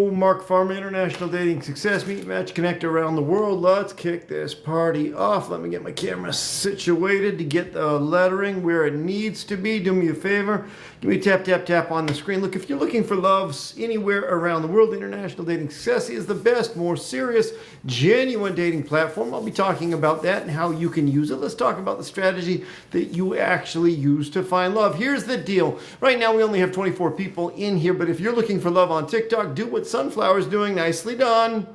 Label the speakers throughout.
Speaker 1: Mark Farmer, International Dating Success Meet Match Connect around the world. Let's kick this party off. Let me get my camera situated to get the lettering where it needs to be. Do me a favor. Give me a tap, tap, tap on the screen. Look, if you're looking for loves anywhere around the world, International Dating Success is the best, more serious, genuine dating platform. I'll be talking about that and how you can use it. Let's talk about the strategy that you actually use to find love. Here's the deal. Right now, we only have 24 people in here, but if you're looking for love on TikTok, do what Sunflower's doing. Nicely done.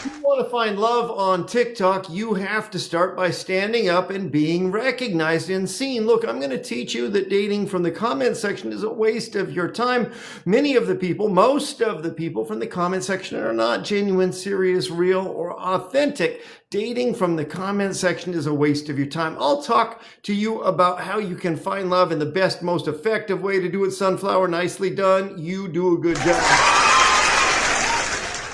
Speaker 1: If you want to find love on TikTok, you have to start by standing up and being recognized and seen. Look, I'm going to teach you that dating from the comment section is a waste of your time. Many of the people, most of the people from the comment section are not genuine, serious, real, or authentic. Dating from the comment section is a waste of your time. I'll talk to you about how you can find love in the best, most effective way to do it. Sunflower, nicely done. You do a good job.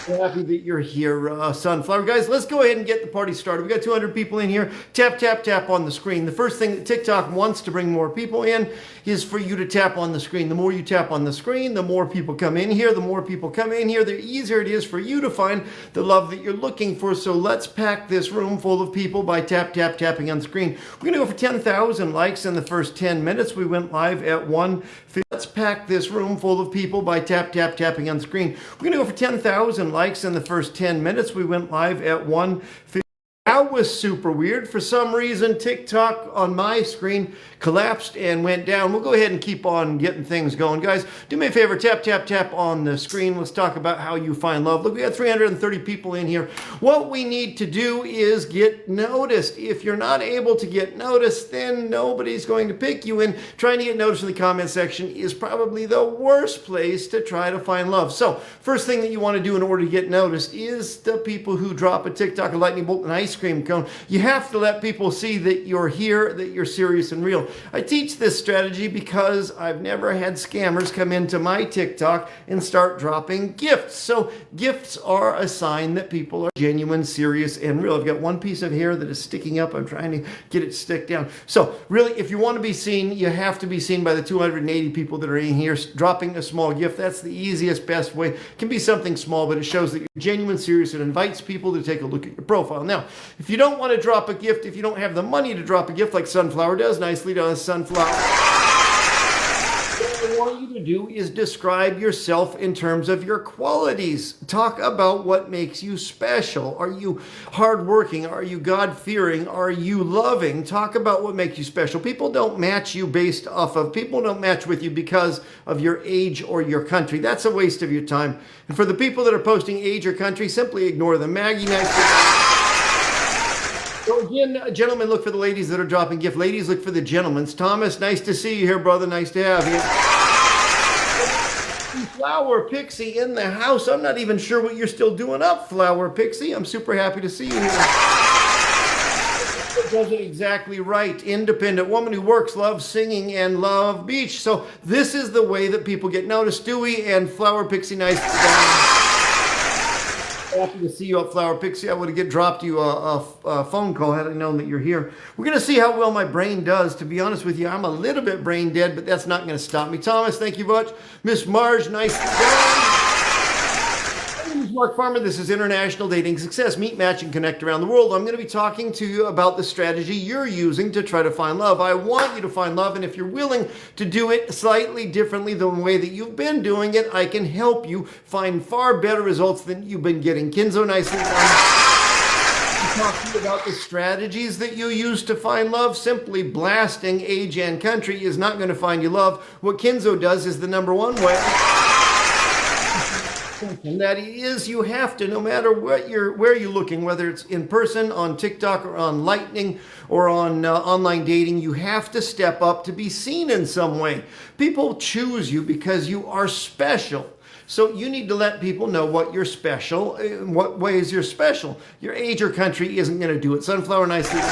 Speaker 1: Happy that you're here, Sunflower. Guys, let's go ahead and get the party started. We got 200 people in here. Tap, tap, tap on the screen. The first thing that TikTok wants to bring more people in is for you to tap on the screen. The more you tap on the screen, the more people come in here. The more people come in here, the easier it is for you to find the love that you're looking for. So let's pack this room full of people by tap, tap, tapping on the screen. We're going to go for 10,000 likes in the first 10 minutes. We went live at 1:50. Let's pack this room full of people by tap, tap, tapping on the screen. We're going to go for 10,000 likes in the first 10 minutes. We went live at 1:50. That was super weird. For some reason, TikTok on my screen collapsed and went down. We'll go ahead and keep on getting things going. Guys, do me a favor, tap, tap, tap on the screen. Let's talk about how you find love. Look, we got 330 people in here. What we need to do is get noticed. If you're not able to get noticed, then nobody's going to pick you. And trying to get noticed in the comment section is probably the worst place to try to find love. So, first thing that you want to do in order to get noticed is the people who drop a TikTok, a lightning bolt, an ice cream cone. You have to let people see that you're here, that you're serious and real. I teach this strategy because I've never had scammers come into my TikTok and start dropping gifts. So gifts are a sign that people are genuine, serious, and real. I've got one piece of hair that is sticking up. I'm trying to get it to stick down. So really, if you want to be seen, you have to be seen by the 280 people that are in here. Dropping a small gift, that's the easiest, best way. It can be something small, but it shows that you're genuine, serious. It invites people to take a look at your profile. Now, if you don't want to drop a gift, if you don't have the money to drop a gift like Sunflower does, nicely done, Sunflower. What I want you to do is describe yourself in terms of your qualities. Talk about what makes you special. Are you hardworking? Are you God-fearing? Are you loving? Talk about what makes you special. People don't match you people don't match with you because of your age or your country. That's a waste of your time. And for the people that are posting age or country, simply ignore them. Maggie, nice. So again, gentlemen, look for the ladies that are dropping gift. Ladies, look for the gentlemen. Thomas, nice to see you here, brother. Nice to have you. Flower Pixie in the house. I'm not even sure what you're still doing up, Flower Pixie. I'm super happy to see you here. Does it exactly right. Independent woman who works, loves singing, and love beach. So this is the way that people get noticed. Dewey and Flower Pixie, nice to see you. Happy to see you up, Flower Pixie. I would have dropped you a phone call had I known that you're here. We're going to see how well my brain does. To be honest with you, I'm a little bit brain dead, but that's not going to stop me. Thomas, thank you much. Miss Marge, nice to see you. My name is Mark Farmer. This is International Dating Success. Meet, match, and connect around the world. I'm going to be talking to you about the strategy you're using to try to find love. I want you to find love, and if you're willing to do it slightly differently than the way that you've been doing it, I can help you find far better results than you've been getting. Kinzo, nicely done. Talking about the strategies that you use to find love. Simply blasting age and country is not going to find you love. What Kinzo does is the number one way. And that is, you have to, no matter where you're looking, whether it's in person, on TikTok, or on Lightning, or on online dating, you have to step up to be seen in some way. People choose you because you are special. So you need to let people know what you're special, in what ways you're special. Your age or country isn't going to do it. Sunflower, nicely.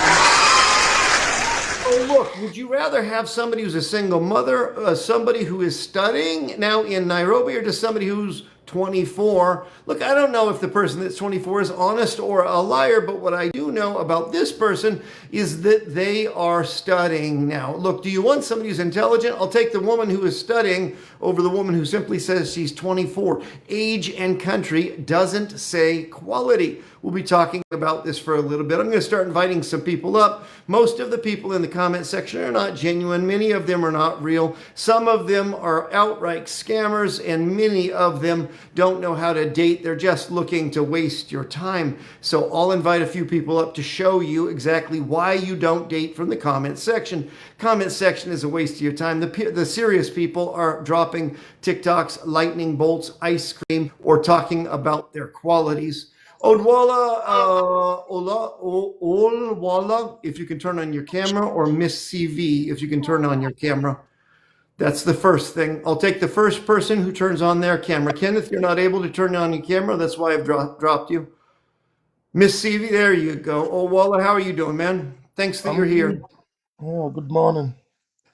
Speaker 1: Oh, look, would you rather have somebody who's a single mother, somebody who is studying now in Nairobi, or just somebody who's 24. Look, I don't know if the person that's 24 is honest or a liar, but what I do know about this person is that they are studying now. Look, do you want somebody who's intelligent? I'll take the woman who is studying over the woman who simply says she's 24. Age and country doesn't say quality. We'll be talking about this for a little bit. I'm going to start inviting some people up. Most of the people in the comment section are not genuine. Many of them are not real. Some of them are outright scammers, and many of them don't know how to date. They're just looking to waste your time. So I'll invite a few people up to show you exactly why you don't date from the comment section. Comment section is a waste of your time. The serious people are dropping TikToks, lightning bolts, ice cream, or talking about their qualities. Odwalla, Olwalla, if you can turn on your camera, or Miss CV, if you can turn on your camera. That's the first thing. I'll take the first person who turns on their camera. Kenneth, you're not able to turn on your camera. That's why I've dropped you. Miss CV, there you go. Olwalla, how are you doing, man? Thanks that you're here.
Speaker 2: Oh, good morning.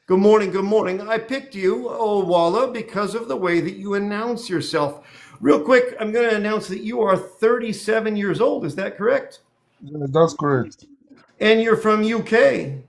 Speaker 1: Good morning, good morning. I picked you, Olwalla, because of the way that you announce yourself. Real quick, I'm going to announce that you are 37 years old. Is that correct?
Speaker 2: Yes, that's correct.
Speaker 1: And you're from UK.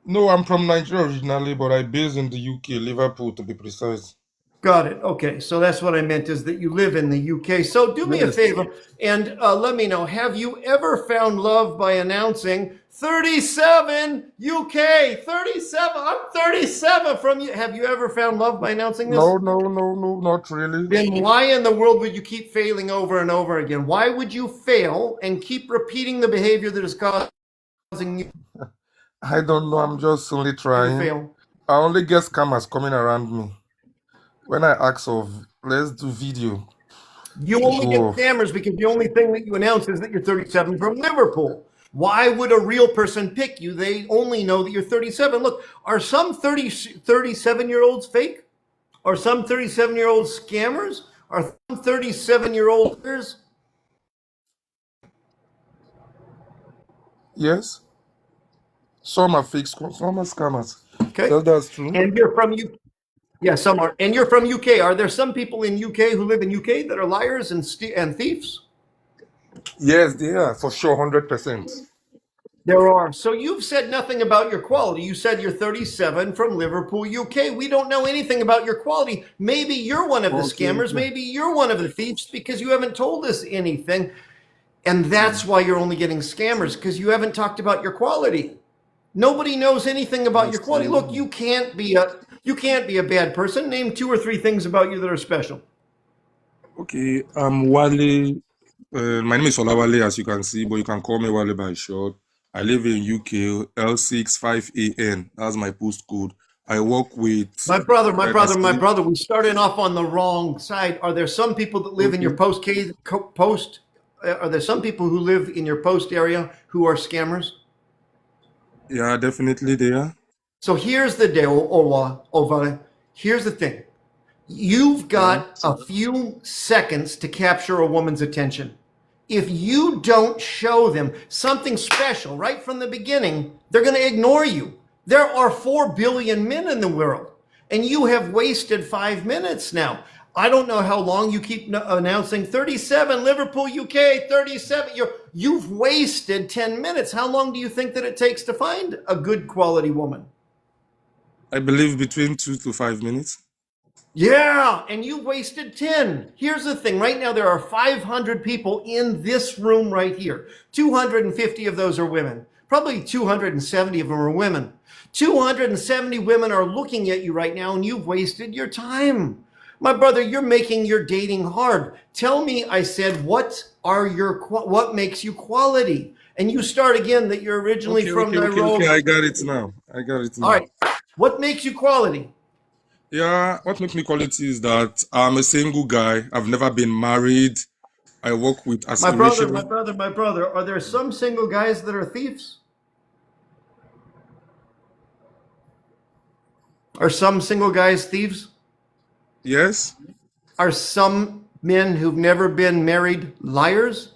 Speaker 2: No, I'm from Nigeria originally, but I based in the UK, Liverpool to be precise.
Speaker 1: Got it. Okay, so that's what I meant, is that you live in the UK. So do me a
Speaker 2: Yes.
Speaker 1: favor and let me know, have you ever found love by announcing 37 UK? 37. I'm 37 from you. Have you ever found love by announcing this?
Speaker 2: No, not really.
Speaker 1: Then why in the world would you keep failing over and over again? Why would you fail and keep repeating the behavior that is causing you
Speaker 2: I don't know. I'm just only
Speaker 1: to
Speaker 2: trying.
Speaker 1: fail?
Speaker 2: I only get scammers coming around me. When I ask of, let's do video,
Speaker 1: You
Speaker 2: they
Speaker 1: only get
Speaker 2: go off.
Speaker 1: scammers because the only thing that you announce is that you're 37 from Liverpool. Why would a real person pick you? They only know that you're 37. Look, are some 37-year-olds fake? Are some 37-year-olds scammers? Are some 37-year-olds?
Speaker 2: Yes, some are fake, some are scammers.
Speaker 1: Okay.
Speaker 2: That's true.
Speaker 1: And you're from UK. Yeah, some are. And you're from UK. Are there some people in UK who live in UK that are liars and thieves?
Speaker 2: Yes, they are for sure, 100%.
Speaker 1: There are. So you've said nothing about your quality. You said you're 37 from Liverpool, UK. We don't know anything about your quality. Maybe you're one of the
Speaker 2: Okay,
Speaker 1: scammers. Maybe you're one of the thieves because you haven't told us anything. And that's why you're only getting scammers, because you haven't talked about your quality. Nobody knows anything about
Speaker 2: that's
Speaker 1: your quality. Look,
Speaker 2: true.
Speaker 1: you can't be a bad person. Name 2 or 3 things about you that are special.
Speaker 2: Okay, I'm Wale. My name is Olawale, as you can see, but you can call me Wale by short. I live in UK, L65AN. That's my postcode. I work with
Speaker 1: My brother,
Speaker 2: cybersecurity.
Speaker 1: we started off on the wrong side. Are there some people that live in your
Speaker 2: Okay.
Speaker 1: post? Are there some people who live in your post area who are scammers?
Speaker 2: Yeah, definitely there.
Speaker 1: So here's the deal, Ova. Here's the thing. You've
Speaker 2: Yeah.
Speaker 1: got a few seconds to capture a woman's attention. If you don't show them something special right from the beginning, they're going to ignore you. There are 4 billion men in the world, and you have wasted 5 minutes now. I don't know how long you keep announcing 37 Liverpool, UK, 37. You've wasted 10 minutes. How long do you think that it takes to find a good quality woman?
Speaker 2: I believe between 2 to 5 minutes.
Speaker 1: Yeah, and you wasted 10. Here's the thing. Right now, there are 500 people in this room right here. 250 of those are women. Probably 270 of them are women. 270 women are looking at you right now, and you've wasted your time. My brother, you're making your dating hard. Tell me, I said, what makes you quality? And you start again that you're originally
Speaker 2: Okay,
Speaker 1: from
Speaker 2: okay, okay, okay.
Speaker 1: Nairobi.
Speaker 2: I got it now. I got it
Speaker 1: All
Speaker 2: now.
Speaker 1: right. What makes you quality?
Speaker 2: Yeah, what makes me quality is that I'm a single guy. I've never been married. I work with
Speaker 1: My
Speaker 2: assimilation.
Speaker 1: brother, are there some single guys that are thieves? Are some single guys thieves?
Speaker 2: Yes,
Speaker 1: Are some men who've never been married liars?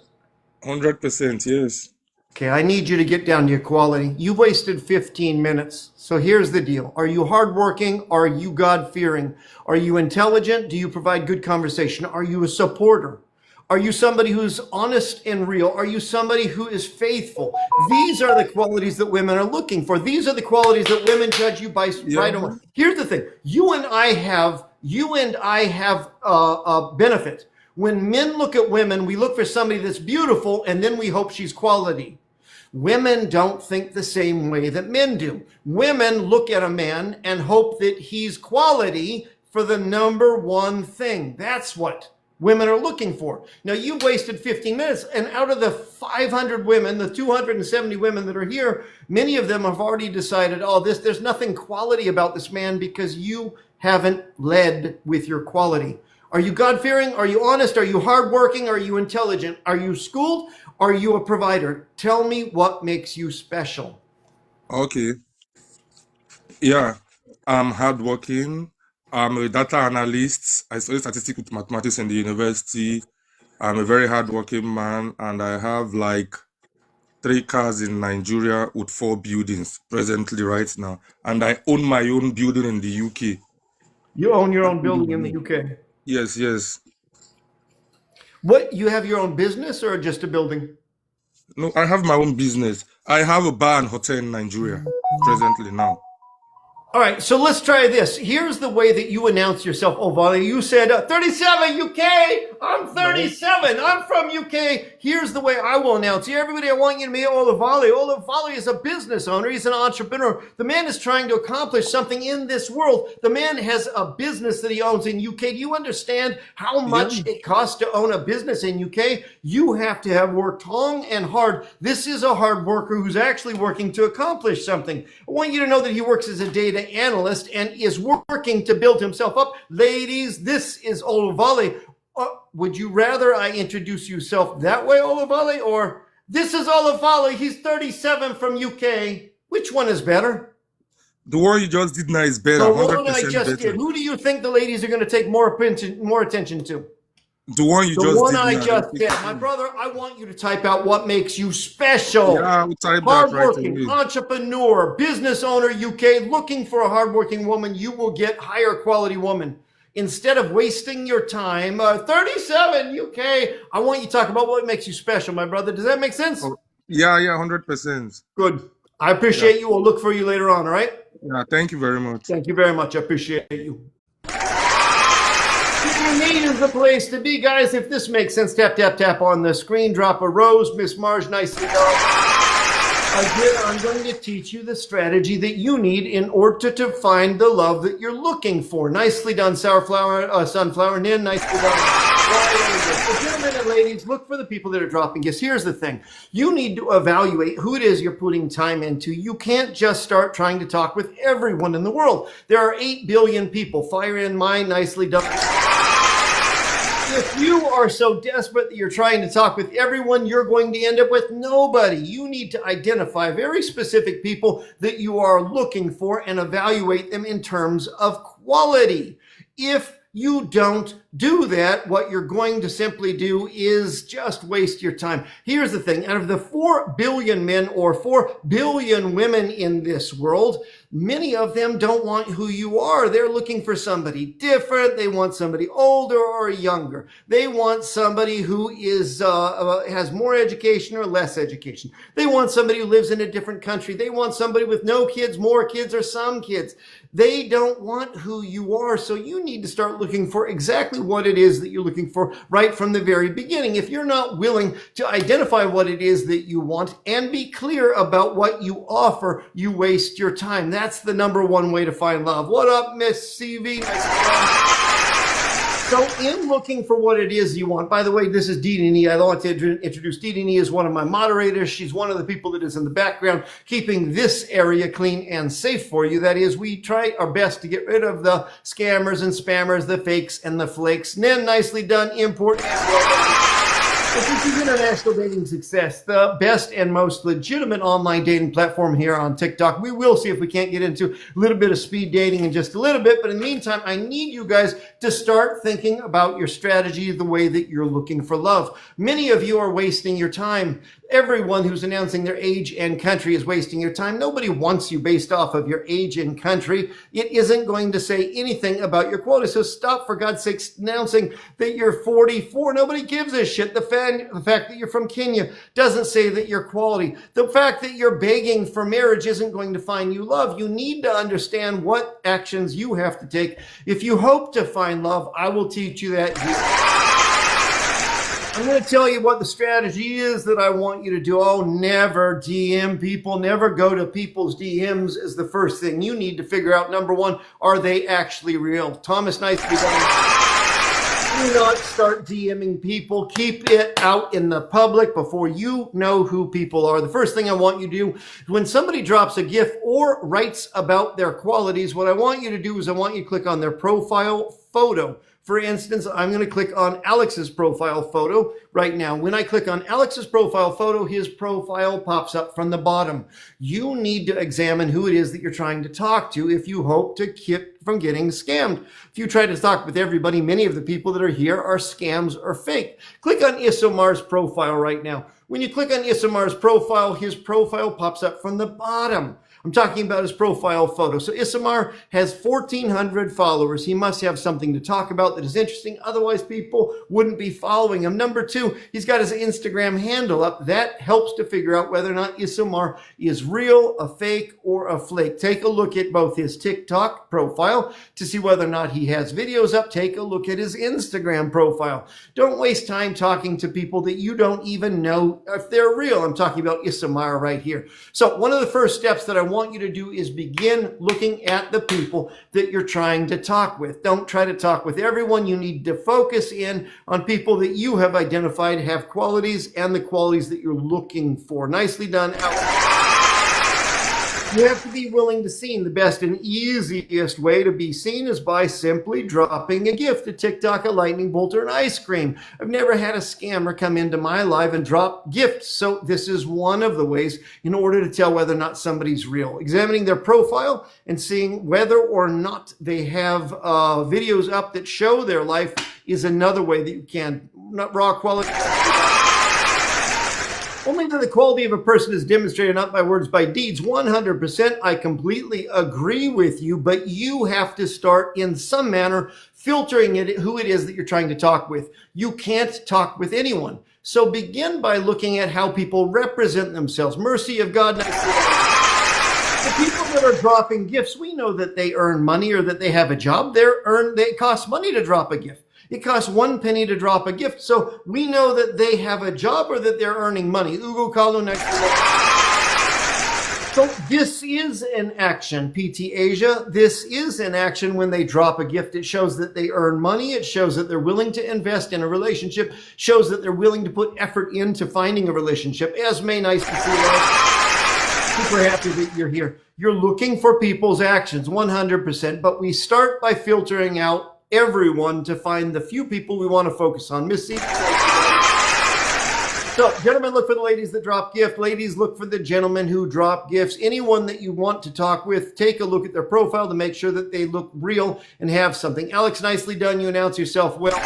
Speaker 2: 100%. Yes.
Speaker 1: Okay, I need you to get down to equality. You wasted 15 minutes. So here's the deal. Are you hardworking? Are you God-fearing? Are you intelligent? Do you provide good conversation? Are you a supporter? Are you somebody who's honest and real? Are you somebody who is faithful? These are the qualities that women are looking for. These are the qualities that women judge you by right away. Here's the thing. You and I have a benefit. When men look at women, we look for somebody that's beautiful and then we hope she's quality. Women don't think the same way that men do. Women look at a man and hope that he's quality for the number one thing. That's what women are looking for. Now, you've wasted 15 minutes, and out of the 500 women, the 270 women that are here, many of them have already decided, oh, there's nothing quality about this man because you haven't led with your quality. Are you God-fearing? Are you honest? Are you hardworking? Are you intelligent? Are you schooled? Are you a provider? Tell me what makes you special.
Speaker 2: Okay. Yeah, I'm hardworking. I'm a data analyst. I studied statistics with mathematics in the university. I'm a very hardworking man, and I have like 3 cars in Nigeria with 4 buildings presently right now. And I own my own building in the UK.
Speaker 1: You own your own building in the UK?
Speaker 2: Yes, yes.
Speaker 1: What, you have your own business or just a building?
Speaker 2: No, I have my own business. I have a bar and hotel in Nigeria presently now.
Speaker 1: All right, so let's try this. Here's the way that you announce yourself, Ovale. You said, 37 UK, I'm 37, I'm from UK. Here's the way I will announce you. Everybody, I want you to meet Ovale. Ovale is a business owner. He's an entrepreneur. The man is trying to accomplish something in this world. The man has a business that he owns in UK. Do you understand how much it costs to own a business in UK? You have to have worked long and hard. This is a hard worker who's actually working to accomplish something. I want you to know that he works as a data analyst and is working to build himself up. Ladies, this is Oluvale. Would you rather I introduce yourself that way, Oluvale, or this is Oluvale, he's 37 from UK? Which one is better?
Speaker 2: The one you just did now is better.
Speaker 1: The one
Speaker 2: 100%
Speaker 1: I just
Speaker 2: better.
Speaker 1: did. Who do you think the ladies are going to take more attention to?
Speaker 2: The one you
Speaker 1: The
Speaker 2: just
Speaker 1: one
Speaker 2: did
Speaker 1: I
Speaker 2: now.
Speaker 1: just did. My brother, I want you to type out what makes you special.
Speaker 2: Yeah, we'll type that right
Speaker 1: Hardworking,
Speaker 2: away.
Speaker 1: entrepreneur, business owner, UK, looking for a hardworking woman, you will get higher quality woman. Instead of wasting your time, 37 UK, I want you to talk about what makes you special, my brother. Does that make sense?
Speaker 2: Oh, yeah, 100%.
Speaker 1: Good. I appreciate you. We'll look for you later on, all right?
Speaker 2: Yeah, thank you very much.
Speaker 1: Thank you very much. I appreciate you. Me is the place to be, guys. If this makes sense, tap, tap, tap on the screen. Drop a rose. Miss Marge, nicely done. Again, I'm going to teach you the strategy that you need in order to find the love that you're looking for. Nicely done, sunflower. Nin, nicely done. So, gentlemen and ladies, look for the people that are dropping gifts. Here's the thing. You need to evaluate who it is you're putting time into. You can't just start trying to talk with everyone in the world. There are 8 billion people. Fire in mine, nicely done. If you are so desperate that you're trying to talk with everyone, you're going to end up with nobody. You need to identify very specific people that you are looking for and evaluate them in terms of quality. If you don't do that, what you're going to simply do is just waste your time. Here's the thing. Out of the 4 billion men or 4 billion women in this world, many of them don't want who you are. They're looking for somebody different. They want somebody older or younger. They want somebody who is has more education or less education. They want somebody who lives in a different country. They want somebody with no kids, more kids, or some kids. They don't want who you are. So you need to start looking for exactly what it is that you're looking for right from the very beginning. If you're not willing to identify what it is that you want and be clear about what you offer, you waste your time. That's the number one way to find love. What up, Miss CV? So in looking for what it is you want, by the way, this is Dee. I want to introduce Dee as one of my moderators. She's one of the people that is in the background keeping this area clean and safe for you. That is, we try our best to get rid of the scammers and spammers, the fakes and the flakes. Nen, nicely done. Import and well. This is International Dating Success, the best and most legitimate online dating platform here on TikTok. We will see if we can't get into a little bit of speed dating in just a little bit. But in the meantime, I need you guys to start thinking about your strategy the way that you're looking for love. Many of you are wasting your time. Everyone who's announcing their age and country is wasting your time. Nobody wants you based off of your age and country. It isn't going to say anything about your quality. So stop, for God's sake, announcing that you're 44. Nobody gives a shit. The fact that you're from Kenya doesn't say that you're quality. The fact that you're begging for marriage isn't going to find you love. You need to understand what actions you have to take. If you hope to find love, I will teach you that here. I'm going to tell you what the strategy is that I want you to do. Oh, never DM people. Never go to people's DMs is the first thing. You need to figure out, number one, are they actually real? Thomas Nicely done. Do not start DMing people. Keep it out in the public before you know who people are. The first thing I want you to do, when somebody drops a GIF or writes about their qualities, what I want you to do is I want you to click on their profile photo. For instance, I'm going to click on Alex's profile photo right now. When I click on Alex's profile photo, his profile pops up from the bottom. You need to examine who it is that you're trying to talk to if you hope to keep from getting scammed. If you try to talk with everybody, many of the people that are here are scams or fake. Click on Isamar's profile right now. When you click on Isamar's profile, his profile pops up from the bottom. I'm talking about his profile photo. So Isamar has 1,400 followers. He must have something to talk about that is interesting. Otherwise, people wouldn't be following him. Number two, he's got his Instagram handle up. That helps to figure out whether or not Isamar is real, a fake, or a flake. Take a look at both his TikTok profile to see whether or not he has videos up. Take a look at his Instagram profile. Don't waste time talking to people that you don't even know if they're real. I'm talking about Isamar right here. So one of the first steps that I want you to do is begin looking at the people that you're trying to talk with. Don't try to talk with everyone. You need to focus in on people that you have identified have qualities and the qualities that you're looking for. Nicely done, Alex. You have to be willing to see. The best and easiest way to be seen is by simply dropping a gift, a TikTok, a lightning bolt, or an ice cream. I've never had a scammer come into my live and drop gifts. So this is one of the ways in order to tell whether or not somebody's real. Examining their profile and seeing whether or not they have videos up that show their life is another way that you can. Not raw quality. Only that the quality of a person is demonstrated not by words, by deeds. 100%, I completely agree with you, but you have to start in some manner filtering who it is that you're trying to talk with. You can't talk with anyone. So begin by looking at how people represent themselves. Mercy of God. The people that are dropping gifts, we know that they earn money or that they have a job. They cost money to drop a gift. It costs 1 penny to drop a gift. So we know that they have a job or that they're earning money. Ugo Kalu next. So this is an action, PT Asia. This is an action when they drop a gift. It shows that they earn money. It shows that they're willing to invest in a relationship. Shows that they're willing to put effort into finding a relationship. Esme, nice to see you. Super happy that you're here. You're looking for people's actions, 100%. But we start by filtering out everyone to find the few people we want to focus on. Missy. So, gentlemen, look for the ladies that drop gift. Ladies, look for the gentlemen who drop gifts. Anyone that you want to talk with, take a look at their profile to make sure that they look real and have something. Alex, nicely done. You announce yourself well.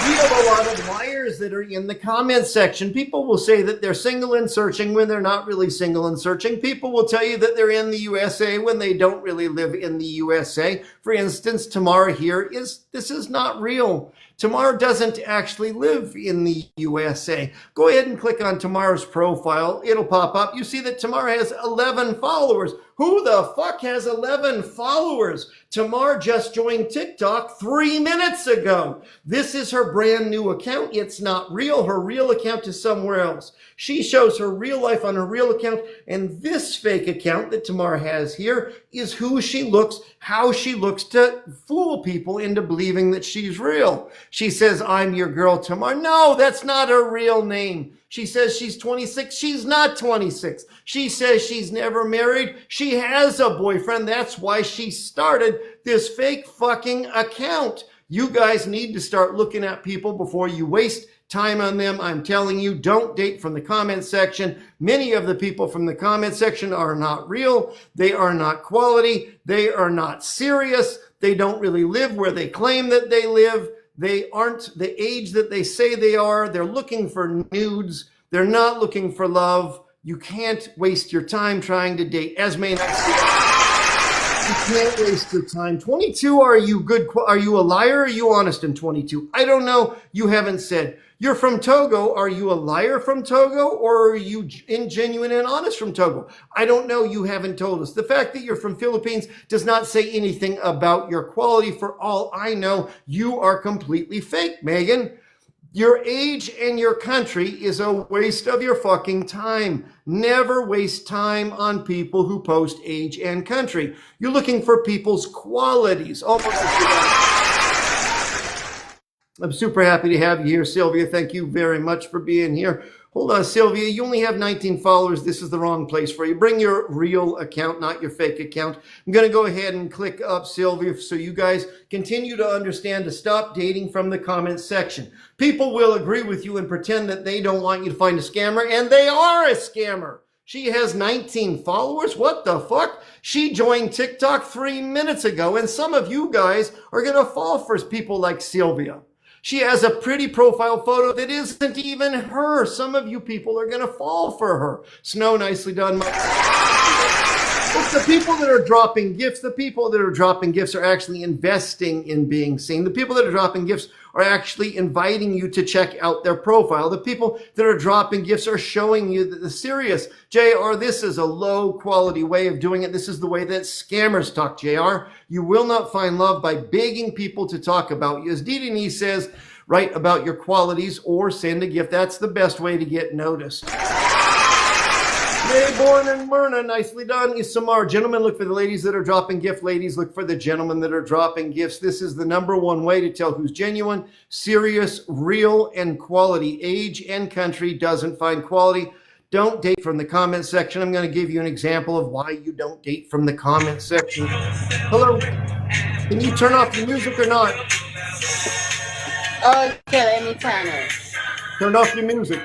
Speaker 1: We have a lot of liars that are in the comments section. People will say that they're single and searching when they're not really single and searching. People will tell you that they're in the USA when they don't really live in the USA. For instance, Tamara here this is not real. Tamara doesn't actually live in the USA. Go ahead and click on Tamara's profile. It'll pop up. You see that Tamara has 11 followers. Who the fuck has 11 followers? Tamar just joined TikTok 3 minutes ago. This is her brand new account. It's not real. Her real account is somewhere else. She shows her real life on her real account, and this fake account that Tamar has here is who she looks, how she looks to fool people into believing that she's real. She says, I'm your girl, Tamar. No, that's not her real name. She says she's 26. She's not 26. She says she's never married. She has a boyfriend. That's why she started this fake fucking account. You guys need to start looking at people before you waste time on them. I'm telling you, don't date from the comment section. Many of the people from the comment section are not real. They are not quality. They are not serious. They don't really live where they claim that they live. They aren't the age that they say they are. They're looking for nudes. They're not looking for love. You can't waste your time trying to date. Esme, you can't waste your time. 22, are you good? Are you a liar or are you honest in 22? I don't know. You haven't said. You're from Togo. Are you a liar from Togo or are you genuine and honest from Togo? I don't know. You haven't told us. The fact that you're from Philippines does not say anything about your quality. For all I know, you are completely fake, Megan. Your age and your country is a waste of your fucking time. Never waste time on people who post age and country. You're looking for people's qualities. I'm super happy to have you here, Sylvia. Thank you very much for being here. Hold on, Sylvia, you only have 19 followers. This is the wrong place for you. Bring your real account, not your fake account. I'm going to go ahead and click up Sylvia so you guys continue to understand to stop dating from the comments section. People will agree with you and pretend that they don't want you to find a scammer, and they are a scammer. She has 19 followers. What the fuck? She joined TikTok 3 minutes ago, and some of you guys are going to fall for people like Sylvia. She has a pretty profile photo that isn't even her. Some of you people are going to fall for her. Snow, nicely done. It's the people that are dropping gifts. The people that are dropping gifts are actually investing in being seen. The people that are dropping gifts are actually inviting you to check out their profile. The people that are dropping gifts are showing you that the serious. JR, this is a low quality way of doing it. This is the way that scammers talk, JR. You will not find love by begging people to talk about you. As DDE says, write about your qualities or send a gift. That's the best way to get noticed. Mayborn and Myrna, nicely done. Isamar, gentlemen, look for the ladies that are dropping gifts. Ladies, look for the gentlemen that are dropping gifts. This is the #1 way to tell who's genuine, serious, real, and quality. Age and country doesn't find quality. Don't date from the comment section. I'm going to give you an example of why you don't date from the comment section. Hello. Can you turn off your music or not?
Speaker 3: Okay, let me turn it.
Speaker 1: Turn off your music.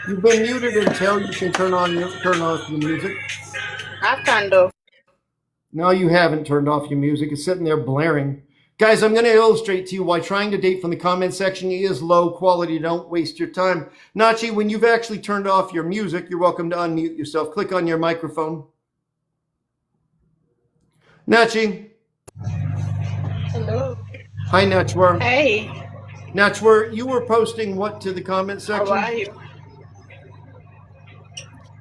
Speaker 1: You've been muted until you can turn off your music.
Speaker 3: I've turned off.
Speaker 1: No, you haven't turned off your music. It's sitting there blaring. Guys, I'm going to illustrate to you why trying to date from the comment section is low quality. Don't waste your time. Nachi, when you've actually turned off your music, you're welcome to unmute yourself. Click on your microphone. Nachi.
Speaker 3: Hello.
Speaker 1: Hi, Nachwar.
Speaker 3: Hey.
Speaker 1: Nachwar, you were posting what to the comment section?
Speaker 3: How are you?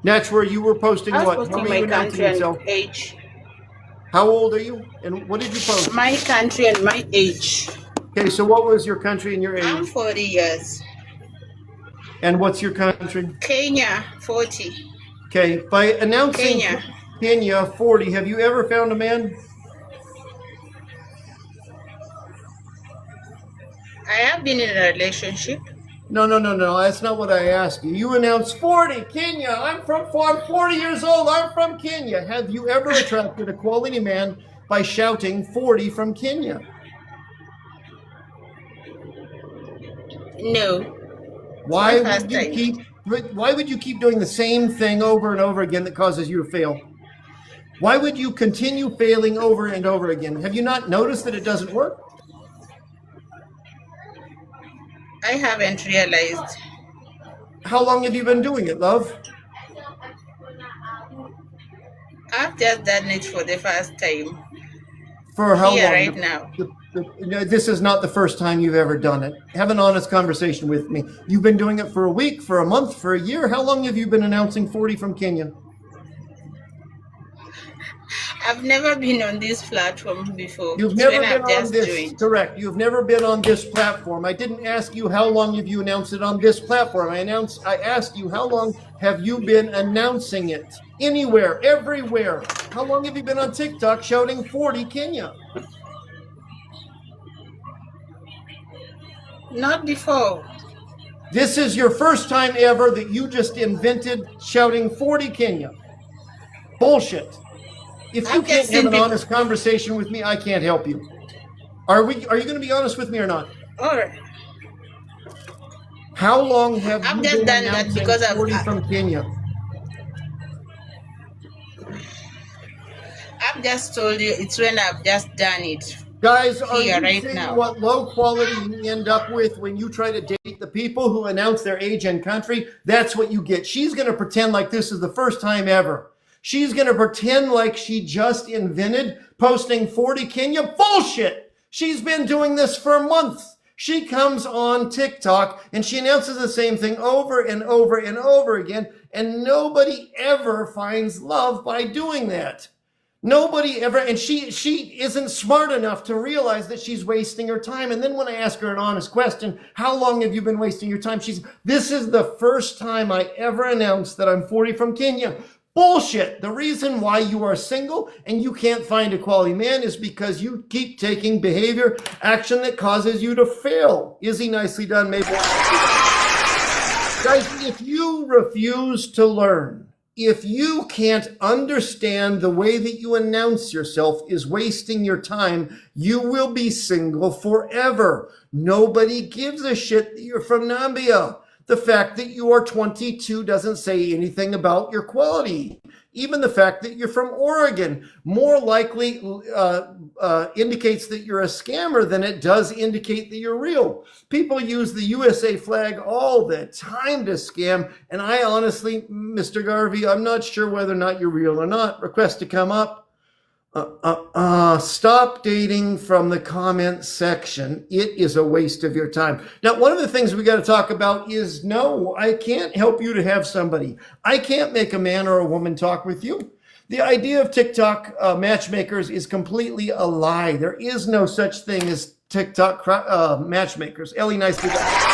Speaker 1: Nachwar, you were posting
Speaker 3: I was
Speaker 1: what?
Speaker 3: posting
Speaker 1: How are
Speaker 3: my
Speaker 1: you announcing
Speaker 3: country
Speaker 1: yourself?
Speaker 3: and age.
Speaker 1: How old are you? And what did you post?
Speaker 3: My country and my age.
Speaker 1: Okay, so what was your country and your
Speaker 3: I'm
Speaker 1: age?
Speaker 3: 40 years.
Speaker 1: And what's your country?
Speaker 3: Kenya, 40.
Speaker 1: Okay, by announcing
Speaker 3: Kenya.
Speaker 1: Kenya 40, have you ever found a man?
Speaker 3: I have been in a relationship.
Speaker 1: No, that's not what I asked you. You announced 40, Kenya. I'm 40 years old. I'm from Kenya. Have you ever attracted a quality man by shouting 40 from Kenya?
Speaker 3: No.
Speaker 1: Why
Speaker 3: My
Speaker 1: would
Speaker 3: first
Speaker 1: you keep doing the same thing over and over again that causes you to fail? Why would you continue failing over and over again? Have you not noticed that it doesn't work?
Speaker 3: I haven't realized.
Speaker 1: How long have you been doing it, love?
Speaker 3: I've just done it for the first time.
Speaker 1: For how
Speaker 3: Here
Speaker 1: long?
Speaker 3: right now.
Speaker 1: No, this is not the first time you've ever done it. Have an honest conversation with me. You've been doing it for a week, for a month, for a year. How long have you been announcing 40 from Kenya?
Speaker 3: I've never been on this platform before.
Speaker 1: You've never
Speaker 3: When
Speaker 1: been
Speaker 3: I've
Speaker 1: on
Speaker 3: just
Speaker 1: this.
Speaker 3: joined.
Speaker 1: Correct. You've never been on this platform. I didn't ask you how long have you announced it on this platform. I asked you how long have you been announcing it? Anywhere, everywhere. How long have you been on TikTok shouting 40 Kenya?
Speaker 3: Not before.
Speaker 1: This is your first time ever that you just invented shouting 40 Kenya. Bullshit. If you
Speaker 3: I've
Speaker 1: can't
Speaker 3: just
Speaker 1: have
Speaker 3: seen
Speaker 1: an
Speaker 3: people-
Speaker 1: honest conversation with me, I can't help you. Are you going to be honest with me or not?
Speaker 3: Or
Speaker 1: How long have
Speaker 3: I've
Speaker 1: you
Speaker 3: just
Speaker 1: been
Speaker 3: done that
Speaker 1: announcing
Speaker 3: because I've-
Speaker 1: 40 from Kenya?
Speaker 3: I've just told you it's when I've just done it.
Speaker 1: Guys, are
Speaker 3: here
Speaker 1: you
Speaker 3: right
Speaker 1: seeing
Speaker 3: now.
Speaker 1: what low quality you end up with when you try to date the people who announce their age and country? That's what you get. She's going to pretend like this is the first time ever. She's going to pretend like she just invented posting 40 Kenya. Bullshit! She's been doing this for months. She comes on TikTok and she announces the same thing over and over and over again, and nobody ever finds love by doing that. Nobody ever, and she isn't smart enough to realize that she's wasting her time. And then when I ask her an honest question, how long have you been wasting your time? This is the first time I ever announced that I'm 40 from Kenya. Bullshit. The reason why you are single and you can't find a quality man is because you keep taking behavior, action that causes you to fail. Izzy, nicely done, Mabel. Guys, if you refuse to learn, if you can't understand the way that you announce yourself is wasting your time, you will be single forever. Nobody gives a shit that you're from Nambia. The fact that you are 22 doesn't say anything about your quality. Even the fact that you're from Oregon more likely indicates that you're a scammer than it does indicate that you're real. People use the USA flag all the time to scam, and I honestly, Mr. Garvey, I'm not sure whether or not you're real or not. Request to come up. Stop dating from the comment section. It is a waste of your time. Now, one of the things we got to talk about is no, I can't help you to have somebody. I can't make a man or a woman talk with you. The idea of TikTok matchmakers is completely a lie. There is no such thing as TikTok matchmakers. Ellie, nicely done.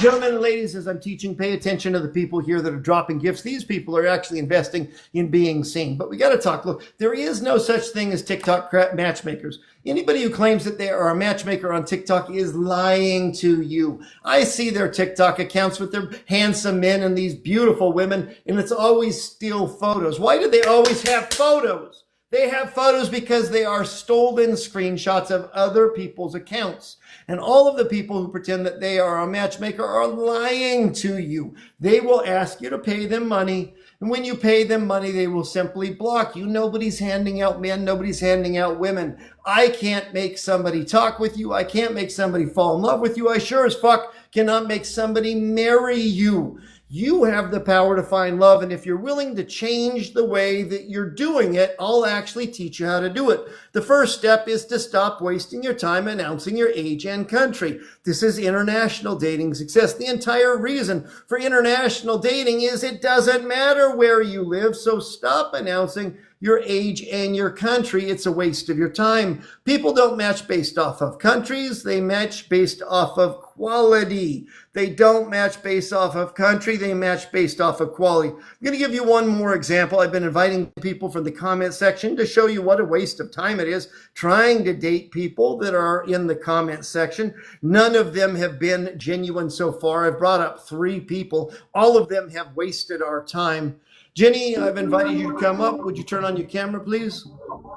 Speaker 1: Gentlemen and ladies, as I'm teaching, pay attention to the people here that are dropping gifts. These people are actually investing in being seen. But we got to talk. Look, there is no such thing as TikTok matchmakers. Anybody who claims that they are a matchmaker on TikTok is lying to you. I see their TikTok accounts with their handsome men and these beautiful women, and it's always still photos. Why do they always have photos? They have photos because they are stolen screenshots of other people's accounts. And all of the people who pretend that they are a matchmaker are lying to you. They will ask you to pay them money. And when you pay them money, they will simply block you. Nobody's handing out men. Nobody's handing out women. I can't make somebody talk with you. I can't make somebody fall in love with you. I sure as fuck cannot make somebody marry you. You have the power to find love, and if you're willing to change the way that you're doing it, I'll actually teach you how to do it. The first step is to stop wasting your time announcing your age and country. This is international dating success. The entire reason for international dating is it doesn't matter where you live, so stop announcing your age and your country. It's a waste of your time. People don't match based off of countries. They match based off of quality. They don't match based off of country. They match based off of quality. I'm going to give you one more example. I've been inviting people from the comment section to show you what a waste of time it is trying to date people that are in the comment section. None of them have been genuine so far. I've brought up 3 people. All of them have wasted our time. Jenny, I've invited you to come up. Would you turn on your camera, please?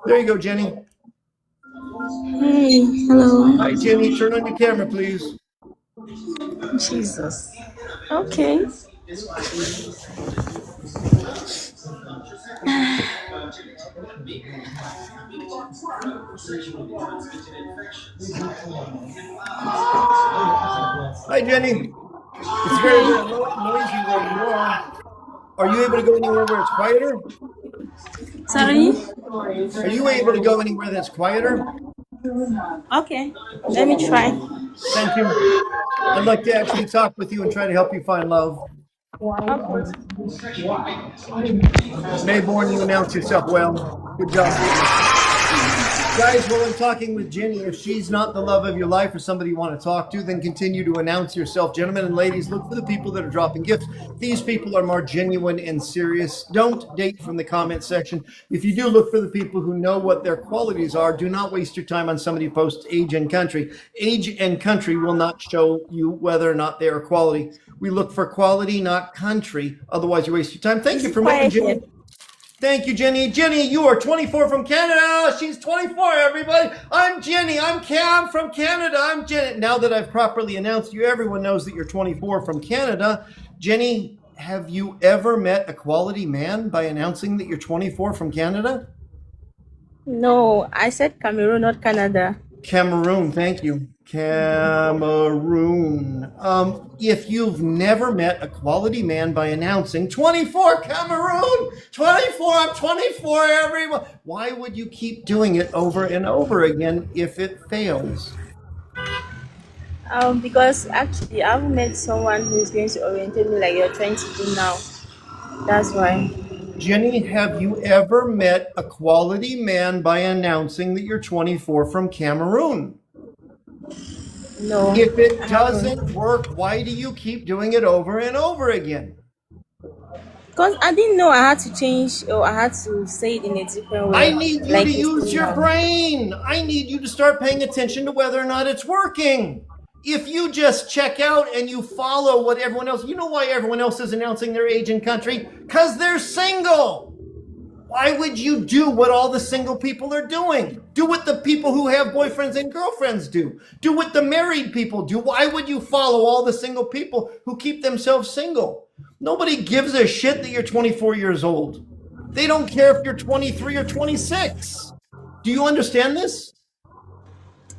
Speaker 1: There you go, Jenny.
Speaker 4: Hey, hello.
Speaker 1: Hi, Jenny. Turn on your camera, please.
Speaker 4: Jesus. Okay.
Speaker 1: Hi, Jenny. It's very, very noisy where you are. Are you able to go anywhere where it's quieter?
Speaker 4: Sorry?
Speaker 1: Are you able to go anywhere that's quieter?
Speaker 4: Okay. Let me try.
Speaker 1: Thank you. I'd like to actually talk with you and try to help you find love.
Speaker 4: Okay.
Speaker 1: Mayborn, you announce yourself well. Good job. Guys, while I'm talking with Jenny, if she's not the love of your life or somebody you want to talk to, then continue to announce yourself. Gentlemen and ladies, look for the people that are dropping gifts. These people are more genuine and serious. Don't date from the comment section. If you do, look for the people who know what their qualities are. Do not waste your time on somebody who posts age and country. Age and country will not show you whether or not they are quality. We look for quality, not country. Otherwise, you waste your time. Thank you for making Jenny. Thank you, Jenny. Jenny, you are 24 from Canada. She's 24, everybody. I'm Jenny. I'm Cam from Canada. I'm Jenny. Now that I've properly announced you, everyone knows that you're 24 from Canada. Jenny, have you ever met a quality man by announcing that you're 24 from Canada?
Speaker 4: No, I said Cameroon, not Canada.
Speaker 1: Cameroon, thank you. Cameroon. If you've never met a quality man by announcing 24 Cameroon, 24, I'm 24, everyone. Why would you keep doing it over and over again if it fails?
Speaker 4: Because actually I haven't met someone who is going to orientate me like you're trying to do now. That's why.
Speaker 1: Jenny, have you ever met a quality man by announcing that you're 24 from Cameroon?
Speaker 4: No.
Speaker 1: If it doesn't work, why do you keep doing it over and over again?
Speaker 4: Because I didn't know I had to change or I had to say it in a different way.
Speaker 1: I need you
Speaker 4: like
Speaker 1: to
Speaker 4: you
Speaker 1: use
Speaker 4: say
Speaker 1: your
Speaker 4: now.
Speaker 1: brain. I need you to start paying attention to whether or not it's working. If you just check out and you follow what everyone else, you know why everyone else is announcing their age and country? Because they're single. Why would you do what all the single people are doing? Do what the people who have boyfriends and girlfriends do. Do what the married people do. Why would you follow all the single people who keep themselves single? Nobody gives a shit that you're 24 years old. They don't care if you're 23 or 26. Do you understand this?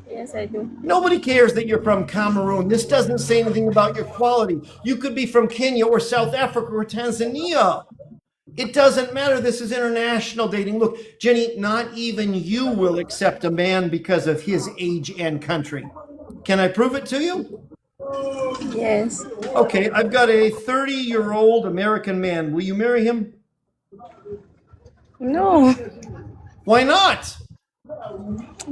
Speaker 4: Yes, I do.
Speaker 1: Nobody cares that you're from Cameroon. This doesn't say anything about your quality. You could be from Kenya or South Africa or Tanzania. It doesn't matter. This is international dating. Look, Jenny, not even you will accept a man because of his age and country. Can I prove it to you?
Speaker 4: Yes.
Speaker 1: Okay, I've got a 30-year-old American man. Will you marry him?
Speaker 4: No,
Speaker 1: Why not?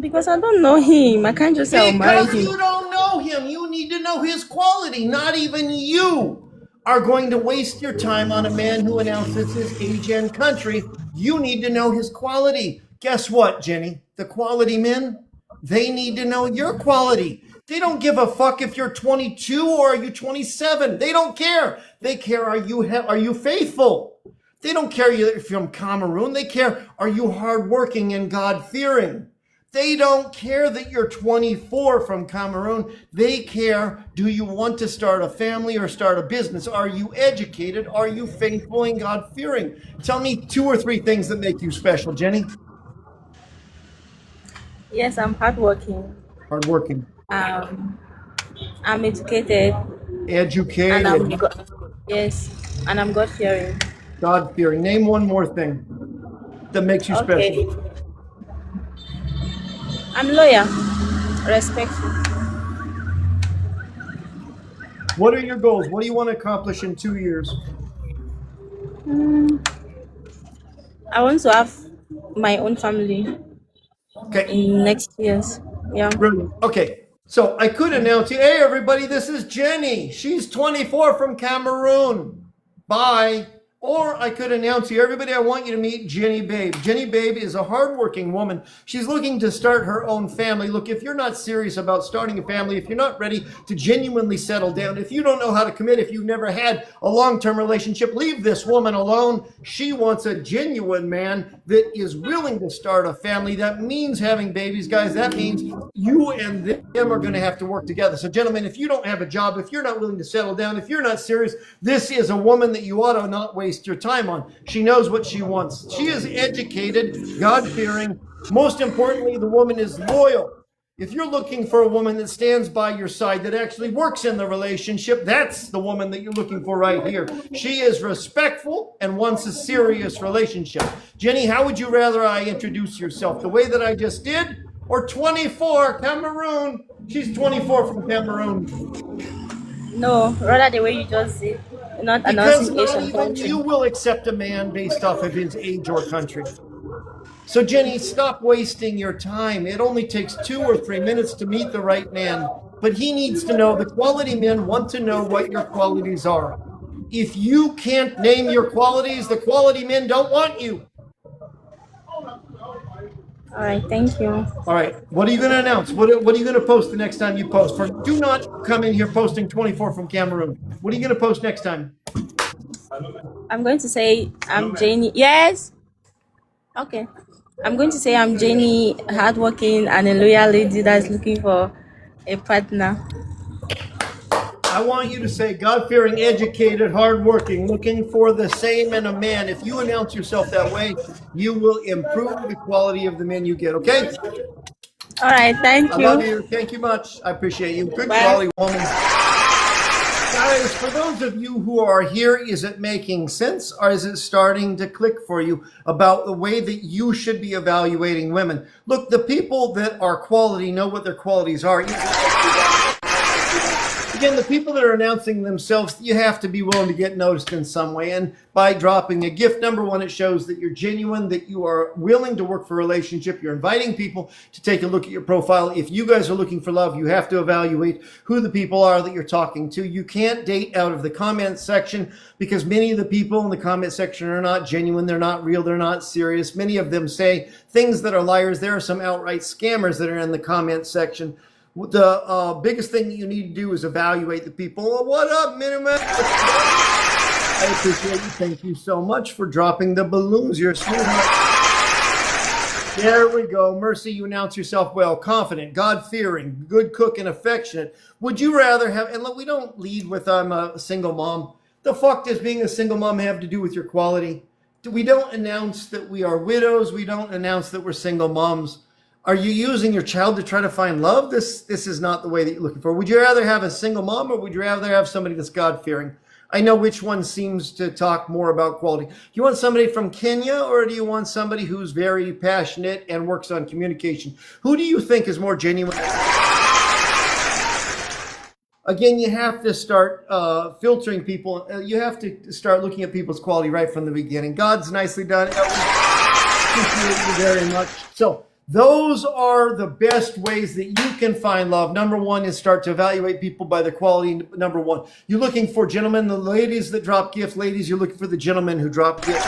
Speaker 4: because I don't know him. I can't just say I'll marry
Speaker 1: Because you
Speaker 4: him.
Speaker 1: don't know him. You need to know his quality. Not even you are going to waste your time on a man who announces his age and country. You need to know his quality. Guess what, Jenny? The quality men, they need to know your quality. They don't give a fuck if you're 22 or are you 27. They don't care. They care, are you faithful? They don't care if you're from Cameroon. They care, are you hardworking and God-fearing? They don't care that you're 24 from Cameroon. They care, do you want to start a family or start a business? Are you educated? Are you faithful and God-fearing? Tell me 2 or 3 things that make you special, Jenny.
Speaker 4: Yes, I'm hardworking.
Speaker 1: Hardworking.
Speaker 4: I'm educated, and I'm
Speaker 1: Educated.
Speaker 4: yes, and I'm God fearing.
Speaker 1: God-fearing. Name one more thing that makes you
Speaker 4: Okay,
Speaker 1: special.
Speaker 4: I'm loyal, respectful.
Speaker 1: What are your goals? What do you want to accomplish in 2 years?
Speaker 4: I want to have my own family
Speaker 1: Okay.
Speaker 4: in next years. Yeah.
Speaker 1: Brilliant. Okay. So I could announce you, hey, everybody, this is Jenny. She's 24 from Cameroon. Bye. Or I could announce you, everybody, I want you to meet Jenny Babe. Jenny Babe is a hardworking woman. She's looking to start her own family. Look, if you're not serious about starting a family, if you're not ready to genuinely settle down, if you don't know how to commit, if you've never had a long-term relationship, leave this woman alone. She wants a genuine man that is willing to start a family. That means having babies, guys. That means you and them are going to have to work together. So, gentlemen, if you don't have a job, if you're not willing to settle down, if you're not serious, this is a woman that you ought to not waste your time on. She knows what she wants. She is educated, God-fearing. Most importantly, the woman is loyal. If you're looking for a woman that stands by your side, that actually works in the relationship, that's the woman that you're looking for right here. She is respectful and wants a serious relationship. Jenny, how would you rather I introduce yourself? The way that I just did? Or 24, Cameroon? She's 24 from Cameroon.
Speaker 4: No, rather the way you just did, not
Speaker 1: Because
Speaker 4: announcing
Speaker 1: not
Speaker 4: Asian
Speaker 1: even
Speaker 4: country.
Speaker 1: you will accept a man based off of his age or country. So, Jenny, stop wasting your time. It only takes 2 or 3 minutes to meet the right man. But he needs to know, the quality men want to know what your qualities are. If you can't name your qualities, the quality men don't want you.
Speaker 4: All right, thank you.
Speaker 1: All right, what are you going to announce? What are you going to post the next time you post? Do not come in here posting 24 from Cameroon. What are you going to post next time?
Speaker 4: I'm going to say I'm Janie. Yes. Okay. I'm going to say I'm Janie, hardworking and a loyal lady that's looking for a partner.
Speaker 1: I want you to say God-fearing, educated, hardworking, looking for the same in a man. If you announce yourself that way, you will improve the quality of the men you get, okay?
Speaker 4: All right. Thank
Speaker 1: I love
Speaker 4: you.
Speaker 1: you. Thank you much. I appreciate you. Good
Speaker 4: Bye.
Speaker 1: quality woman. Guys, for those of you who are here, is it making sense or is it starting to click for you about the way that you should be evaluating women? Look, the people that are quality know what their qualities are. Again, the people that are announcing themselves, you have to be willing to get noticed in some way. And by dropping a gift, number one, it shows that you're genuine, that you are willing to work for a relationship. You're inviting people to take a look at your profile. If you guys are looking for love, you have to evaluate who the people are that you're talking to. You can't date out of the comment section because many of the people in the comment section are not genuine. They're not real. They're not serious. Many of them say things that are liars. There are some outright scammers that are in the comment section. The biggest thing that you need to do is evaluate the people. Well, what up, Miniman? I appreciate you. Thank you so much for dropping the balloons. You're a sweetheart. There we go. Mercy, you announce yourself well, confident, God-fearing, good cook, and affectionate. Would you rather have, and look, we don't lead with I'm a single mom. The fuck does being a single mom have to do with your quality? We don't announce that we are widows. We don't announce that we're single moms. Are you using your child to try to find love? This is not the way that you're looking for. Would you rather have a single mom or would you rather have somebody that's God-fearing? I know which one seems to talk more about quality. Do you want somebody from Kenya or do you want somebody who's very passionate and works on communication? Who do you think is more genuine? Again, you have to start filtering people. You have to start looking at people's quality right from the beginning. God's nicely done. Appreciate you very much. So, those are the best ways that you can find love. Number one is start to evaluate people by their quality. Number one, you're looking for gentlemen, the ladies that drop gifts. Ladies, you're looking for the gentlemen who drop gifts.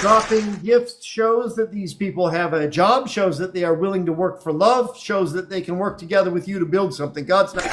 Speaker 1: Dropping gifts shows that these people have a job, shows that they are willing to work for love, shows that they can work together with you to build something. God's not.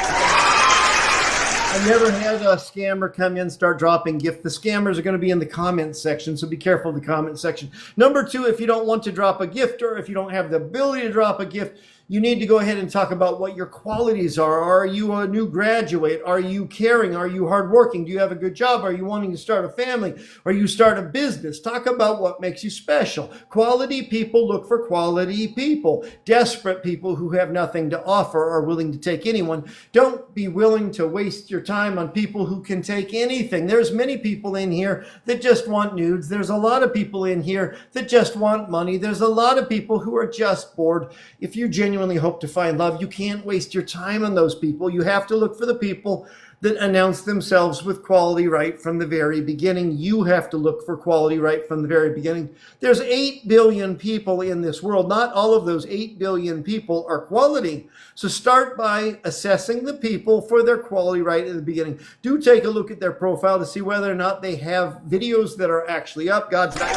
Speaker 1: I never had a scammer come in and start dropping gifts. The scammers are going to be in the comments section, so be careful of the comment section. Number two, if you don't want to drop a gift or if you don't have the ability to drop a gift, you need to go ahead and talk about what your qualities are. Are you a new graduate? Are you caring? Are you hardworking? Do you have a good job? Are you wanting to start a family? Or you start a business? Talk about what makes you special. Quality people look for quality people. Desperate people who have nothing to offer are willing to take anyone. Don't be willing to waste your time on people who can take anything. There's many people in here that just want nudes. There's a lot of people in here that just want money. There's a lot of people who are just bored. If you genuinely hope to find love, you can't waste your time on those people. You have to look for the people that announce themselves with quality right from the very beginning. You have to look for quality right from the very beginning. There's 8 billion people in this world. Not all of those 8 billion people are quality. So start by assessing the people for their quality right in the beginning. Do take a look at their profile to see whether or not they have videos that are actually up. God's not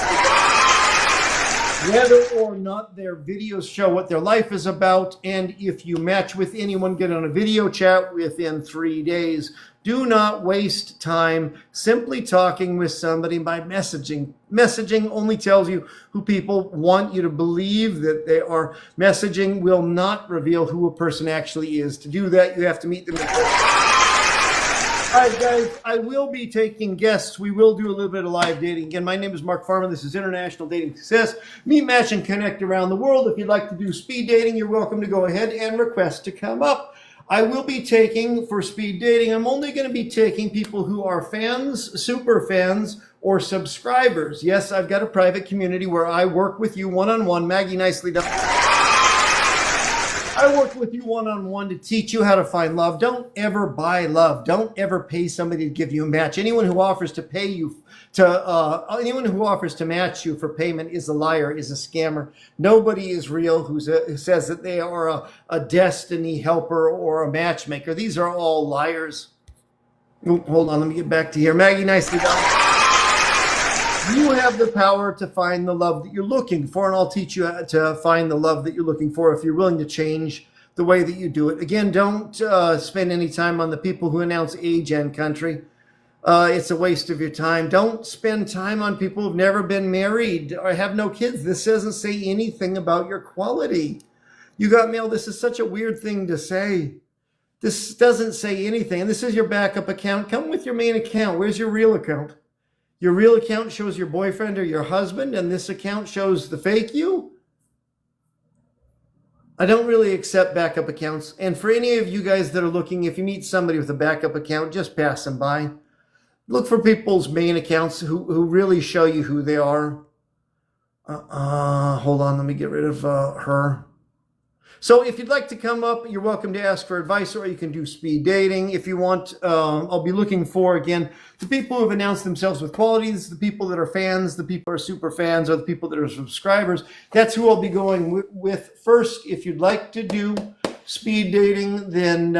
Speaker 1: whether or not their videos show what their life is about, and if you match with anyone, get on a video chat within 3 days. Do not waste time simply talking with somebody by messaging. Messaging only tells you who people want you to believe that they are. Messaging will not reveal who a person actually is. To do that, you have to meet them in person. All right, guys, I will be taking guests. We will do a little bit of live dating. Again, my name is Mark Farmer. This is International Dating Success. Meet, match, and connect around the world. If you'd like to do speed dating, you're welcome to go ahead and request to come up. I will be taking, for speed dating, I'm only going to be taking people who are fans, super fans, or subscribers. Yes, I've got a private community where I work with you one-on-one. Maggie, nicely done. I work with you one-on-one to teach you how to find love. Don't ever buy love. Don't ever pay somebody to give you a match. Anyone who offers to pay you anyone who offers to match you for payment is a liar, is a scammer. Nobody is real who says that they are a destiny helper or a matchmaker. These are all liars. Ooh, hold on, let me get back to here. Maggie, nicely done. You have the power to find the love that you're looking for, and I'll teach you how to find the love that you're looking for if you're willing to change the way that you do it. Again, don't spend any time on the people who announce age and country. It's a waste of your time. Don't spend time on people who've never been married or have no kids. This doesn't say anything about your quality. You got mail. This is such a weird thing to say. This doesn't say anything. And this is your backup account. Come with your main account. Where's your real account? Your real account shows your boyfriend or your husband, and this account shows the fake you? I don't really accept backup accounts. And for any of you guys that are looking, if you meet somebody with a backup account, just pass them by. Look for people's main accounts who really show you who they are. Hold on, let me get rid of her. So if you'd like to come up, you're welcome to ask for advice, or you can do speed dating if you want. I'll be looking for, again, the people who have announced themselves with qualities, the people that are fans, the people who are super fans, or the people that are subscribers. That's who I'll be going with first. If you'd like to do speed dating, then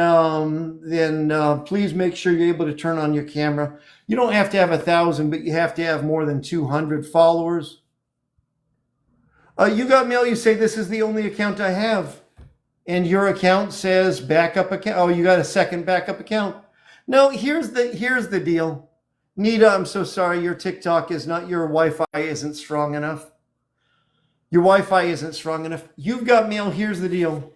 Speaker 1: please make sure you're able to turn on your camera. You don't have to have 1,000, but you have to have more than 200 followers. You got mail, you say this is the only account I have. And your account says backup account. Oh, you got a second backup account. No, here's the deal. Nita, I'm so sorry. Your TikTok is not, your Wi-Fi isn't strong enough. Your Wi-Fi isn't strong enough. You've got mail. Here's the deal.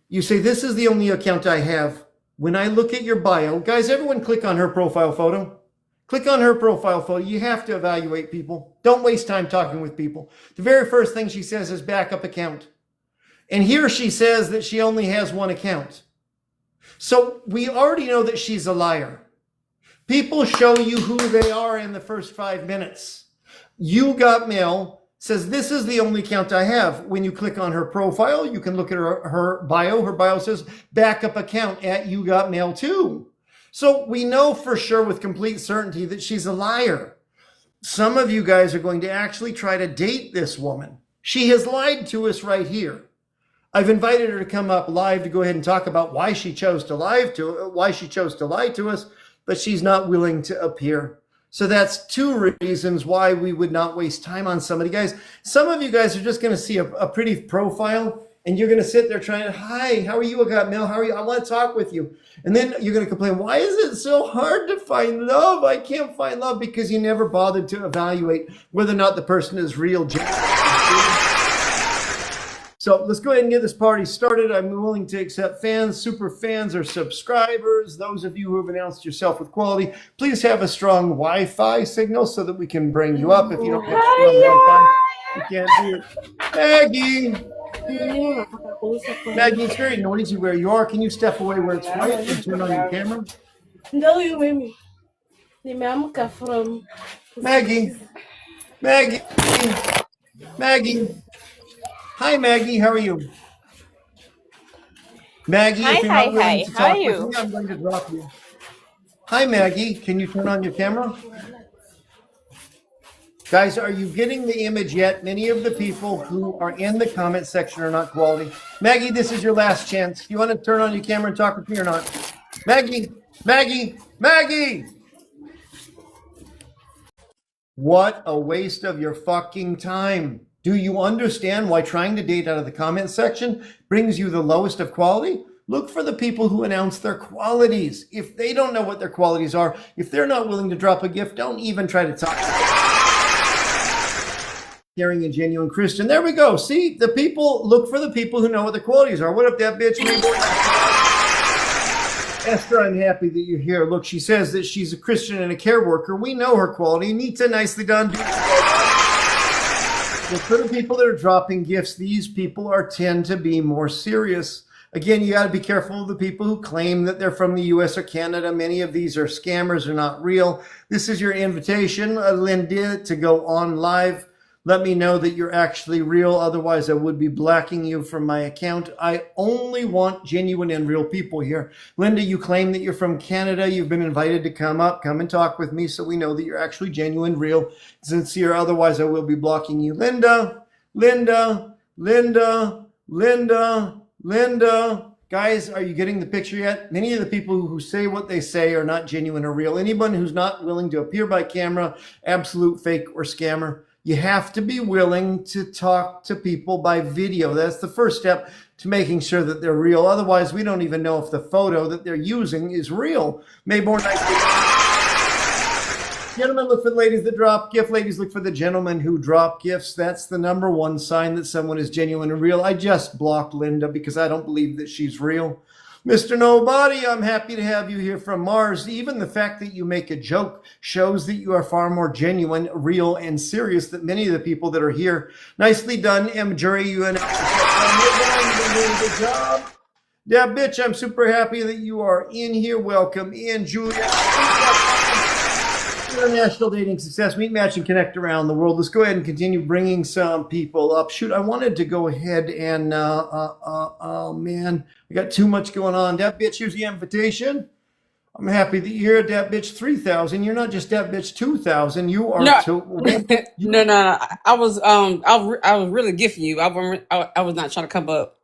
Speaker 1: You say, this is the only account I have. When I look at your bio, guys, everyone click on her profile photo. Click on her profile photo. You have to evaluate people. Don't waste time talking with people. The very first thing she says is backup account. And here she says that she only has one account. So we already know that she's a liar. People show you who they are in the first 5 minutes. You Got Mail says, this is the only account I have. When you click on her profile, you can look at her bio. Her bio says backup account at You Got Mail too. So we know for sure with complete certainty that she's a liar. Some of you guys are going to actually try to date this woman. She has lied to us right here. I've invited her to come up live to go ahead and talk about why she chose to lie to us, but she's not willing to appear. So that's 2 reasons why we would not waste time on somebody. Guys, some of you guys are just going to see a pretty profile, and you're going to sit there trying to, hi, how are you? I got mail. How are you? I want to talk with you. And then you're going to complain, why is it so hard to find love? I can't find love, because you never bothered to evaluate whether or not the person is real. So let's go ahead and get this party started. I'm willing to accept fans, super fans, or subscribers. Those of you who have announced yourself with quality, please have a strong Wi-Fi signal so that we can bring you up. If you don't have strong Wi-Fi, you can't do it. Maggie, it's very noisy where you are. Can you step away where it's quiet and turn on your camera? Maggie. Hi, Maggie. How are you? Maggie, if you're not willing to talk with me, I'm going to drop you. Hi, Maggie. Can you turn on your camera? Guys, are you getting the image yet? Many of the people who are in the comment section are not quality. Maggie, this is your last chance. You want to turn on your camera and talk with me or not? Maggie! What a waste of your fucking time. Do you understand why trying to date out of the comment section brings you the lowest of quality? Look for the people who announce their qualities. If they don't know what their qualities are, if they're not willing to drop a gift, don't even try to talk. Caring and genuine Christian. There we go. See, the people, look for the people who know what their qualities are. What up, that bitch? Esther, I'm happy that you're here. Look, she says that she's a Christian and a care worker. We know her quality. Nita, nicely done. Look for the people that are dropping gifts. These people tend to be more serious. Again, you got to be careful of the people who claim that they're from the US or Canada. Many of these are scammers, are not real. This is your invitation, Linda, to go on live. Let me know that you're actually real. Otherwise, I would be blacking you from my account. I only want genuine and real people here. Linda, you claim that you're from Canada. You've been invited to come and talk with me so we know that you're actually genuine, real, sincere. Otherwise, I will be blocking you. Linda. Guys, are you getting the picture yet? Many of the people who say what they say are not genuine or real. Anyone who's not willing to appear by camera, absolute fake or scammer. You have to be willing to talk to people by video. That's the first step to making sure that they're real. Otherwise, we don't even know if the photo that they're using is real. Mayborn, gentlemen, look for the ladies that drop gifts. Ladies, look for the gentlemen who drop gifts. That's the number one sign that someone is genuine and real. I just blocked Linda because I don't believe that she's real. Mr. Nobody, I'm happy to have you here from Mars. Even the fact that you make a joke shows that you are far more genuine, real, and serious than many of the people that are here. Nicely done, M. Jury. You and good job. Yeah, bitch, I'm super happy that you are in here. Welcome in, Julia. International dating success, meet, match, and connect around the world. Let's go ahead and continue bringing some people up. Shoot, I wanted to go ahead and, oh man, we got too much going on. That bitch, here's the invitation. I'm happy that you're that bitch 3,000. You're not just that bitch 2,000. You are
Speaker 5: No,
Speaker 1: no.
Speaker 5: I was really gifting you. I was not trying to come up.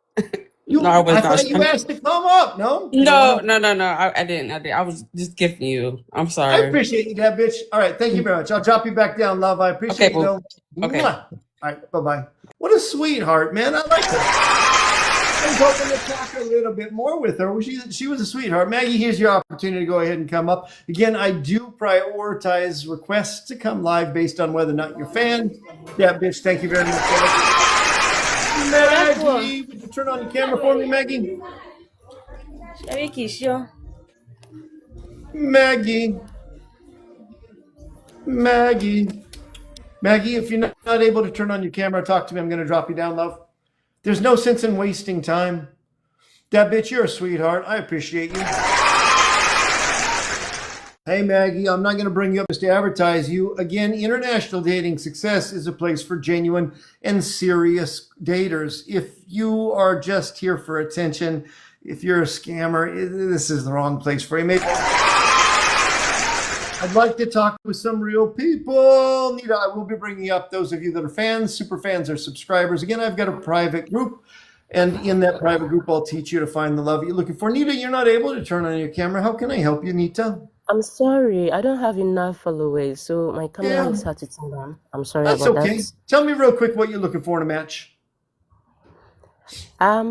Speaker 5: No, I was
Speaker 1: I
Speaker 5: not.
Speaker 1: thought you asked to come up. No?
Speaker 5: No. I didn't. I was just gifting you. I'm
Speaker 1: I
Speaker 5: sorry.
Speaker 1: appreciate you, that bitch. All right, thank you very much. I'll drop you back down, love. I appreciate
Speaker 5: Okay,
Speaker 1: you, though.
Speaker 5: okay.
Speaker 1: Mwah. All right, bye-bye. What a sweetheart, man. I like her. I was hoping to talk a little bit more with her. She was a sweetheart. Maggie, here's your opportunity to go ahead and come up. Again, I do prioritize requests to come live based on whether or not you're fans. Yeah, bitch, thank you very much. Maggie, would you turn on your camera for me, Maggie? Maggie. Maggie, if you're not able to turn on your camera, talk to me. I'm going to drop you down, love. There's no sense in wasting time. That bitch, you're a sweetheart. I appreciate you. Hey, Maggie, I'm not going to bring you up just to advertise you. Again, international dating success is a place for genuine and serious daters. If you are just here for attention, if you're a scammer, this is the wrong place for you. Maybe I'd like to talk with some real people. Nita, I will be bringing up those of you that are fans, super fans, or subscribers. Again, I've got a private group, and in that private group, I'll teach you to find the love you're looking for. Nita, you're not able to turn on your camera. How can I help you, Nita?
Speaker 6: I'm sorry, I don't have enough followers, so my camera
Speaker 1: Yeah.
Speaker 6: is hard to turn on. I'm sorry
Speaker 1: That's
Speaker 6: about
Speaker 1: okay.
Speaker 6: that.
Speaker 1: Tell me real quick what you're looking for in a match.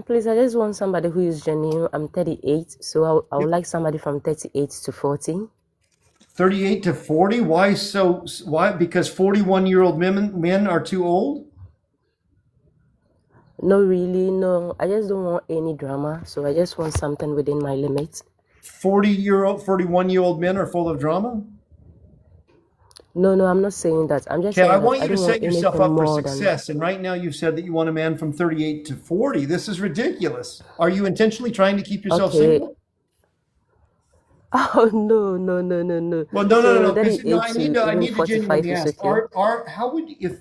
Speaker 6: Please, I just want somebody who is genuine. I'm 38, so I would like somebody from 38 to 40.
Speaker 1: 38 to 40? Why so? Why? Because 41-year-old men are too old?
Speaker 6: No, really, no. I just don't want any drama, so I just want something within my limits.
Speaker 1: 41-year-old men are full of drama?
Speaker 6: No, I'm not saying that. I'm just
Speaker 1: Okay,
Speaker 6: saying
Speaker 1: I
Speaker 6: that
Speaker 1: want
Speaker 6: I
Speaker 1: you to
Speaker 6: don't
Speaker 1: set
Speaker 6: want
Speaker 1: yourself
Speaker 6: anything
Speaker 1: up for
Speaker 6: more than.
Speaker 1: success. And right now you've said that you want a man from 38 to 40. This is ridiculous. Are you intentionally trying to keep yourself
Speaker 6: Okay.
Speaker 1: single?
Speaker 6: Oh, no.
Speaker 1: Well, no.
Speaker 6: So
Speaker 1: I
Speaker 6: 38
Speaker 1: need
Speaker 6: to
Speaker 1: to
Speaker 6: even 45
Speaker 1: genuinely
Speaker 6: is
Speaker 1: ask.
Speaker 6: okay.
Speaker 1: How would if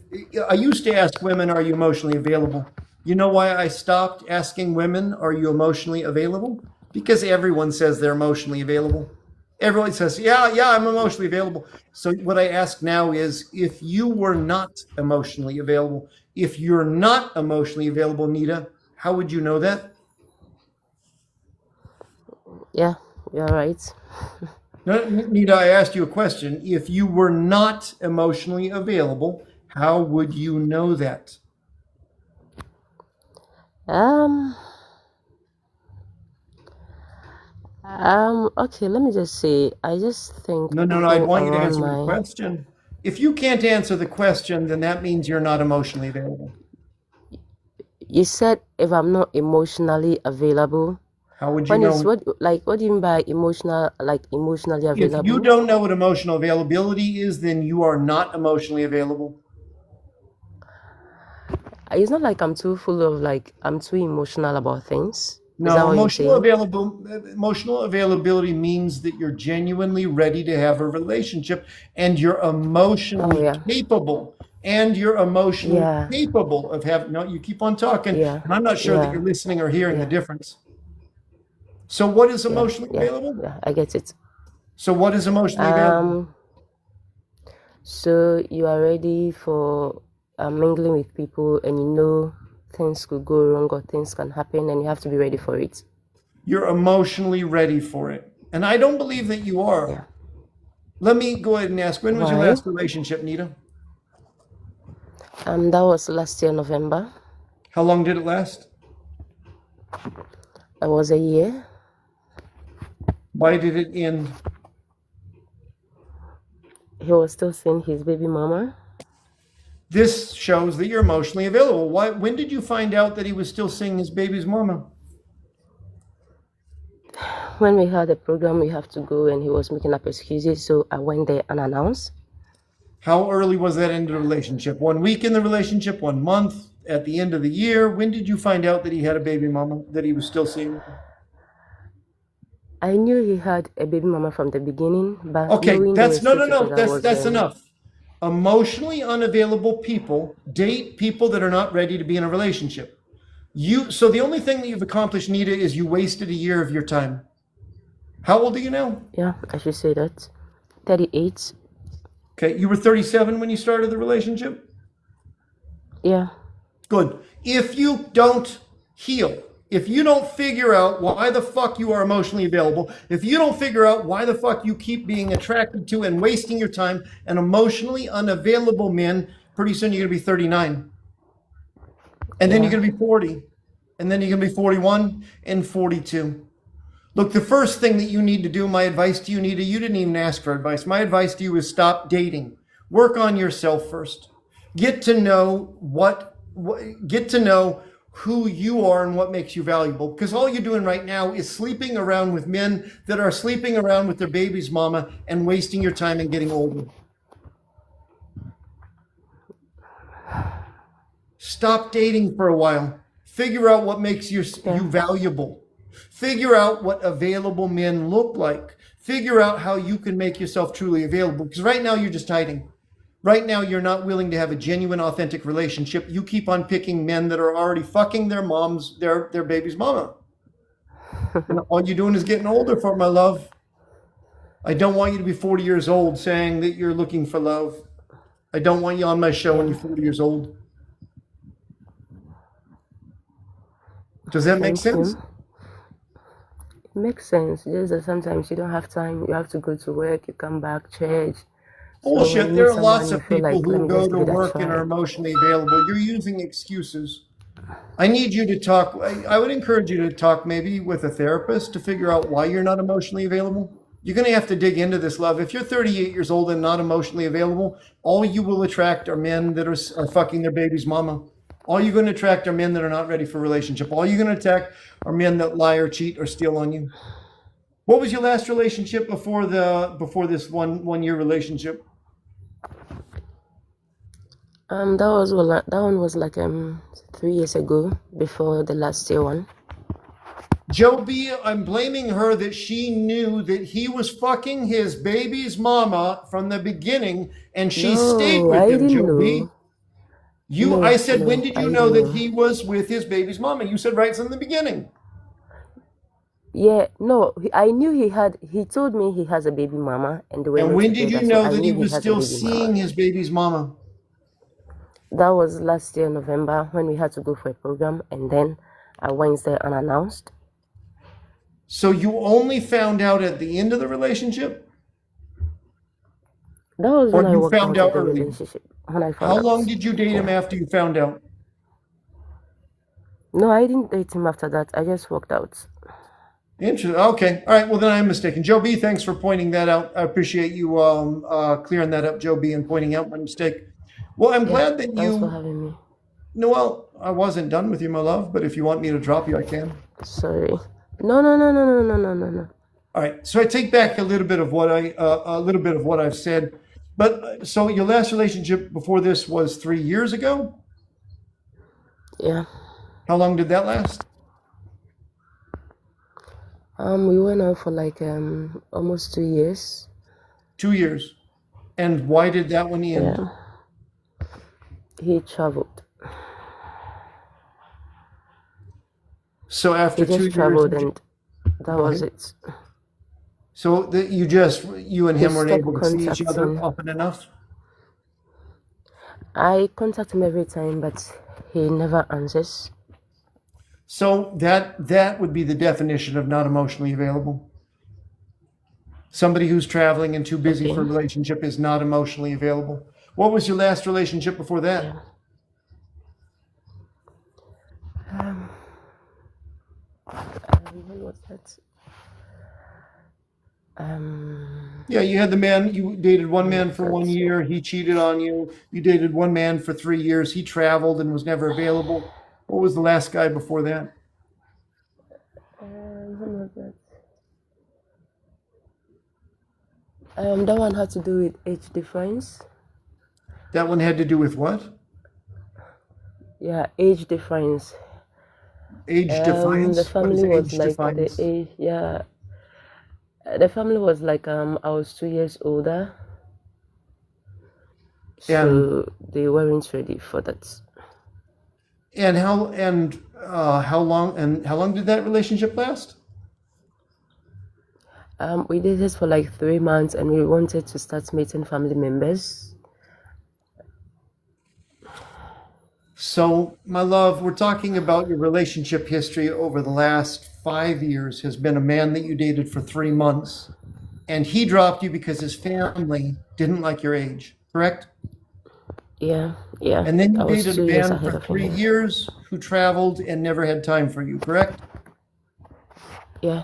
Speaker 1: I used to ask women, are you emotionally available? You know why I stopped asking women, are you emotionally available? Because everyone says they're emotionally available. Everyone says, yeah, I'm emotionally available. So what I ask now is, if you were not emotionally available, if you're not emotionally available, Nita, how would you know that?
Speaker 6: Yeah, you're right.
Speaker 1: No, Nita, I asked you a question. If you were not emotionally available, how would you know that?
Speaker 6: Okay, let me just say, I just think
Speaker 1: No,
Speaker 6: people
Speaker 1: I'd want you to
Speaker 6: around
Speaker 1: answer the
Speaker 6: my.
Speaker 1: question. If you can't answer the question, then that means you're not emotionally available.
Speaker 6: You said if I'm not emotionally available.
Speaker 1: How would you
Speaker 6: When is
Speaker 1: know?
Speaker 6: what do you mean by emotionally
Speaker 1: If you
Speaker 6: available?
Speaker 1: don't know what emotional availability is, then you are not emotionally available.
Speaker 6: It's not like I'm too full of I'm too emotional about things. Is that
Speaker 1: No,
Speaker 6: what you're saying?
Speaker 1: emotional availability means that you're genuinely ready to have a relationship, and you're emotionally
Speaker 6: Oh yeah,
Speaker 1: capable. And you're emotionally
Speaker 6: yeah,
Speaker 1: capable of having. No, you keep on talking,
Speaker 6: yeah,
Speaker 1: and I'm not sure that
Speaker 6: yeah,
Speaker 1: you're listening or hearing the
Speaker 6: yeah,
Speaker 1: difference. So, what is
Speaker 6: yeah,
Speaker 1: emotionally
Speaker 6: yeah,
Speaker 1: available?
Speaker 6: yeah. I get it.
Speaker 1: So, what is emotionally available?
Speaker 6: So you are ready for mingling with people, and you know things could go wrong or things can happen, and you have to be ready for it.
Speaker 1: You're emotionally ready for it, and I don't believe that you are.
Speaker 6: Yeah.
Speaker 1: Let me go ahead and ask. When was your
Speaker 6: Why?
Speaker 1: last relationship, Nita?
Speaker 6: That was last year, November.
Speaker 1: How long did it last?
Speaker 6: It was a year.
Speaker 1: Why did it end?
Speaker 6: He was still seeing his baby mama.
Speaker 1: This shows that you're emotionally available. Why? When did you find out that he was still seeing his baby's mama?
Speaker 6: when we had a program, we have to go, and he was making up excuses. So I went there unannounced.
Speaker 1: How early was that into the relationship? 1 week in the relationship, 1 month, at the end of the year? When did you find out that he had a baby mama, that he was still seeing?
Speaker 6: I knew he had a baby mama from the beginning, but
Speaker 1: Okay,
Speaker 6: knowing they
Speaker 1: that's
Speaker 6: were
Speaker 1: no,
Speaker 6: still together was
Speaker 1: that's enough. Emotionally unavailable people date people that are not ready to be in a relationship. So the only thing that you've accomplished, Nita, is you wasted a year of your time. How old are you now?
Speaker 6: yeah, I should say that. 38.
Speaker 1: Okay, you were 37 when you started the relationship?
Speaker 6: Yeah.
Speaker 1: Good. If you don't heal, if you don't figure out why the fuck you are emotionally available, if you don't figure out why the fuck you keep being attracted to and wasting your time and emotionally unavailable men, pretty soon you're going to be 39. And then you're going to be 40. And then you're going to be 41 and 42. Look, the first thing that you need to do, my advice to you, Nita, you didn't even ask for advice. My advice to you is stop dating. Work on yourself first. Get to know get to know who you are and what makes you valuable. Because all you're doing right now is sleeping around with men that are sleeping around with their baby's mama and wasting your time and getting older. Stop dating for a while. Figure out what makes you valuable. Figure out what available men look like. Figure out how you can make yourself truly available. Because right now you're just hiding. Right now you're not willing to have a genuine, authentic relationship. You keep on picking men that are already fucking their moms, their baby's mama. And all you're doing is getting older for it, my love. I don't want you to be 40 years old saying that you're looking for love. I don't want you on my show when you're 40 years old. Does that make
Speaker 6: Thank you.
Speaker 1: sense?
Speaker 6: It makes sense. Just that sometimes you don't have time. You have to go to work. You come back, church. So when
Speaker 1: Bullshit.
Speaker 6: you
Speaker 1: There
Speaker 6: meet
Speaker 1: are
Speaker 6: someone,
Speaker 1: lots
Speaker 6: you
Speaker 1: of
Speaker 6: feel
Speaker 1: people
Speaker 6: like, let
Speaker 1: who
Speaker 6: me
Speaker 1: go
Speaker 6: just
Speaker 1: to
Speaker 6: give it a
Speaker 1: work and are
Speaker 6: try.
Speaker 1: emotionally available. You're using excuses. I need you to talk. I would encourage you to talk maybe with a therapist to figure out why you're not emotionally available. You're going to have to dig into this, love. If you're 38 years old and not emotionally available, all you will attract are men that are fucking their baby's mama. All you're going to attract are men that are not ready for a relationship. All you're going to attract are men that lie or cheat or steal on you. What was your last relationship before this one year relationship?
Speaker 6: That one was like 3 years ago, before the last year one.
Speaker 1: Joby, I'm blaming her that she knew that he was fucking his baby's mama from the beginning, and she stayed
Speaker 6: No,
Speaker 1: with
Speaker 6: I
Speaker 1: him,
Speaker 6: didn't
Speaker 1: Joby.
Speaker 6: know.
Speaker 1: I said, when
Speaker 6: No,
Speaker 1: did
Speaker 6: I
Speaker 1: you know
Speaker 6: didn't
Speaker 1: that
Speaker 6: know.
Speaker 1: he was with his baby's mama? You said right from the beginning.
Speaker 6: Yeah, no, I knew he told me he has a baby mama and they were
Speaker 1: And
Speaker 6: not
Speaker 1: when did
Speaker 6: together,
Speaker 1: you
Speaker 6: so
Speaker 1: know
Speaker 6: I
Speaker 1: that he
Speaker 6: knew he
Speaker 1: was
Speaker 6: has a
Speaker 1: still
Speaker 6: baby
Speaker 1: seeing
Speaker 6: mama.
Speaker 1: his baby's mama?
Speaker 6: That was last year, November, when we had to go for a program, and then I went there unannounced.
Speaker 1: So you only found out at the end of the relationship?
Speaker 6: That was
Speaker 1: Or
Speaker 6: when I
Speaker 1: you
Speaker 6: walked
Speaker 1: found
Speaker 6: out
Speaker 1: out
Speaker 6: of the
Speaker 1: early?
Speaker 6: relationship, when I
Speaker 1: How
Speaker 6: found
Speaker 1: long
Speaker 6: out.
Speaker 1: did you date him
Speaker 6: Yeah.
Speaker 1: after you found out?
Speaker 6: No, I didn't date him after that. I just walked out.
Speaker 1: Interesting. Okay. All right. Well, then I'm mistaken. Joe B, thanks for pointing that out. I appreciate you clearing that up, Joe B, and pointing out my mistake. Well, I'm
Speaker 6: Yeah,
Speaker 1: glad that
Speaker 6: thanks for
Speaker 1: you.
Speaker 6: having me.
Speaker 1: No, well, I wasn't done with you, my love. But if you want me to drop you, I can.
Speaker 6: Sorry. No.
Speaker 1: All right. So I take back a little bit of what I've said. But so your last relationship before this was 3 years ago.
Speaker 6: Yeah.
Speaker 1: How long did that last?
Speaker 6: We went out for like almost 2 years.
Speaker 1: 2 years. And why did that one end?
Speaker 6: Yeah. He traveled.
Speaker 1: So after
Speaker 6: He
Speaker 1: 2
Speaker 6: just
Speaker 1: years,
Speaker 6: traveled, and that was
Speaker 1: ahead.
Speaker 6: it.
Speaker 1: So that you and
Speaker 6: He
Speaker 1: him weren't
Speaker 6: stopped
Speaker 1: able to see each other
Speaker 6: contacting.
Speaker 1: often enough?
Speaker 6: I contact him every time, but he never answers.
Speaker 1: So that would be the definition of not emotionally available. Somebody who's traveling and too busy
Speaker 6: Okay.
Speaker 1: for a relationship is not emotionally available. What was your last relationship before that?
Speaker 6: Yeah. When was that?
Speaker 1: Yeah, you had the man, you dated one man for 1 year, he cheated on you. You dated one man for 3 years, he traveled and was never available. What was the last guy before that?
Speaker 6: When was that? That one had to do with age difference.
Speaker 1: That one had to do with what?
Speaker 6: Yeah, age difference.
Speaker 1: Age defiance?
Speaker 6: The
Speaker 1: What is
Speaker 6: family was
Speaker 1: age
Speaker 6: like the
Speaker 1: defiance?
Speaker 6: age, yeah. The family was like I was 2 years older,
Speaker 1: And
Speaker 6: so they weren't ready for that.
Speaker 1: how long did that relationship last?
Speaker 6: We did this for like 3 months, and we wanted to start meeting family members.
Speaker 1: So, my love, we're talking about your relationship history over the last 5 years has been a man that you dated for 3 months, and he dropped you because his family didn't like your age, correct?
Speaker 6: Yeah, yeah.
Speaker 1: And then you
Speaker 6: I was
Speaker 1: dated a
Speaker 6: 2 years
Speaker 1: man
Speaker 6: ahead
Speaker 1: for
Speaker 6: of
Speaker 1: 3 years who traveled and never had time for you, correct?
Speaker 6: Yeah.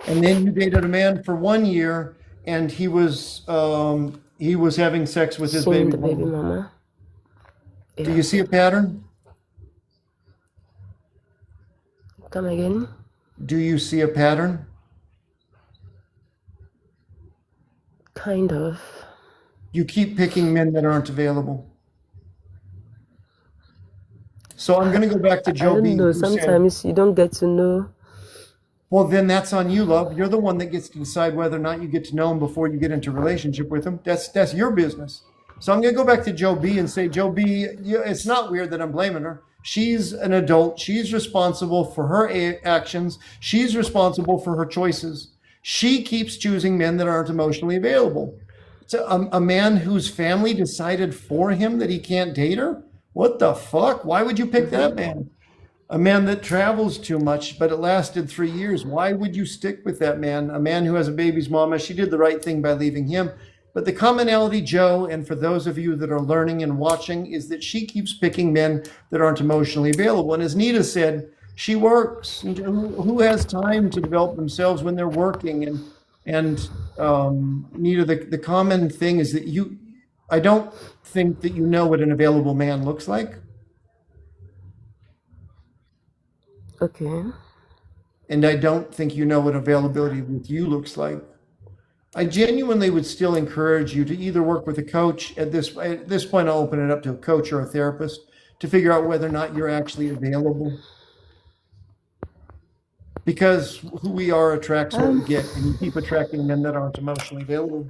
Speaker 1: And then you dated a man for 1 year, and he was having sex with his
Speaker 6: Seeing
Speaker 1: baby
Speaker 6: the baby
Speaker 1: mama.
Speaker 6: mama.
Speaker 1: Do
Speaker 6: Yeah.
Speaker 1: you see a pattern?
Speaker 6: Come again?
Speaker 1: Do you see a pattern?
Speaker 6: Kind of.
Speaker 1: You keep picking men that aren't available. So I'm going to go back to
Speaker 6: I
Speaker 1: Joe B,
Speaker 6: don't know.
Speaker 1: who said,
Speaker 6: Sometimes you don't get to know.
Speaker 1: well, then that's on you, love. You're the one that gets to decide whether or not you get to know him before you get into a relationship with him. That's your business. So I'm going to go back to Joe B and say, Joe B, it's not weird that I'm blaming her. She's an adult. She's responsible for her actions. She's responsible for her choices. She keeps choosing men that aren't emotionally available. So a man whose family decided for him that he can't date her? What the fuck? Why would you pick that man? A man that travels too much, but it lasted 3 years. Why would you stick with that man? A man who has a baby's mama. She did the right thing by leaving him. But the commonality, Joe, and for those of you that are learning and watching, is that she keeps picking men that aren't emotionally available. And as Nita said, she works. And who has time to develop themselves when they're working? And Nita, the common thing is that I don't think that you know what an available man looks like.
Speaker 6: Okay.
Speaker 1: And I don't think you know what availability with you looks like. I genuinely would still encourage you to either work with a coach at this point. I'll open it up to a coach or a therapist to figure out whether or not you're actually available. Because who we are attracts what we get, and you keep attracting men that aren't emotionally available.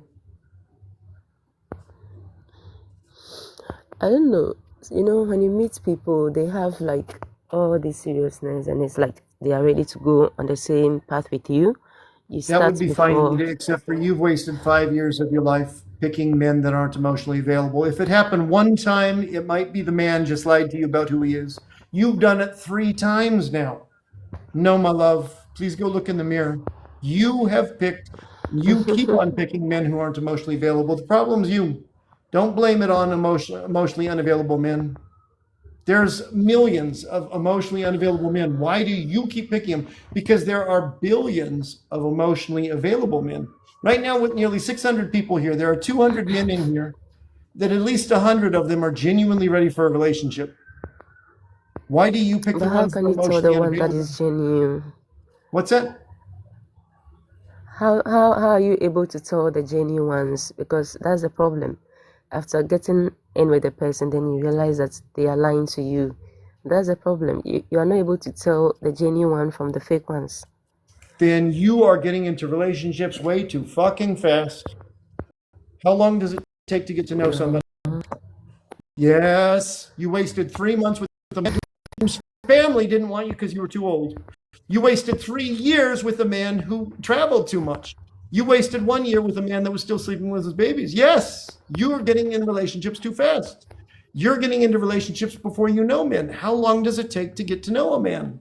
Speaker 6: I don't know. When you meet people, they have like all this seriousness, and it's like they are ready to go on the same path with you. You
Speaker 1: That would
Speaker 6: start
Speaker 1: be fine,
Speaker 6: before.
Speaker 1: Nita, except for you've wasted 5 years of your life picking men that aren't emotionally available. If it happened one time, it might be the man just lied to you about who he is. You've done it 3 times now. No, my love, please go look in the mirror. You keep on picking men who aren't emotionally available. The problem's you. Don't blame it on emotionally unavailable men. There's millions of emotionally unavailable men. Why do you keep picking them? Because there are billions of emotionally available men. Right now, with nearly 600 people here, there are 200 men in here that at least 100 of them are genuinely ready for a relationship. Why do you pick the
Speaker 6: But how
Speaker 1: ones that
Speaker 6: can
Speaker 1: are
Speaker 6: you tell the
Speaker 1: emotionally
Speaker 6: one that
Speaker 1: unavailable?
Speaker 6: is genuine?
Speaker 1: What's that?
Speaker 6: How are you able to tell the genuine ones? Because that's the problem. After getting in with the person, then you realize that they are lying to you. That's the problem. You are not able to tell the genuine one from the fake ones.
Speaker 1: Then you are getting into relationships way too fucking fast. How long does it take to get to know somebody? Yes, you wasted 3 months with a man whose family didn't want you because you were too old. You wasted 3 years with a man who traveled too much. You wasted 1 year with a man that was still sleeping with his babies. Yes, you are getting in relationships too fast. You're getting into relationships before you know men. How long does it take to get to know a man?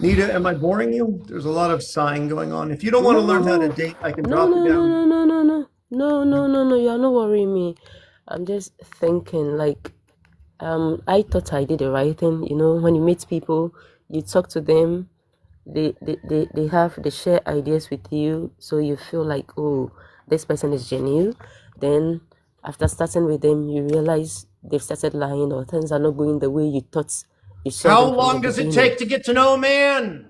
Speaker 1: Nita, am I boring you? There's a lot of sighing going on. If you don't want to learn how to date, I can
Speaker 6: No,
Speaker 1: drop it down.
Speaker 6: no. You are not worrying me. I'm just thinking like, I thought I did the right thing. When you meet people, you talk to them, they share ideas with you, so you feel like, oh, this person is genuine. Then after starting with them, you realize they've started lying or things are not going the way you thought You said
Speaker 1: How
Speaker 6: them from the
Speaker 1: long does it
Speaker 6: beginning.
Speaker 1: take to get to know a man?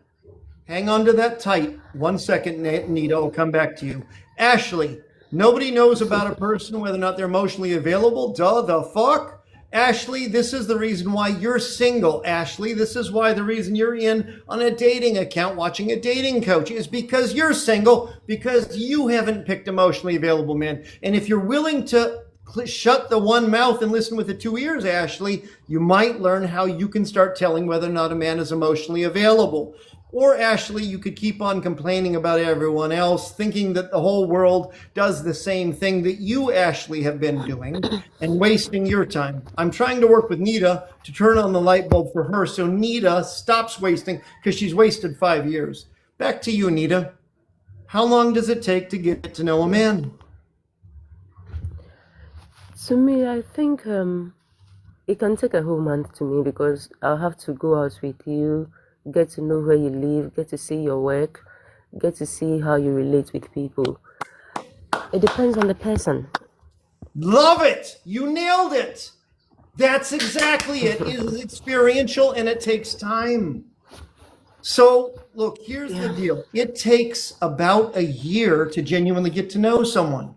Speaker 1: Hang on to that tight. 1 second, Nita. I'll come back to you. Ashley, nobody knows about a person whether or not they're emotionally available. Duh, the fuck? Ashley, this is the reason why you're single. Ashley, this is why the reason you're in on a dating account watching a dating coach is because you're single, because you haven't picked emotionally available men. And if you're willing to shut the one mouth and listen with the two ears, Ashley, you might learn how you can start telling whether or not a man is emotionally available. Or Ashley, you could keep on complaining about everyone else, thinking that the whole world does the same thing that you, Ashley, have been doing and wasting your time. I'm trying to work with Nita to turn on the light bulb for her so Nita stops wasting, because she's wasted 5 years. Back to you, Nita. How long does it take to get to know a man?
Speaker 6: To me, I think it can take a whole month to me, because I'll have to go out with you, get to know where you live, get to see your work, get to see how you relate with people. It depends on the person.
Speaker 1: Love it. You nailed it. That's exactly it. It is experiential and it takes time. So, look, here's the deal. It takes about a year to genuinely get to know someone.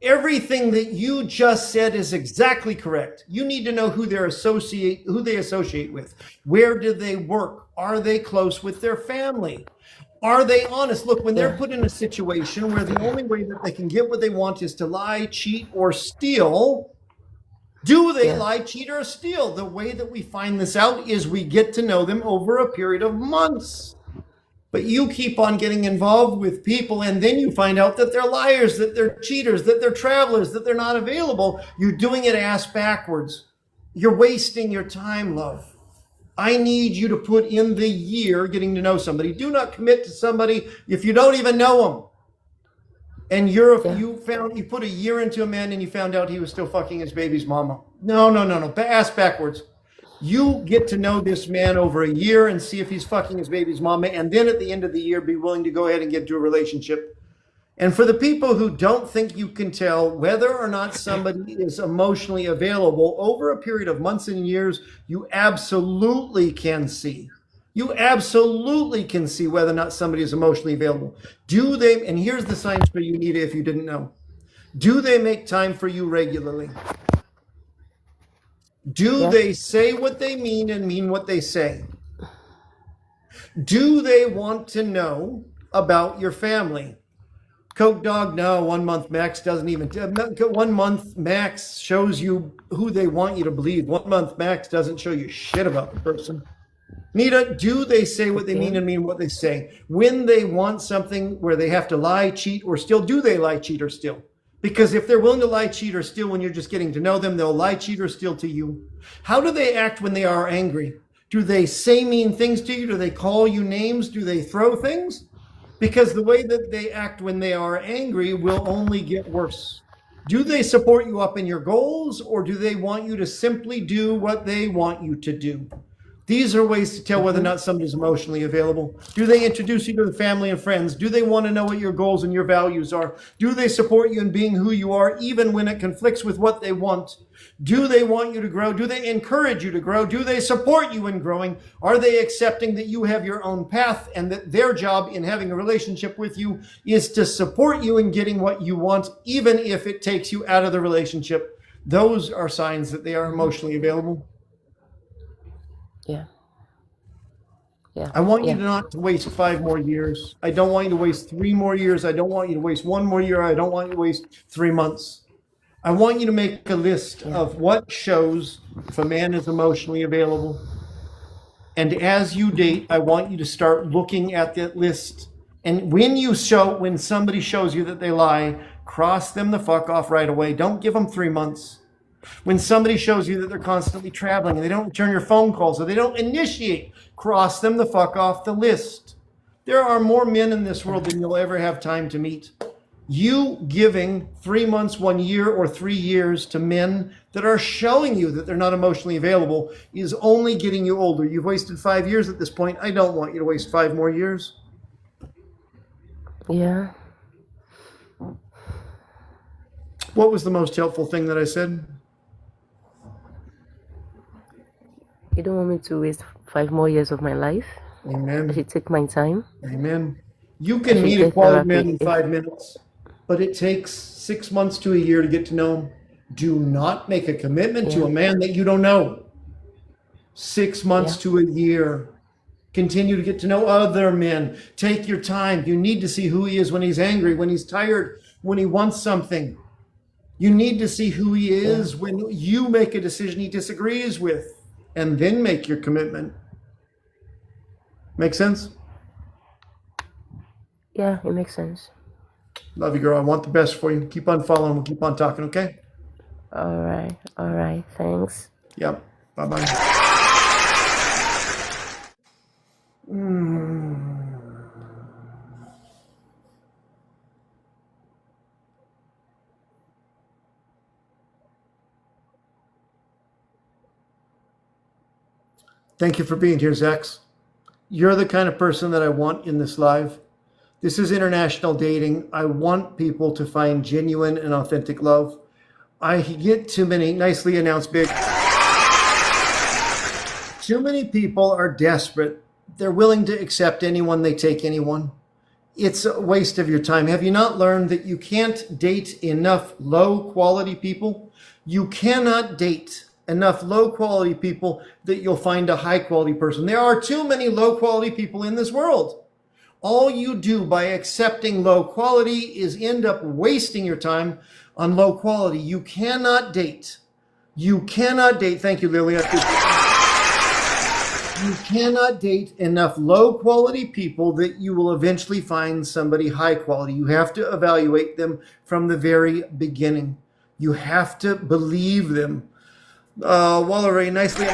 Speaker 1: Everything that you just said is exactly correct. You need to know who they associate with. Where do they work? Are they close with their family? Are they honest? Look, when they're put in a situation where the only way that they can get what they want is to lie, cheat, or steal, do they lie, cheat, or steal? The way that we find this out is we get to know them over a period of months. But you keep on getting involved with people, and then you find out that they're liars, that they're cheaters, that they're travelers, that they're not available. You're doing it ass backwards. You're wasting your time, love. I need you to put in the year getting to know somebody. Do not commit to somebody if you don't even know them. And you put a year into a man and you found out he was still fucking his baby's mama. No. Ass backwards. You get to know this man over a year and see if he's fucking his baby's mama, and then at the end of the year, be willing to go ahead and get into a relationship. And for the people who don't think you can tell whether or not somebody is emotionally available over a period of months and years, you absolutely can see. You absolutely can see whether or not somebody is emotionally available. Do they, and here's the signs for you, Nita, if you didn't know. Do they make time for you regularly? Do they say what they mean and mean what they say? Do they want to know about your family? Coke Dog, no, 1 month max doesn't even, 1 month max shows you who they want you to believe. 1 month max doesn't show you shit about the person. Nita, do they say what they mean and mean what they say? When they want something where they have to lie, cheat, or steal, do they lie, cheat, or steal? Because if they're willing to lie, cheat, or steal when you're just getting to know them, they'll lie, cheat, or steal to you. How do they act when they are angry? Do they say mean things to you? Do they call you names? Do they throw things? Because the way that they act when they are angry will only get worse. Do they support you up in your goals, or do they want you to simply do what they want you to do? These are ways to tell whether or not somebody's emotionally available. Do they introduce you to the family and friends? Do they want to know what your goals and your values are? Do they support you in being who you are, even when it conflicts with what they want? Do they want you to grow? Do they encourage you to grow? Do they support you in growing? Are they accepting that you have your own path and that their job in having a relationship with you is to support you in getting what you want, even if it takes you out of the relationship? Those are signs that they are emotionally available.
Speaker 6: Yeah.
Speaker 1: I want you to not to waste 5 more years. I don't want you to waste 3 more years. I don't want you to waste 1 more year. I don't want you to waste 3 months. I want you to make a list of what shows if a man is emotionally available. And as you date, I want you to start looking at that list. And when somebody shows you that they lie, cross them the fuck off right away. Don't give them 3 months. When somebody shows you that they're constantly traveling and they don't return your phone calls or they don't initiate, cross them the fuck off the list. There are more men in this world than you'll ever have time to meet. You giving 3 months, 1 year, or 3 years to men that are showing you that they're not emotionally available is only getting you older. You've wasted 5 years at this point. I don't want you to waste 5 more years.
Speaker 6: Yeah.
Speaker 1: What was the most helpful thing that I said?
Speaker 6: You don't want me to waste 5 more years of my life? I
Speaker 1: Amen.
Speaker 6: should take my time.
Speaker 1: Amen. You
Speaker 6: I
Speaker 1: can
Speaker 6: should
Speaker 1: meet a
Speaker 6: get
Speaker 1: quality man
Speaker 6: therapy.
Speaker 1: in 5 minutes, but it takes 6 months to a year to get to know him. Do not make a commitment to
Speaker 6: Yeah,
Speaker 1: a man that you don't know. 6 months
Speaker 6: yeah,
Speaker 1: to a year. Continue to get to know other men. Take your time. You need to see who he is when he's angry, when he's tired, when he wants something. You need to see who he
Speaker 6: yeah,
Speaker 1: is when you make a decision he disagrees with, and then make your commitment. Make sense?
Speaker 6: yeah. It makes sense.
Speaker 1: Love you, girl. I want the best for you. Keep on following. We'll keep on talking, okay?
Speaker 6: All right. Thanks.
Speaker 1: Yep. Bye-bye. Thank you for being here, Zax. You're the kind of person that I want in this live. This is international dating. I want people to find genuine and authentic love. I get too many, nicely announced, big. Too many people are desperate. They're willing to accept anyone, they take anyone. It's a waste of your time. Have you not learned that you can't date enough low quality people? You cannot date enough low quality people that you'll find a high quality person. There are too many low quality people in this world. All you do by accepting low quality is end up wasting your time on low quality. You cannot date. You cannot date. Thank you, Lilia. You cannot date enough low quality people that you will eventually find somebody high quality. You have to evaluate them from the very beginning. You have to believe them. Wallery, nicely.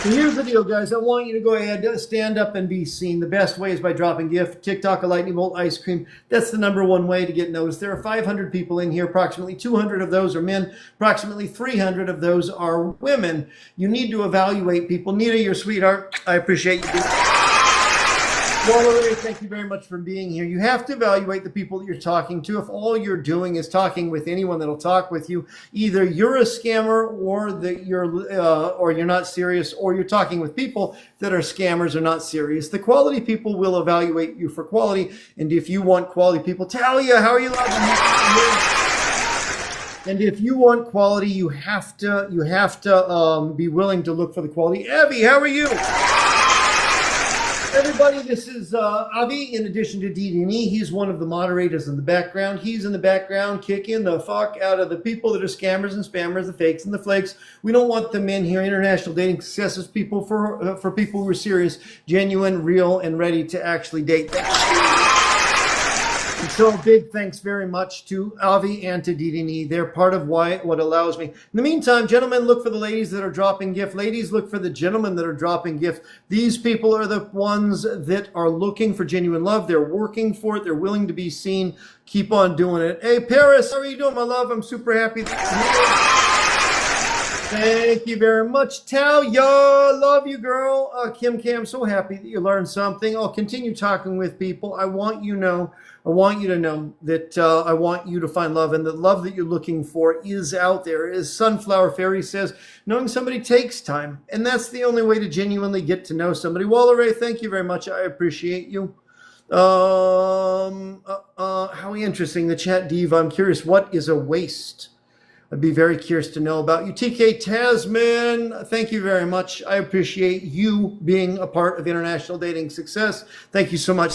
Speaker 1: So here's the deal, guys. I want you to go ahead, stand up and be seen. The best way is by dropping gift, TikTok, a lightning bolt, ice cream. That's the #1 way to get noticed. There are 500 people in here. Approximately 200 of those are men. Approximately 300 of those are women. You need to evaluate people. Nita, your sweetheart. I appreciate you. Wallery, thank you very much for being here. You have to evaluate the people that you're talking to. If all you're doing is talking with anyone that'll talk with you, either you're a scammer or that you're not serious, or you're talking with people that are scammers or not serious. The quality people will evaluate you for quality, and if you want quality people, Talia, how are you? And if you want quality, you have to be willing to look for the quality. Abby, how are you? Everybody, this is Avi, in addition to DDE. He's one of the moderators in the background. He's in the background kicking the fuck out of the people that are scammers and spammers, the fakes and the flakes. We don't want them in here. International Dating Success is people for people who are serious, genuine, real, and ready to actually date. And so big thanks very much to Avi and to DDE. They're part of what allows me. In the meantime, gentlemen, look for the ladies that are dropping gift. Ladies, look for the gentlemen that are dropping gift. These people are the ones that are looking for genuine love. They're working for it. They're willing to be seen. Keep on doing it. Hey, Paris, how are you doing, my love? I'm super happy that you're here. Thank you very much, Talia. Love you, girl. Kim Cam, so happy that you learned something. I'll continue talking with people. I want you to know that I want you to find love, and the love that you're looking for is out there. As Sunflower Fairy says, knowing somebody takes time, and that's the only way to genuinely get to know somebody. Walleray, thank you very much. I appreciate you. How interesting, the chat diva. I'm curious, what is a waste? I'd be very curious to know about you. TK Tasman, thank you very much. I appreciate you being a part of International Dating Success. Thank you so much.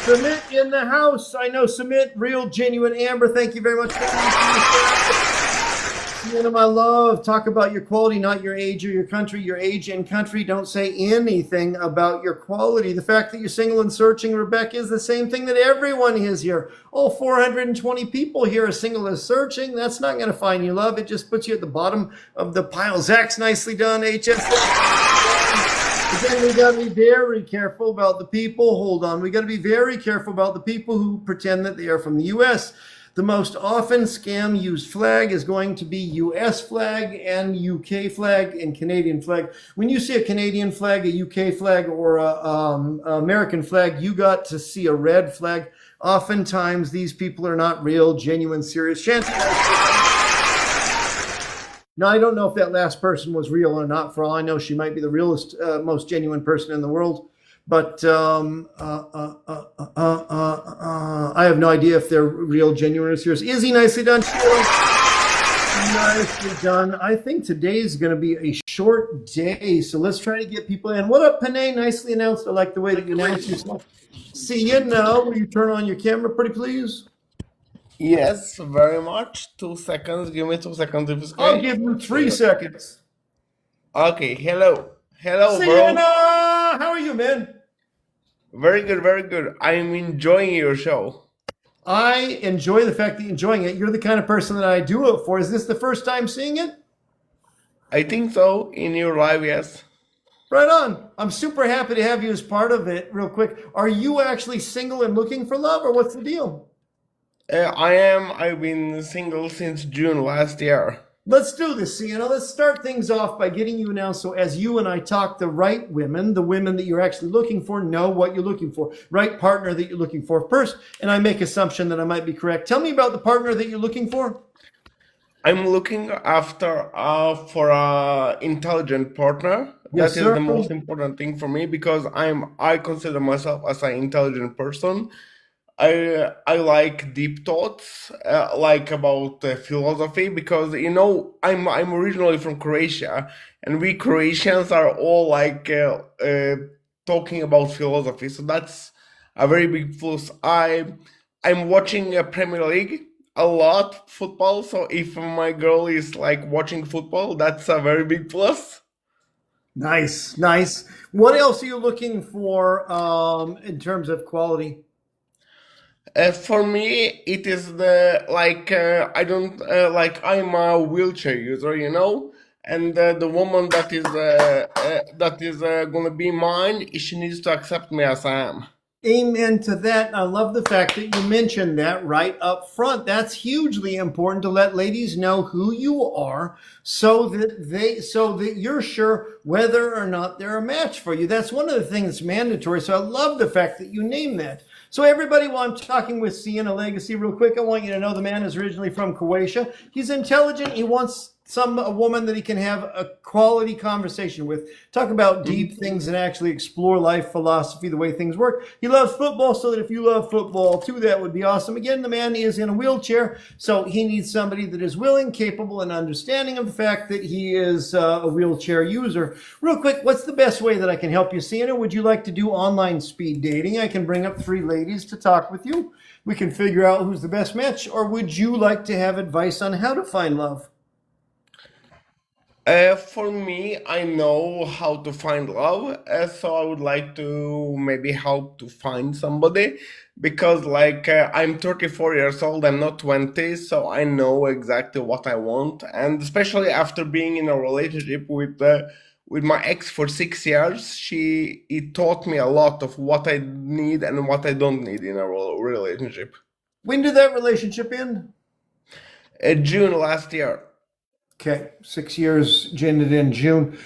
Speaker 1: Submit in the house. I know Submit, real, genuine Amber. Thank you very much. Sienna, my love, talk about your quality, not your age or your country. Your age and country don't say anything about your quality. The fact that you're single and searching, Rebecca, is the same thing that everyone is here. All 420 people here are single and searching. That's not going to find you love. It just puts you at the bottom of the pile. Zach's nicely done. HS. Again, we got to be very careful about the people. Hold on. We got to be very careful about the people who pretend that they are from the U.S. The most often scam used flag is going to be US flag and UK flag and Canadian flag. When you see a Canadian flag, a UK flag, or a American flag, you got to see a red flag. Oftentimes, these people are not real, genuine, serious. Shanty, Now, I don't know if that last person was real or not. For all I know, she might be the realest, most genuine person in the world. But I have no idea if they're real, genuine, or serious. Izzy, nicely done. Sheila, nicely done. I think today is going to be a short day, so let's try to get people in. What up, Panay? Nicely announced. I like the way that you announced yourself. See you now. Will you turn on your camera, pretty please?
Speaker 7: Yes, very much. 2 seconds. Give me 2 seconds if it's
Speaker 1: I'll
Speaker 7: okay.
Speaker 1: give you 3 seconds.
Speaker 7: Okay, hello. Hello,
Speaker 1: Sienna,
Speaker 7: bro.
Speaker 1: how are you, man?
Speaker 7: Very good, very good. I'm enjoying your show.
Speaker 1: I enjoy the fact that you're enjoying it. You're the kind of person that I do it for. Is this the first time seeing it?
Speaker 7: I think so, in your live, yes.
Speaker 1: Right on. I'm super happy to have you as part of it. Real quick, are you actually single and looking for love, or what's the deal?
Speaker 7: I am. I've been single since June last year.
Speaker 1: Let's do this, Sienna. Let's start things off by getting you announced. So as you and I talk, the right women, the women that you're actually looking for, know what you're looking for. Right partner that you're looking for first. And I make assumption that I might be correct. Tell me about the partner that you're looking for.
Speaker 7: I'm looking after for a intelligent partner.
Speaker 1: Yes,
Speaker 7: That is
Speaker 1: sir.
Speaker 7: the most important thing for me because I consider myself as an intelligent person. I like deep thoughts, like about philosophy, because I'm originally from Croatia, and we Croatians are all like talking about philosophy. So that's a very big plus. I'm watching Premier League a lot, football. So if my girl is like watching football, that's a very big plus.
Speaker 1: Nice, nice. What else are you looking for in terms of quality?
Speaker 7: For me, it is the like I don't like I'm a wheelchair user, and the woman that is gonna be mine, she needs to accept me as I am.
Speaker 1: Amen to that. I love the fact that you mentioned that right up front. That's hugely important to let ladies know who you are so that you're sure whether or not they're a match for you. That's one of the things that's mandatory. So I love the fact that you name that. So everybody, while I'm talking with Sienna Legacy real quick, I want you to know the man is originally from Croatia. He's intelligent. He wants a woman that he can have a quality conversation with, talk about deep things and actually explore life philosophy, the way things work. He loves football, so that if you love football too, that would be awesome. Again, the man is in a wheelchair, so he needs somebody that is willing, capable, and understanding of the fact that he is a wheelchair user. Real quick, what's the best way that I can help you, Sienna? Would you like to do online speed dating? I can bring up 3 ladies to talk with you. We can figure out who's the best match, or would you like to have advice on how to find love?
Speaker 7: For me, I know how to find love, so I would like to maybe help to find somebody because, like, I'm 34 years old, I'm not 20, so I know exactly what I want, and especially after being in a relationship with my ex for 6 years, it taught me a lot of what I need and what I don't need in a relationship.
Speaker 1: When did that relationship end?
Speaker 7: June last year.
Speaker 1: Okay, 6 years, ended in June.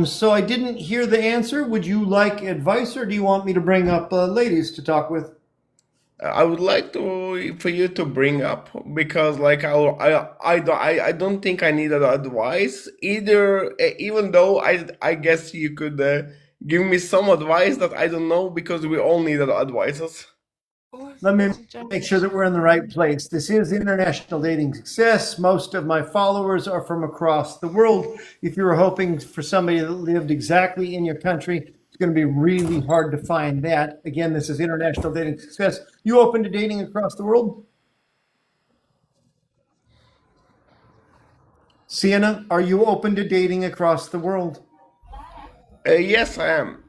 Speaker 1: So I didn't hear the answer. Would you like advice, or do you want me to bring up ladies to talk with?
Speaker 7: I would like for you to bring up because like I don't think I need advice either. Even though I guess you could give me some advice that I don't know because we all need advices.
Speaker 1: Let me make sure that we're in the right place. This is International Dating Success. Most of my followers are from across the world. If you were hoping for somebody that lived exactly in your country, it's going to be really hard to find that. Again, this is International Dating Success. You open to dating across the world? Sienna, are you open to dating across the world?
Speaker 7: Yes, I am.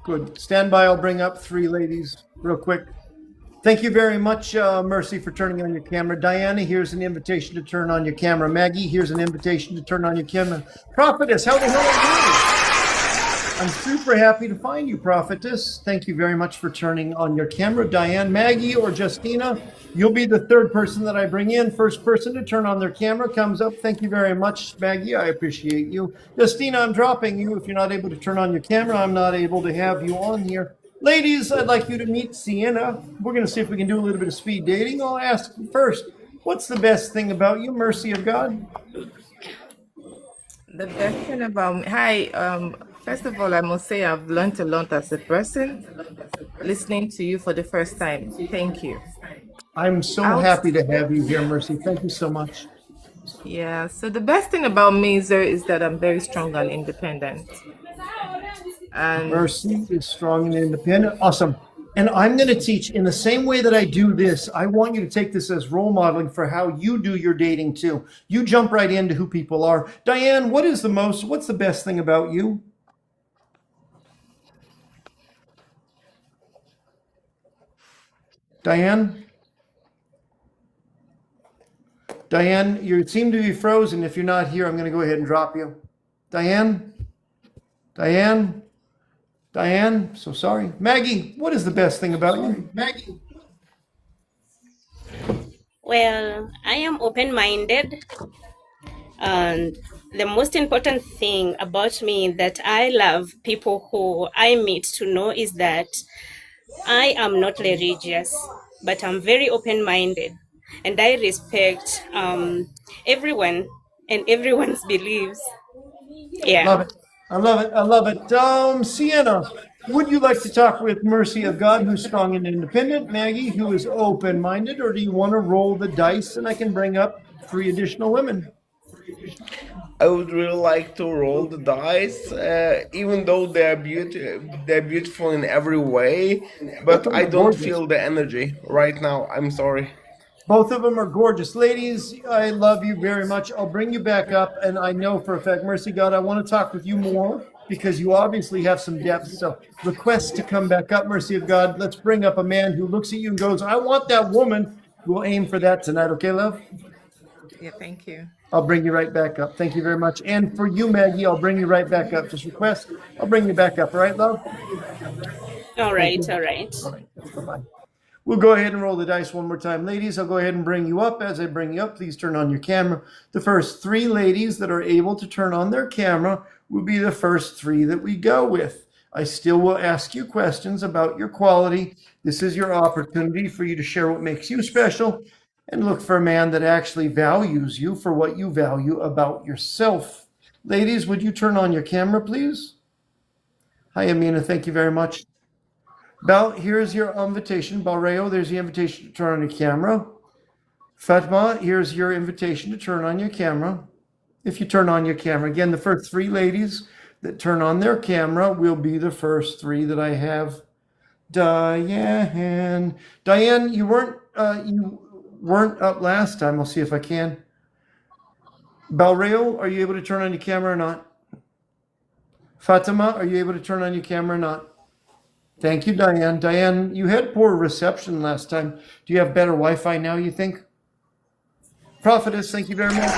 Speaker 1: Good. Stand by. I'll bring up 3 ladies real quick. Thank you very much, Mercy, for turning on your camera. Diana, here's an invitation to turn on your camera. Maggie, here's an invitation to turn on your camera. Prophetess, how the hell are you? I'm super happy to find you, Prophetess. Thank you very much for turning on your camera. Diane, Maggie, or Justina, you'll be the 3rd person that I bring in. First person to turn on their camera comes up. Thank you very much, Maggie. I appreciate you. Justina, I'm dropping you. If you're not able to turn on your camera, I'm not able to have you on here. Ladies, I'd like you to meet Sienna. We're going to see if we can do a little bit of speed dating. I'll ask first, what's the best thing about you, Mercy of God?
Speaker 8: The best thing about me, hi, first of all, I must say I've learned a lot as a person listening to you for the first time. Thank you.
Speaker 1: I'm so
Speaker 8: Out,
Speaker 1: happy to have you here, Mercy. Thank you so much.
Speaker 8: yeah, so the best thing about me, sir, is that I'm very strong and independent. And
Speaker 1: Mercy is strong and independent. Awesome. And I'm going to teach in the same way that I do this. I want you to take this as role modeling for how you do your dating too. You jump right into who people are. Diane, what's the best thing about you? Diane? Diane, you seem to be frozen. If you're not here, I'm going to go ahead and drop you. Diane? Diane? Diane? So sorry. Maggie, what is the best thing about you? Maggie?
Speaker 9: Well, I am open-minded, and the most important thing about me that I love people who I meet to know is that I am not religious, but I'm very open-minded, and I respect everyone and everyone's beliefs. Yeah.
Speaker 1: Love it. I love it. I love it. Sienna, would you like to talk with Mercy of God, who's strong and independent, Maggie, who is open-minded, or do you want to roll the dice and I can bring up 3 additional women?
Speaker 7: I would really like to roll the dice, even though they're beautiful in every way, but I don't feel the energy right now. I'm sorry.
Speaker 1: Both of them are gorgeous. Ladies, I love you very much. I'll bring you back up, and I know for a fact, Mercy God, I want to talk with you more because you obviously have some depth. So request to come back up, Mercy of God. Let's bring up a man who looks at you and goes, I want that woman. We'll aim for that tonight. Okay, love?
Speaker 8: yeah, thank you.
Speaker 1: I'll bring you right back up. Thank you very much. And for you, Maggie, I'll bring you right back up. Just request. I'll bring you back up. All right, love?
Speaker 9: All right. All right.
Speaker 1: All right. Bye-bye. We'll go ahead and roll the dice one more time. Ladies, I'll go ahead and bring you up. As I bring you up, please turn on your camera. The first 3 ladies that are able to turn on their camera will be the first 3 that we go with. I still will ask you questions about your quality. This is your opportunity for you to share what makes you special and look for a man that actually values you for what you value about yourself. Ladies, would you turn on your camera, please? Hi, Amina. Thank you very much. Bal, here's your invitation. Balreo, there's the invitation to turn on your camera. Fatma, here's your invitation to turn on your camera. If you turn on your camera. Again, the first 3 ladies that turn on their camera will be the first 3 that I have. Diane. Diane, you weren't up last time. I'll see if I can. Balreo, are you able to turn on your camera or not? Fatima, are you able to turn on your camera or not? Thank you, Diane. Diane, you had poor reception last time. Do you have better Wi-Fi now, you think? Prophetess, thank you very much.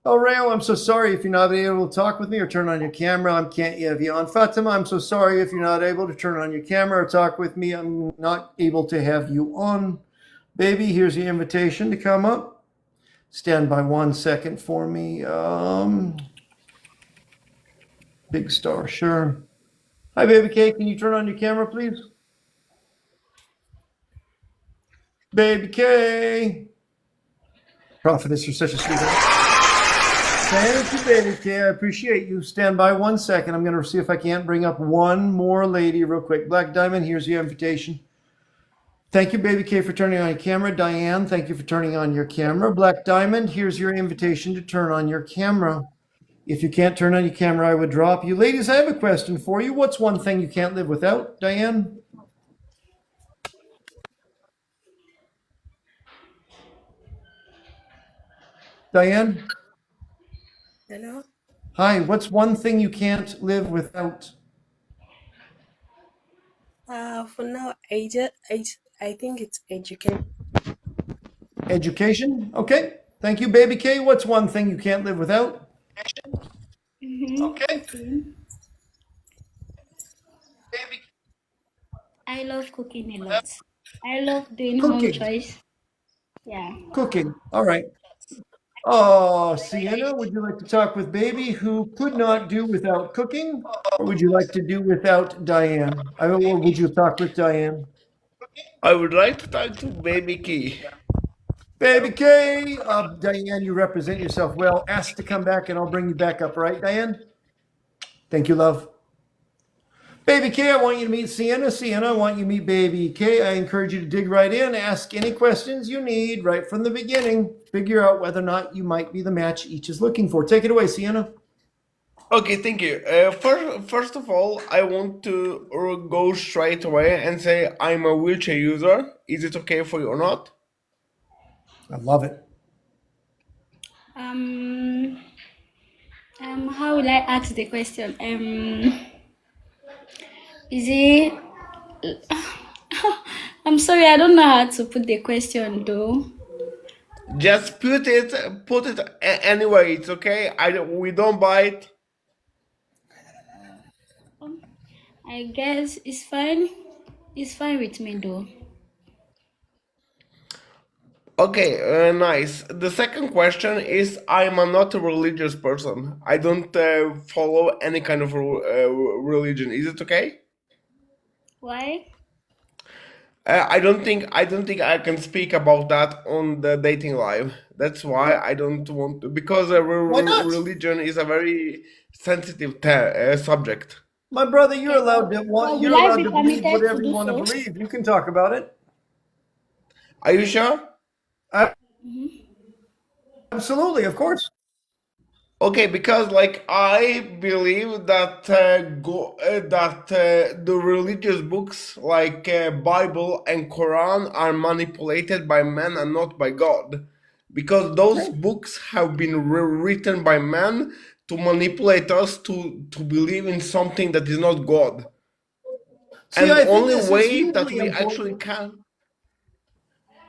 Speaker 1: Oh, Rayo, I'm so sorry if you're not able to talk with me or turn on your camera. I can't have you on. Fatima, I'm so sorry if you're not able to turn on your camera or talk with me. I'm not able to have you on. Baby, here's the invitation to come up. Stand by 1 second for me. Big star, sure. Hi, Baby K. Can you turn on your camera, please? Baby K. Prophetess, you're such a sweetheart. Thank you, Baby K. I appreciate you. Stand by 1 second. I'm going to see if I can't bring up one more lady real quick. Black Diamond, here's your invitation. Thank you, Baby K, for turning on your camera. Diane, thank you for turning on your camera. Black Diamond, here's your invitation to turn on your camera. If you can't turn on your camera, I would drop you. Ladies, I have a question for you. What's one thing you can't live without, Diane? Diane?
Speaker 10: Hello?
Speaker 1: Hi, what's one thing you can't live without?
Speaker 10: For now, I think it's education.
Speaker 1: Education? Okay. Thank you, Baby K. What's one thing you can't live without? Okay.
Speaker 11: I love cooking a lot. I love doing home
Speaker 1: Cooking.
Speaker 11: chores. Yeah.
Speaker 1: Cooking. All right. Oh, Sienna, would you like to talk with Baby, who could not do without cooking? Or would you like to do without Diane? Or would you talk with Diane?
Speaker 7: I would like to talk to Baby Key.
Speaker 1: Baby K, Diane, you represent yourself well. Ask to come back and I'll bring you back up, right, Diane? Thank you, love. Baby K, I want you to meet Sienna. Sienna, I want you to meet Baby K. I encourage you to dig right in, ask any questions you need right from the beginning. Figure out whether or not you might be the match each is looking for. Take it away, Sienna.
Speaker 7: Okay, thank you. First of all, I want to go straight away and say I'm a wheelchair user. Is it okay for you or not?
Speaker 1: I love it.
Speaker 11: How will I ask the question? Is it? I'm sorry, I don't know how to put the question though.
Speaker 7: Just put it anyway. It's okay. We don't bite.
Speaker 11: I guess it's fine. It's fine with me though.
Speaker 7: Okay, nice. The second question is I'm not a religious person. I don't follow any kind of religion. Is it okay?
Speaker 11: Why?
Speaker 7: I don't think I can speak about that on the dating live. That's why I don't want to, because
Speaker 1: Why not?
Speaker 7: religion is a very sensitive subject.
Speaker 1: My brother, you're allowed to
Speaker 11: Well,
Speaker 1: you're
Speaker 11: will I
Speaker 1: allowed
Speaker 11: be
Speaker 1: to believe
Speaker 11: permitted to
Speaker 1: whatever you
Speaker 11: do
Speaker 1: want to
Speaker 11: so?
Speaker 1: believe. You can talk about it.
Speaker 7: Are you sure?
Speaker 1: Absolutely, of course.
Speaker 7: Okay, because like I believe that the religious books like Bible and Quran are manipulated by men and not by God, because those books have been written by men to manipulate us to believe in something that is not God.
Speaker 1: See,
Speaker 7: And
Speaker 1: I
Speaker 7: the
Speaker 1: think
Speaker 7: only
Speaker 1: this is
Speaker 7: way that
Speaker 1: hugely
Speaker 7: we actually
Speaker 1: important.
Speaker 7: can,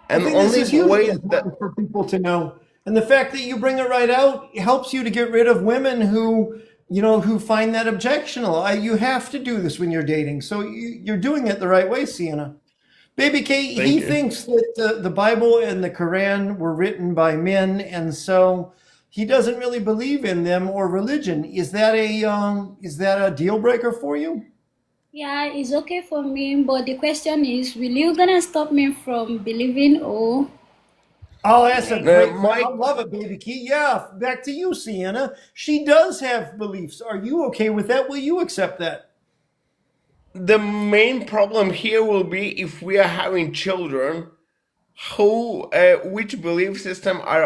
Speaker 1: I
Speaker 7: and
Speaker 1: think this
Speaker 7: only
Speaker 1: is hugely
Speaker 7: way that
Speaker 1: important for people to know. And the fact that you bring it right out helps you to get rid of women who, who find that objectionable. You have to do this when you're dating. So you're doing it the right way, Sienna. Baby K,
Speaker 7: thank
Speaker 1: he
Speaker 7: you.
Speaker 1: thinks that the Bible and the Quran were written by men, and so he doesn't really believe in them or religion. Is that a deal breaker for you?
Speaker 11: Yeah, it's okay for me, but the question is, will you gonna stop me from believing or
Speaker 1: Oh, that's a
Speaker 11: like?
Speaker 1: great. I
Speaker 7: My
Speaker 1: love it, Baby Key. Yeah, back to you, Sienna. She does have beliefs. Are you okay with that? Will you accept that?
Speaker 7: the main problem here will be if we are having children, which belief system are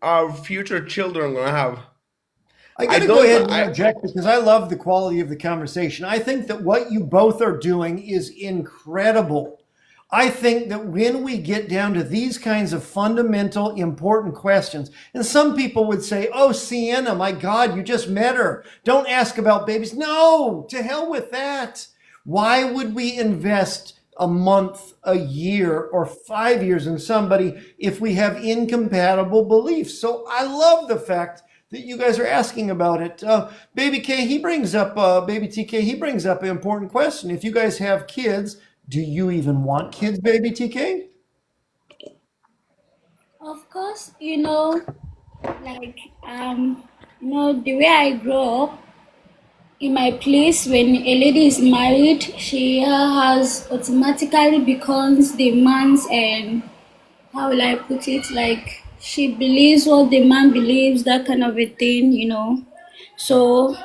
Speaker 7: our future children gonna have?
Speaker 1: I
Speaker 7: I
Speaker 1: got to go
Speaker 7: don't
Speaker 1: ahead and
Speaker 7: I
Speaker 1: interject because I love the quality of the conversation. I think that what you both are doing is incredible. I think that when we get down to these kinds of fundamental, important questions, and some people would say, oh, Sienna, my God, you just met her. Don't ask about babies. No, to hell with that. Why would we invest a month, a year, or 5 years in somebody if we have incompatible beliefs? So I love the fact that you guys are asking about it. Baby K, he brings up, Baby TK, he brings up an important question. If you guys have kids, do you even want kids, Baby TK?
Speaker 11: Of course, like the way I grow up in my place, when a lady is married, she has automatically becomes the man's, and how will I put it? Like she believes what the man believes, that kind of a thing. So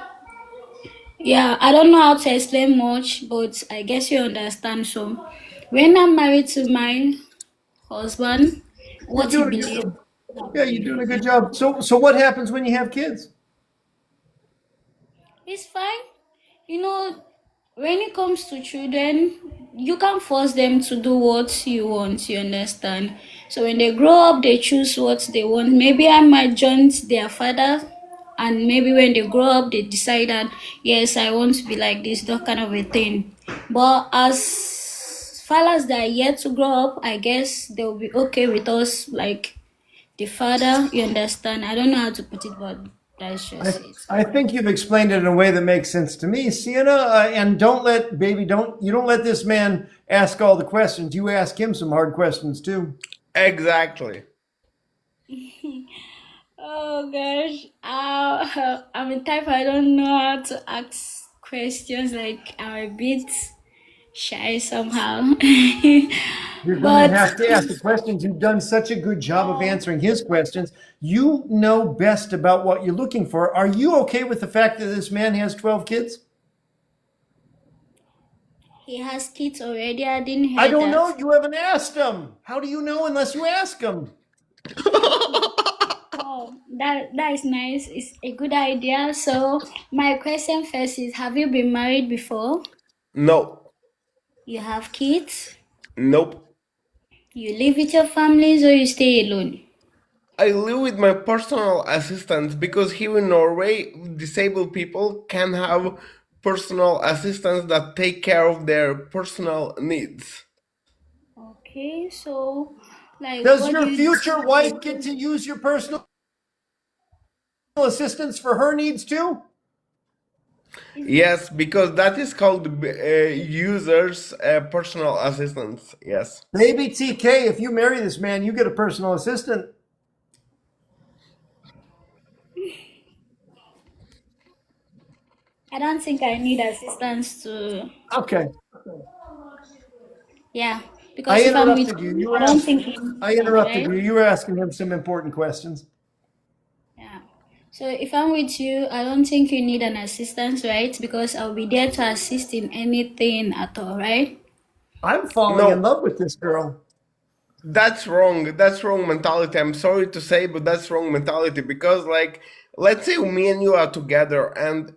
Speaker 11: yeah, I don't know how to explain much, but I guess you understand. So when I'm married to my husband,
Speaker 1: You're
Speaker 11: what he
Speaker 1: doing a good
Speaker 11: believes,
Speaker 1: job.
Speaker 11: I
Speaker 1: Yeah, you're doing a
Speaker 11: believe.
Speaker 1: good job. So what happens when you have kids?
Speaker 11: It's fine. When it comes to children, you can't force them to do what you want, you understand? So when they grow up, they choose what they want. Maybe I might join their father, and maybe when they grow up, they decide that, yes, I want to be like this, that kind of a thing. But as far as they are yet to grow up, I guess they'll be okay with us, like the father, you understand? I don't know how to put it, but that's
Speaker 1: I,
Speaker 11: just it.
Speaker 1: I think you've explained it in a way that makes sense to me, Sienna. And don't let don't let this man ask all the questions. You ask him some hard questions too.
Speaker 7: exactly.
Speaker 11: Oh gosh, I'm a type I don't know how to ask questions. Like I'm a bit shy somehow.
Speaker 1: You're going
Speaker 11: But
Speaker 1: to have to ask the questions. You've done such a good job of answering his questions. You know best about what you're looking for. Are you okay with the fact that this man has 12 kids?
Speaker 11: he has kids already. I didn't hear
Speaker 1: I don't know.
Speaker 11: that.
Speaker 1: You haven't asked him. How do you know unless you ask him?
Speaker 11: Oh, that is nice. It's a good idea. So my question first is, have you been married before?
Speaker 7: No.
Speaker 11: You have kids?
Speaker 7: Nope.
Speaker 11: You live with your families or you stay alone?
Speaker 7: I live with my personal assistant because here in Norway, disabled people can have personal assistants that take care of their personal needs.
Speaker 11: Okay, so like
Speaker 1: Does
Speaker 11: what
Speaker 1: your
Speaker 11: do you
Speaker 1: future wife get to use your personal assistance for her needs too?
Speaker 7: Yes, because that is called users personal assistants. Yes.
Speaker 1: Baby TK, if you marry this man, you get a personal assistant.
Speaker 11: I don't think I need assistance to,
Speaker 1: Okay.
Speaker 11: yeah,
Speaker 1: I
Speaker 11: because if I'm with
Speaker 1: interrupted you.
Speaker 11: you, I don't think you need
Speaker 1: I
Speaker 11: that,
Speaker 1: interrupted
Speaker 11: right?
Speaker 1: you. You were asking him some important questions.
Speaker 11: Yeah. So if I'm with you, I don't think you need an assistance, right? Because I'll be there to assist in anything at all, right?
Speaker 1: I'm falling in
Speaker 7: No,
Speaker 1: love with this girl.
Speaker 7: that's wrong. That's wrong mentality. I'm sorry to say, but that's wrong mentality because, like, let's say me and you are together, and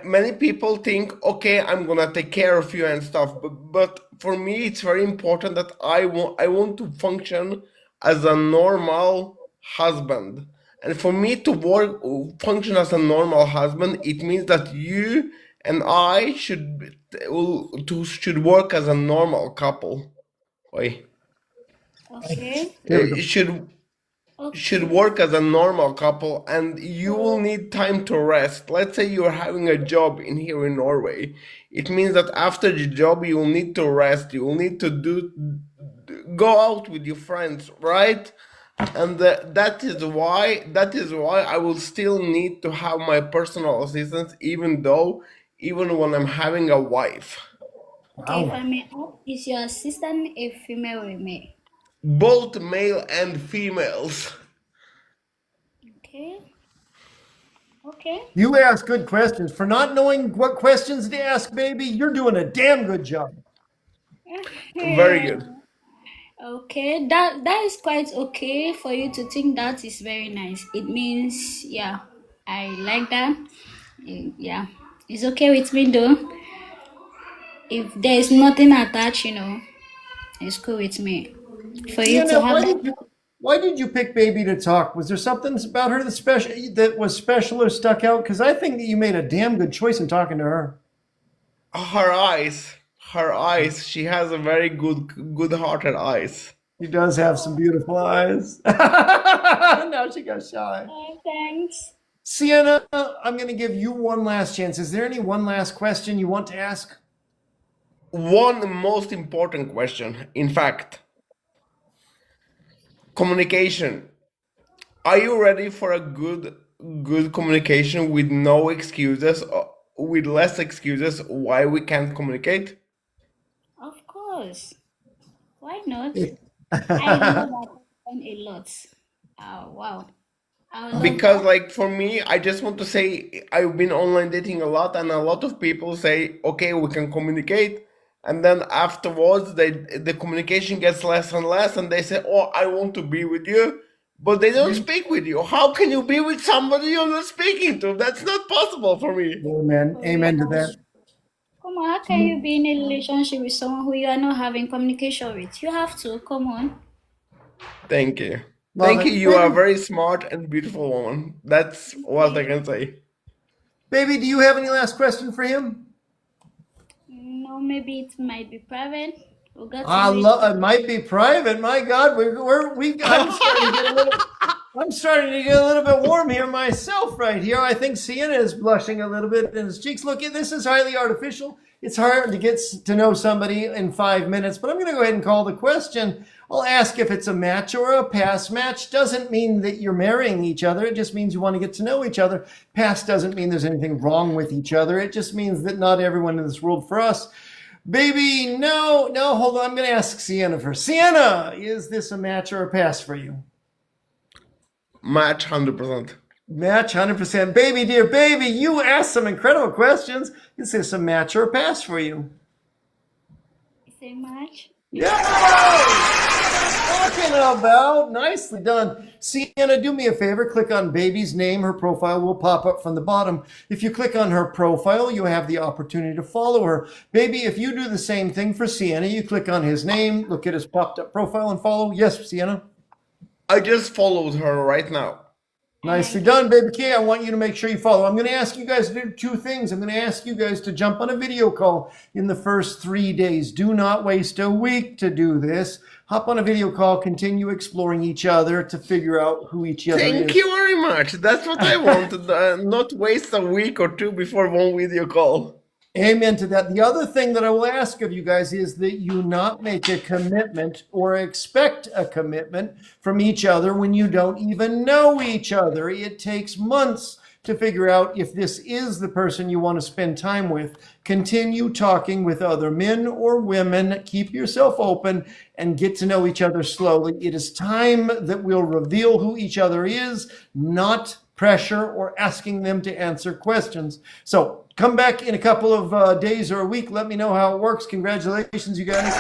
Speaker 7: many people think, okay, I'm gonna take care of you and stuff. But for me, it's very important that I want to function as a normal husband. And for me to function as a normal husband, it means that you and I should work as a normal couple. Oi.
Speaker 11: Okay.
Speaker 1: There we go.
Speaker 7: Should
Speaker 11: Okay.
Speaker 7: work as a normal couple, and you will need time to rest. Let's say you're having a job in here in Norway. It means that after the job you will need to rest. You will need to go out with your friends, right? And that is why I will still need to have my personal assistants, even when I'm having a wife.
Speaker 11: Okay, if I may ask, is your assistant a female or a male?
Speaker 7: Both male and females.
Speaker 11: Okay. Okay.
Speaker 1: You ask good questions. For not knowing what questions to ask, baby, you're doing a damn good job.
Speaker 7: Very good.
Speaker 11: Okay, that is quite okay for you to think that is very nice. It means, yeah, I like that. Yeah, it's okay with me though. If there is nothing attached, it's cool with me. For you to
Speaker 1: Sienna,
Speaker 11: have that.
Speaker 1: why did you pick baby to talk? Was there something about her that was special or stuck out? Because I think that you made a damn good choice in talking to her.
Speaker 7: Her eyes. She has a very good-hearted eyes.
Speaker 1: She does have some beautiful eyes. Now she got shy.
Speaker 11: Thanks.
Speaker 1: Sienna, I'm going to give you one last chance. Is there any one last question you want to ask?
Speaker 7: One most important question, in fact. Communication. Are you ready for a good communication with no excuses, with less excuses why we can't communicate?
Speaker 11: Of course. Why not? I know that a lot. Oh, wow. I love
Speaker 7: Because,
Speaker 11: that.
Speaker 7: like, for me, I just want to say I've been online dating a lot, and a lot of people say, okay, we can communicate. And then afterwards, the communication gets less and less, and they say, oh, I want to be with you. But they don't speak with you. How can you be with somebody you're not speaking to? That's not possible for me.
Speaker 1: Amen. Amen to that.
Speaker 11: Come on, how can you be in a relationship with someone who you are not having communication with? You have to. Come on.
Speaker 7: Thank you.
Speaker 1: Love
Speaker 7: Thank you.
Speaker 1: it.
Speaker 7: You are a very smart and beautiful woman. That's what I can say.
Speaker 1: Baby, do you have any last question for him?
Speaker 11: No, maybe it might be private. We got to wait.
Speaker 1: It might be private. My God, I'm starting to get a little bit warm here myself right here. I think Sienna is blushing a little bit in his cheeks. Look, this is highly artificial. It's hard to get to know somebody in 5 minutes, but I'm going to go ahead and call the question. I'll ask if it's a match or a pass. Match doesn't mean that you're marrying each other. It just means you want to get to know each other. Pass doesn't mean there's anything wrong with each other. It just means that not everyone in this world for us. Baby, no, hold on. I'm going to ask Sienna first. Sienna, is this a match or a pass for you?
Speaker 7: Match 100%.
Speaker 1: Match 100%. Baby, dear baby, you asked some incredible questions. Is this a match or a pass for you?
Speaker 11: Say much.
Speaker 1: Yeah! Talking about. Nicely done. Sienna, do me a favor. Click on baby's name. Her profile will pop up from the bottom. If you click on her profile, you have the opportunity to follow her. Baby, if you do the same thing for Sienna, you click on his name, look at his popped up profile and follow. Yes, Sienna?
Speaker 7: I just followed her right now.
Speaker 1: Nicely done, baby K. I want you to make sure you follow. I'm going to ask you guys to do two things. I'm going to ask you guys to jump on a video call in the first 3 days. Do not waste a week to do this. Hop on a video call, continue exploring each other to figure out who each other is.
Speaker 7: Thank you very much. That's what I wanted. Not waste a week or two before one video call.
Speaker 1: Amen to that. The other thing that I will ask of you guys is that you not make a commitment or expect a commitment from each other when you don't even know each other. It takes months to figure out if this is the person you want to spend time with. Continue talking with other men or women. Keep yourself open and get to know each other slowly. It is time that will reveal who each other is, not pressure or asking them to answer questions. So come back in a couple of days or a week. Let me know how it works. Congratulations, you guys.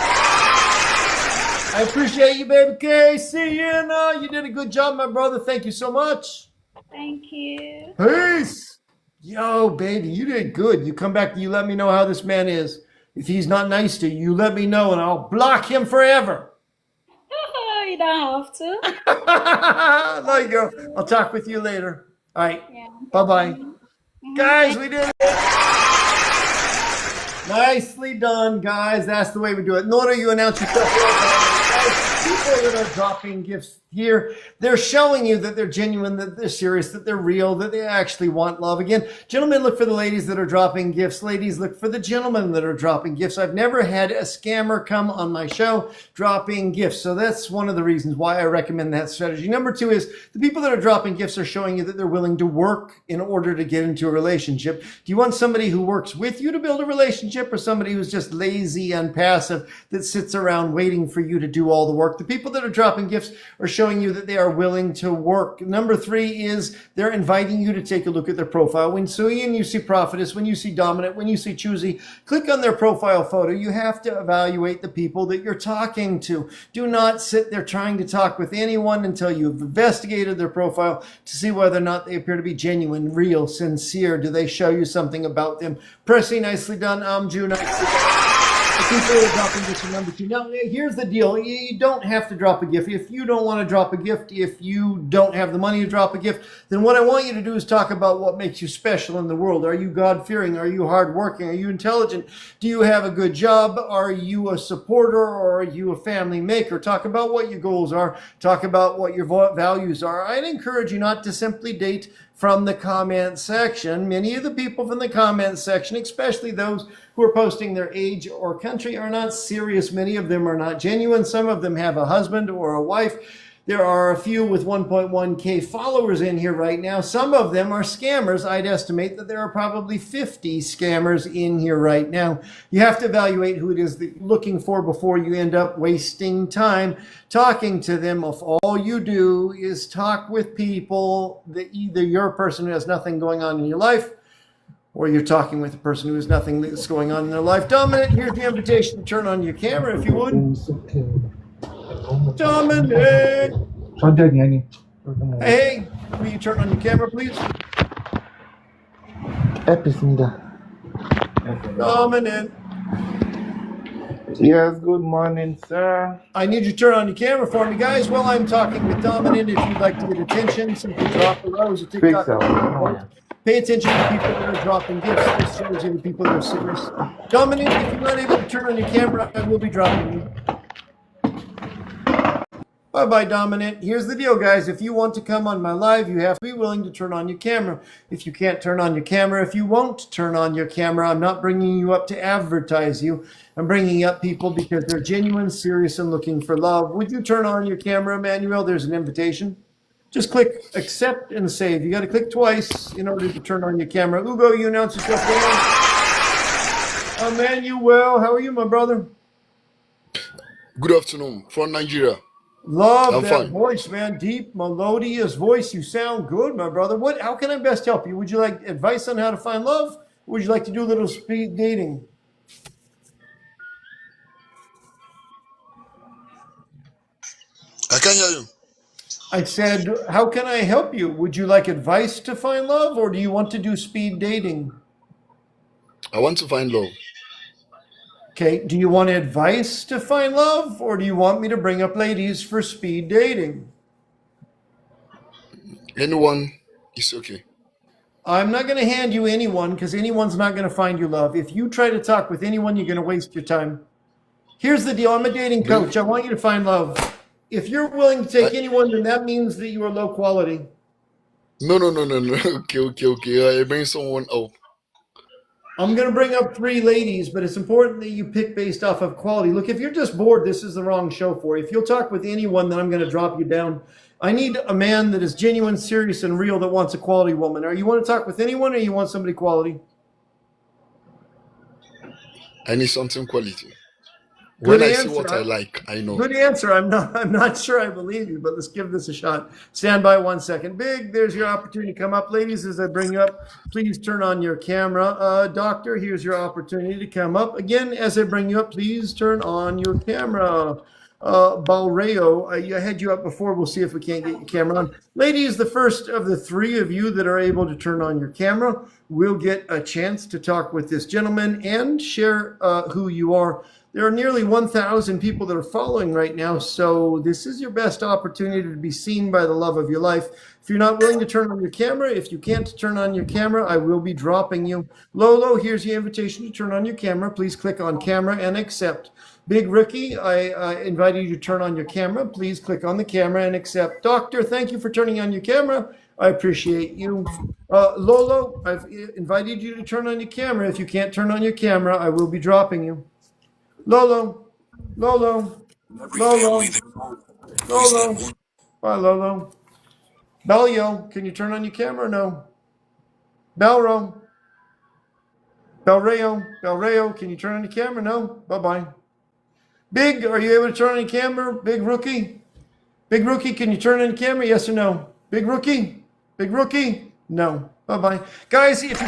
Speaker 1: I appreciate you, baby K. Sienna, you did a good job, my brother. Thank you so much.
Speaker 11: Thank you.
Speaker 1: Peace. Yo, baby, you did good. You come back, you let me know how this man is. If he's not nice to you, you let me know and I'll block him forever.
Speaker 11: You don't have to.
Speaker 1: There you go. I'll talk with you later. All right.
Speaker 11: Yeah.
Speaker 1: Bye-bye. Guys, we did it. Nicely done, guys. That's the way we do it. Nora, you announce yourself. Guys, people that are dropping gifts here, they're showing you that they're genuine, that they're serious, that they're real, that they actually want love. Again, gentlemen, look for the ladies that are dropping gifts. Ladies, look for the gentlemen that are dropping gifts. I've never had a scammer come on my show dropping gifts. So that's one of the reasons why I recommend that strategy. Number two is the people that are dropping gifts are showing you that they're willing to work in order to get into a relationship. Do you want somebody who works with you to build a relationship or somebody who's just lazy and passive that sits around waiting for you to do all the work? The people that are dropping gifts are showing you that they are willing to work. Number three is they're inviting you to take a look at their profile. When you see prophetess, when you see dominant, when you see choosy, click on their profile photo. You have to evaluate the people that you're talking to. Do not sit there trying to talk with anyone until you've investigated their profile to see whether or not they appear to be genuine, real, sincere. Do they show you something about them? Percy, nicely done. Amju, nicely done. People are dropping gifts are number two. Now, here's the deal. You don't have to drop a gift. If you don't want to drop a gift, if you don't have the money to drop a gift, then what I want you to do is talk about what makes you special in the world. Are you God-fearing? Are you hardworking? Are you intelligent? Do you have a good job? Are you a supporter or are you a family maker? Talk about what your goals are. Talk about what your values are. I'd encourage you not to simply date from the comment section. Many of the people from the comment section, especially those who are posting their age or country, are not serious. Many of them are not genuine. Some of them have a husband or a wife. There are a few with 1.1K followers in here right now. Some of them are scammers. I'd estimate that there are probably 50 scammers in here right now. You have to evaluate who it is that you're looking for before you end up wasting time talking to them. If all you do is talk with people that either you're a person who has nothing going on in your life or you're talking with a person who has nothing that's going on in their life. Dominic, here's the invitation to turn on your camera if you would. Dominic! Hey, will you turn on your camera, please? Dominic.
Speaker 12: Yes, good morning, sir.
Speaker 1: I need you to turn on your camera for me, guys. While I'm talking with Dominic, if you'd like to get attention, simply drop a rose of TikTok. Pay attention to people that are dropping gifts. This shows you the people that are serious. Dominic, if you're not able to turn on your camera, I will be dropping you. Bye-bye, Dominant. Here's the deal, guys. If you want to come on my live, you have to be willing to turn on your camera. If you can't turn on your camera, if you won't turn on your camera, I'm not bringing you up to advertise you. I'm bringing up people because they're genuine, serious, and looking for love. Would you turn on your camera, Emmanuel? There's an invitation. Just click accept and save. You got to click twice in order to turn on your camera. Ugo, you announce yourself. Emmanuel, how are you, my brother?
Speaker 13: Good afternoon from Nigeria.
Speaker 1: Love
Speaker 13: I'm
Speaker 1: that
Speaker 13: fine.
Speaker 1: voice, man. Deep, melodious voice. You sound good, my brother. How can I best help you? Would you like advice on how to find love? Or would you like to do a little speed dating?
Speaker 13: I can hear you.
Speaker 1: I said, how can I help you? Would you like advice to find love, or do you want to do speed dating?
Speaker 13: I want to find love.
Speaker 1: Okay, do you want advice to find love, or do you want me to bring up ladies for speed dating?
Speaker 13: Anyone is okay.
Speaker 1: I'm not going to hand you anyone because anyone's not going to find you love. If you try to talk with anyone, you're going to waste your time. Here's the deal. I'm a dating coach. I want you to find love. If you're willing to take anyone, then that means that you are low quality.
Speaker 13: No. Okay. I bring someone up.
Speaker 1: I'm going to bring up 3 ladies, but it's important that you pick based off of quality. Look, if you're just bored, this is the wrong show for you. If you'll talk with anyone, then I'm going to drop you down. I need a man that is genuine, serious, and real that wants a quality woman. Or you want to talk with anyone, or you want somebody quality?
Speaker 13: I need something quality.
Speaker 1: Good
Speaker 13: When I
Speaker 1: answer.
Speaker 13: see what I like, I know.
Speaker 1: Good answer. I'm not sure I believe you, but let's give this a shot. Stand by 1 second. Big, there's your opportunity to come up. Ladies, as I bring you up, please turn on your camera. Doctor, here's your opportunity to come up. Again, as I bring you up, please turn on your camera. Balreo, I had you up before. We'll see if we can't get your camera on. Ladies, the first of the 3 of you that are able to turn on your camera will get a chance to talk with this gentleman and share who you are. There are nearly 1,000 people that are following right now, so this is your best opportunity to be seen by the love of your life. If you're not willing to turn on your camera, if you can't turn on your camera, I will be dropping you. Lolo, here's your invitation to turn on your camera. Please click on camera and accept. Big Rookie, I invited you to turn on your camera. Please click on the camera and accept. Doctor, thank you for turning on your camera. I appreciate you. Lolo, I've invited you to turn on your camera. If you can't turn on your camera, I will be dropping you. Lolo. Bye, Lolo. Bellio, can you turn on your camera or no? Belreo, can you turn on your camera? No? Bye-bye. Big, are you able to turn on your camera? Big Rookie? Big Rookie, can you turn on your camera? Yes or no? Big Rookie? No. Bye-bye. Guys, if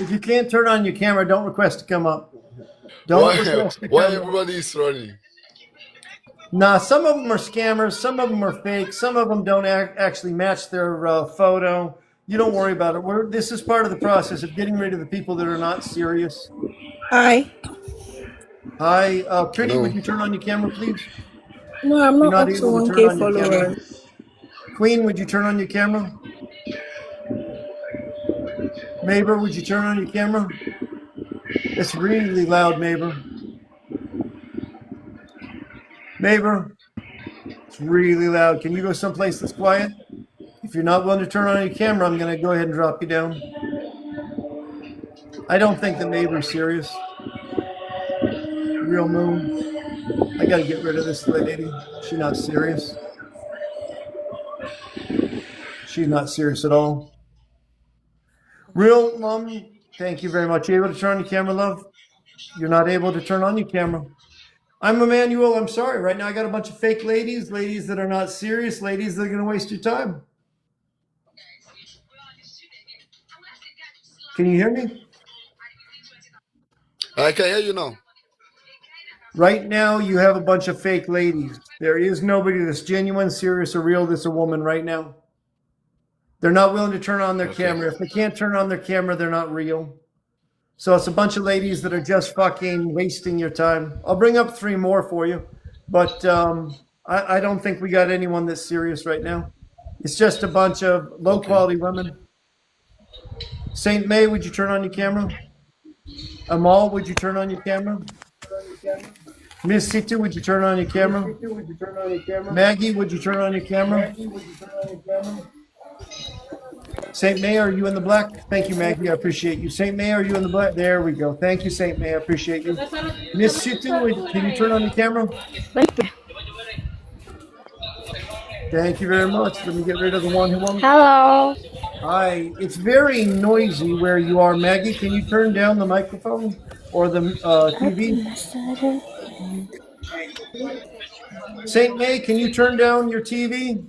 Speaker 1: you can't turn on your camera, don't request to come up.
Speaker 13: Why everybody is running?
Speaker 1: Nah, some of them are scammers, some of them are fake, some of them don't actually match their photo. You don't worry about it. This is part of the process of getting rid of the people that are not serious.
Speaker 10: Hi.
Speaker 1: Pretty, would you turn on your camera, please?
Speaker 10: No, I'm
Speaker 1: You're
Speaker 10: not
Speaker 1: not
Speaker 10: up to
Speaker 1: able to turn
Speaker 10: 1K
Speaker 1: on your camera.
Speaker 10: followers.
Speaker 1: Queen, would you turn on your camera? Maber, would you turn on your camera? It's really loud, Maber. It's really loud. Can you go someplace that's quiet? If you're not willing to turn on your camera, I'm going to go ahead and drop you down. I don't think the Maber's serious. Real Moon. I got to get rid of this lady. She's not serious. She's not serious at all. Real Mom, thank you very much. You able to turn on your camera, love? You're not able to turn on your camera. I'm Emmanuel. I'm sorry. Right now I got a bunch of fake ladies that are not serious, ladies that are going to waste your time. Can you hear me?
Speaker 13: I can hear you now.
Speaker 1: Right now you have a bunch of fake ladies. There is nobody that's genuine, serious, or real that's a woman right now. They're not willing to turn on their camera. If they can't turn on their camera, they're not real. So it's a bunch of ladies that are just fucking wasting your time. I'll bring up 3 more for you, but I don't think we got anyone that's serious right now. It's just a bunch of low-quality women. Saint May, would you turn on your camera? Amal, would you turn on your camera? Miss Sita, would you turn on your camera? Maggie, would you turn on your camera? Saint May, are you in the black? Thank you, Maggie. I appreciate you. Saint May, are you in the black? There we go. Thank you, Saint May. I appreciate you. Miss Sita, can you turn on your camera? Thank you very much. Let me get rid of the one who won't.
Speaker 14: Hello.
Speaker 1: Hi. It's very noisy where you are, Maggie. Can you turn down the microphone or the TV? Saint May, can you turn down your TV?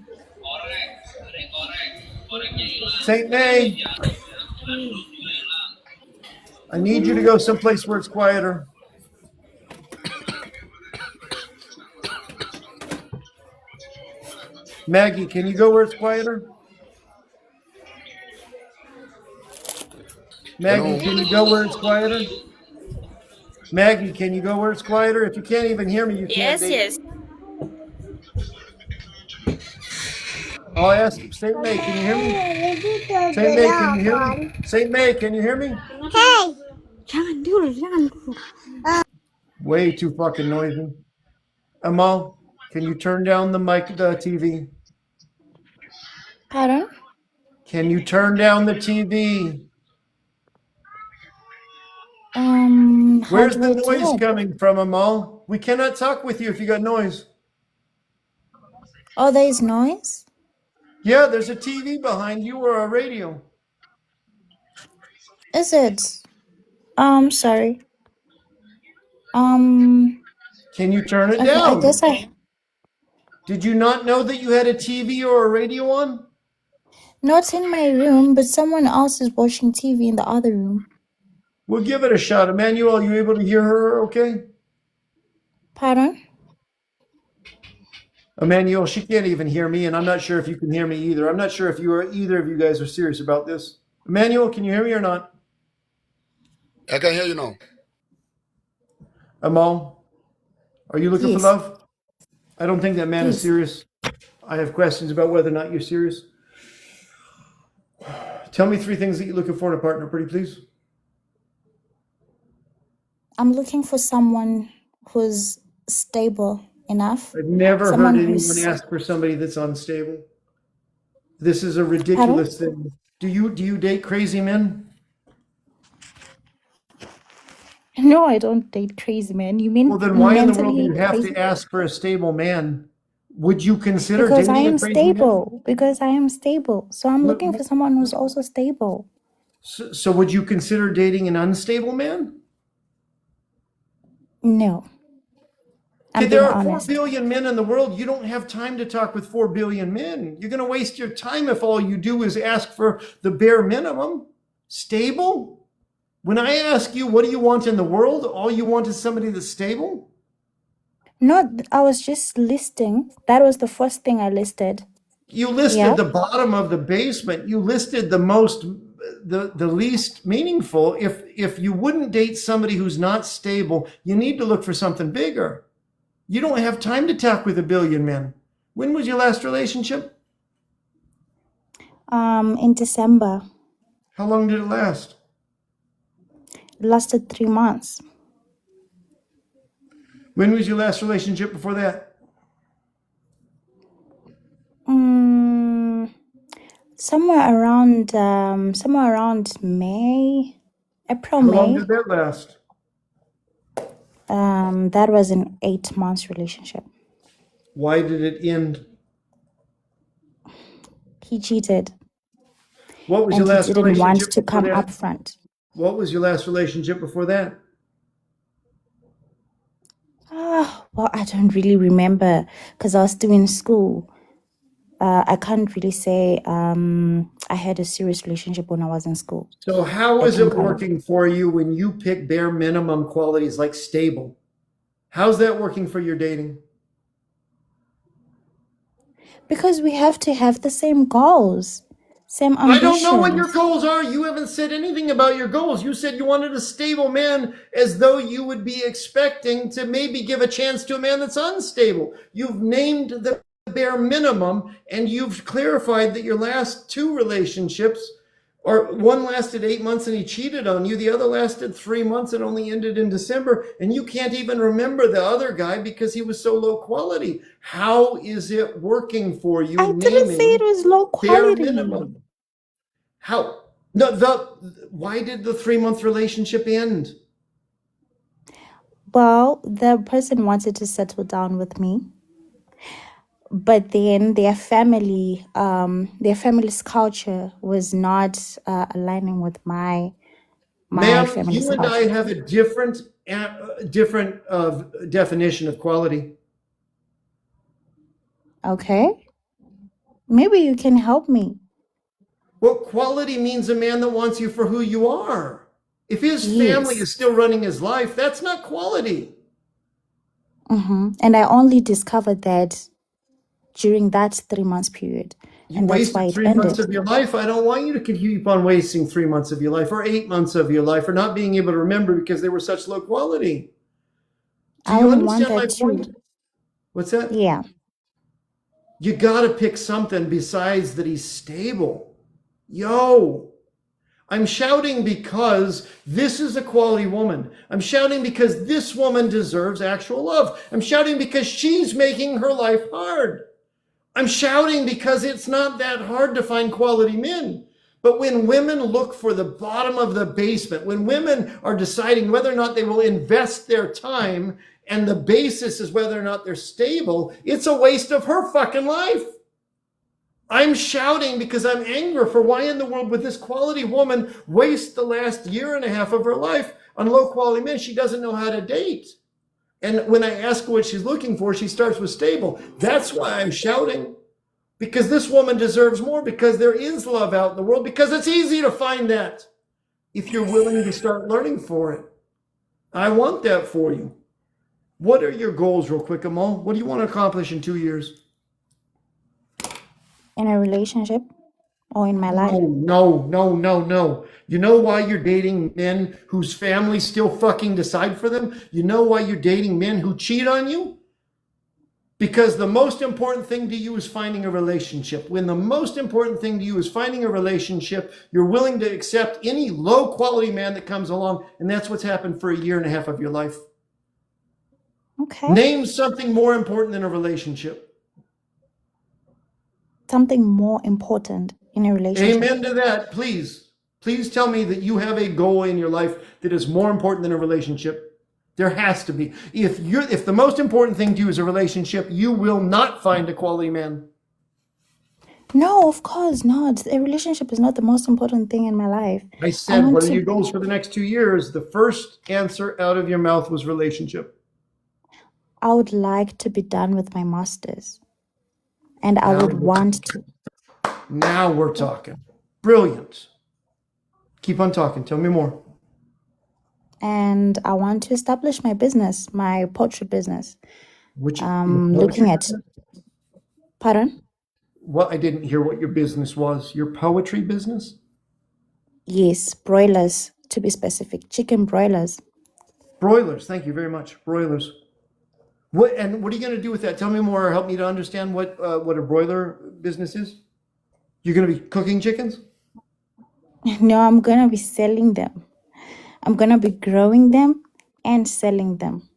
Speaker 1: Saint May, I need you to go someplace where it's quieter. Maggie, can you go where it's quieter? Maggie, can you go where it's quieter? Maggie, can you go where it's quieter? If you can't even hear me, you can't.
Speaker 9: Yes.
Speaker 1: I'll ask Saint May, can you hear me? Saint May, can you hear me? Saint May, can you hear me?
Speaker 14: Hey. Jangan dulu.
Speaker 1: Way too fucking noisy. Amal, can you turn down the TV?
Speaker 14: Pardon?
Speaker 1: Can you turn down the TV? Where's the noise coming from, Amal? We cannot talk with you if you got noise.
Speaker 14: Oh, there is noise?
Speaker 1: Yeah, there's a TV behind you or a radio.
Speaker 14: Is it? Sorry.
Speaker 1: Can you turn it
Speaker 14: Okay,
Speaker 1: down?
Speaker 14: I guess I...
Speaker 1: Did you not know that you had a TV or a radio on?
Speaker 14: Not in my room, but someone else is watching TV in the other room.
Speaker 1: We'll give it a shot. Emmanuel, are you able to hear her okay?
Speaker 14: Pardon?
Speaker 1: Emmanuel, she can't even hear me, and I'm not sure if you can hear me either. I'm not sure if either of you guys are serious about this. Emmanuel, can you hear me or not?
Speaker 13: I can hear you now.
Speaker 1: Amal, are you looking for
Speaker 14: Yes.
Speaker 1: love? I don't think that man is
Speaker 14: Yes.
Speaker 1: serious. I have questions about whether or not you're serious. Tell me 3 things that you're looking for in a partner, pretty please.
Speaker 14: I'm looking for someone who's stable enough.
Speaker 1: I've never
Speaker 14: Someone
Speaker 1: heard anyone
Speaker 14: who's-
Speaker 1: ask for somebody that's unstable. This is a ridiculous thing. Do you date crazy men?
Speaker 14: No, I don't date crazy men. You mean
Speaker 1: Well, then why in the world do
Speaker 14: mentally
Speaker 1: you have
Speaker 14: crazy?
Speaker 1: to ask for a stable man? Would you consider
Speaker 14: Because I
Speaker 1: dating
Speaker 14: am
Speaker 1: a crazy man?
Speaker 14: stable. Because I am stable. So I'm
Speaker 1: Look-
Speaker 14: looking for someone who's also stable.
Speaker 1: So would you consider dating an unstable man?
Speaker 14: No. I'm
Speaker 1: Okay, there
Speaker 14: being
Speaker 1: are 4
Speaker 14: honest.
Speaker 1: billion men in the world. You don't have time to talk with 4 billion men. You're going to waste your time if all you do is ask for the bare minimum. Stable? When I ask you, what do you want in the world? All you want is somebody that's stable?
Speaker 14: No, I was just listing. That was the first thing I listed.
Speaker 1: You listed
Speaker 14: Yeah.
Speaker 1: the bottom of the basement. You listed the least meaningful. If you wouldn't date somebody who's not stable, you need to look for something bigger. You don't have time to talk with 1 billion men. When was your last relationship?
Speaker 14: In December.
Speaker 1: How long did it last?
Speaker 14: It lasted 3 months.
Speaker 1: When was your last relationship before that?
Speaker 14: Somewhere around May, April,
Speaker 1: How long
Speaker 14: May.
Speaker 1: did that last?
Speaker 14: That was an 8 months relationship.
Speaker 1: Why did it end?
Speaker 14: He cheated,
Speaker 1: What was
Speaker 14: and
Speaker 1: your
Speaker 14: he
Speaker 1: last
Speaker 14: didn't
Speaker 1: relationship
Speaker 14: want to
Speaker 1: before
Speaker 14: come
Speaker 1: that?
Speaker 14: up front.
Speaker 1: What was your last relationship before that?
Speaker 14: Well, I don't really remember because I was still in school. I can't really say I had a serious relationship when I was in school.
Speaker 1: So how
Speaker 14: I
Speaker 1: is
Speaker 14: can
Speaker 1: it
Speaker 14: kind of-
Speaker 1: working for you when you pick bare minimum qualities like stable? How's that working for your dating?
Speaker 14: Because we have to have the same goals, same
Speaker 1: I
Speaker 14: ambitions.
Speaker 1: don't know what your goals are. You haven't said anything about your goals. You said you wanted a stable man as though you would be expecting to maybe give a chance to a man that's unstable. You've named the bare minimum and you've clarified that your last 2 relationships Or one lasted 8 months and he cheated on you. The other lasted 3 months and only ended in December. And you can't even remember the other guy because he was so low quality. How is it working for you?
Speaker 14: I didn't say it was low
Speaker 1: Bare
Speaker 14: quality.
Speaker 1: minimum. How? No, why did the 3-month relationship end?
Speaker 14: Well, the person wanted to settle down with me, but then their family's culture was not aligning with my
Speaker 1: Ma'am,
Speaker 14: family's
Speaker 1: you and I
Speaker 14: culture.
Speaker 1: have a different definition of quality.
Speaker 14: Okay, maybe you can help me.
Speaker 1: Well, quality means a man that wants you for who you are. If his family
Speaker 14: Yes.
Speaker 1: is still running his life, that's not quality.
Speaker 14: And I only discovered that during that 3 months period,
Speaker 1: You
Speaker 14: and that's why
Speaker 1: wasted
Speaker 14: it
Speaker 1: 3 months
Speaker 14: ended.
Speaker 1: of your life. I don't want you to keep on wasting 3 months of your life or 8 months of your life or not being able to remember because they were such low quality. Do
Speaker 14: I
Speaker 1: you
Speaker 14: wouldn't want
Speaker 1: understand my
Speaker 14: that too.
Speaker 1: point? What's that?
Speaker 14: Yeah.
Speaker 1: You got to pick something besides that he's stable. Yo, I'm shouting because this is a quality woman. I'm shouting because this woman deserves actual love. I'm shouting because she's making her life hard. I'm shouting because it's not that hard to find quality men. But when women look for the bottom of the basement, when women are deciding whether or not they will invest their time and the basis is whether or not they're stable, it's a waste of her fucking life. I'm shouting because I'm angry for why in the world would this quality woman waste the last year and a half of her life on low quality men she doesn't know how to date. And when I ask her what she's looking for, she starts with stable. That's why I'm shouting. Because this woman deserves more, because there is love out in the world, because it's easy to find that if you're willing to start learning for it. I want that for you. What are your goals, real quick, Amal? What do you want to accomplish in 2 years?
Speaker 14: In a relationship or in my life.
Speaker 1: No. You know why you're dating men whose families still fucking decide for them? You know why you're dating men who cheat on you? Because the most important thing to you is finding a relationship. When the most important thing to you is finding a relationship, you're willing to accept any low quality man that comes along. And that's what's happened for a year and a half of your life.
Speaker 14: Okay.
Speaker 1: Name something more important than a relationship.
Speaker 14: Something more important in a relationship.
Speaker 1: Amen to that, please. Please tell me that you have a goal in your life that is more important than a relationship. There has to be. If the most important thing to you is a relationship, you will not find a quality man.
Speaker 14: No, of course not. A relationship is not the most important thing in my life.
Speaker 1: I said,
Speaker 14: want
Speaker 1: what are
Speaker 14: to-
Speaker 1: your goals for the next 2 years? The first answer out of your mouth was relationship.
Speaker 14: I would like to be done with my masters. And I would want to.
Speaker 1: Now we're talking. Brilliant. Keep on talking. Tell me more.
Speaker 14: And I want to establish my business, my poetry business.
Speaker 1: Which
Speaker 14: Looking at, pardon?
Speaker 1: What? I didn't hear what your business was. Your poetry business?
Speaker 14: Yes, broilers, to be specific, chicken broilers.
Speaker 1: Broilers. Thank you very much. Broilers. What are you going to do with that? Tell me more. Or help me to understand what a broiler business is. You're going to be cooking chickens?
Speaker 14: No, I'm going to be selling them. I'm going to be growing them and selling them.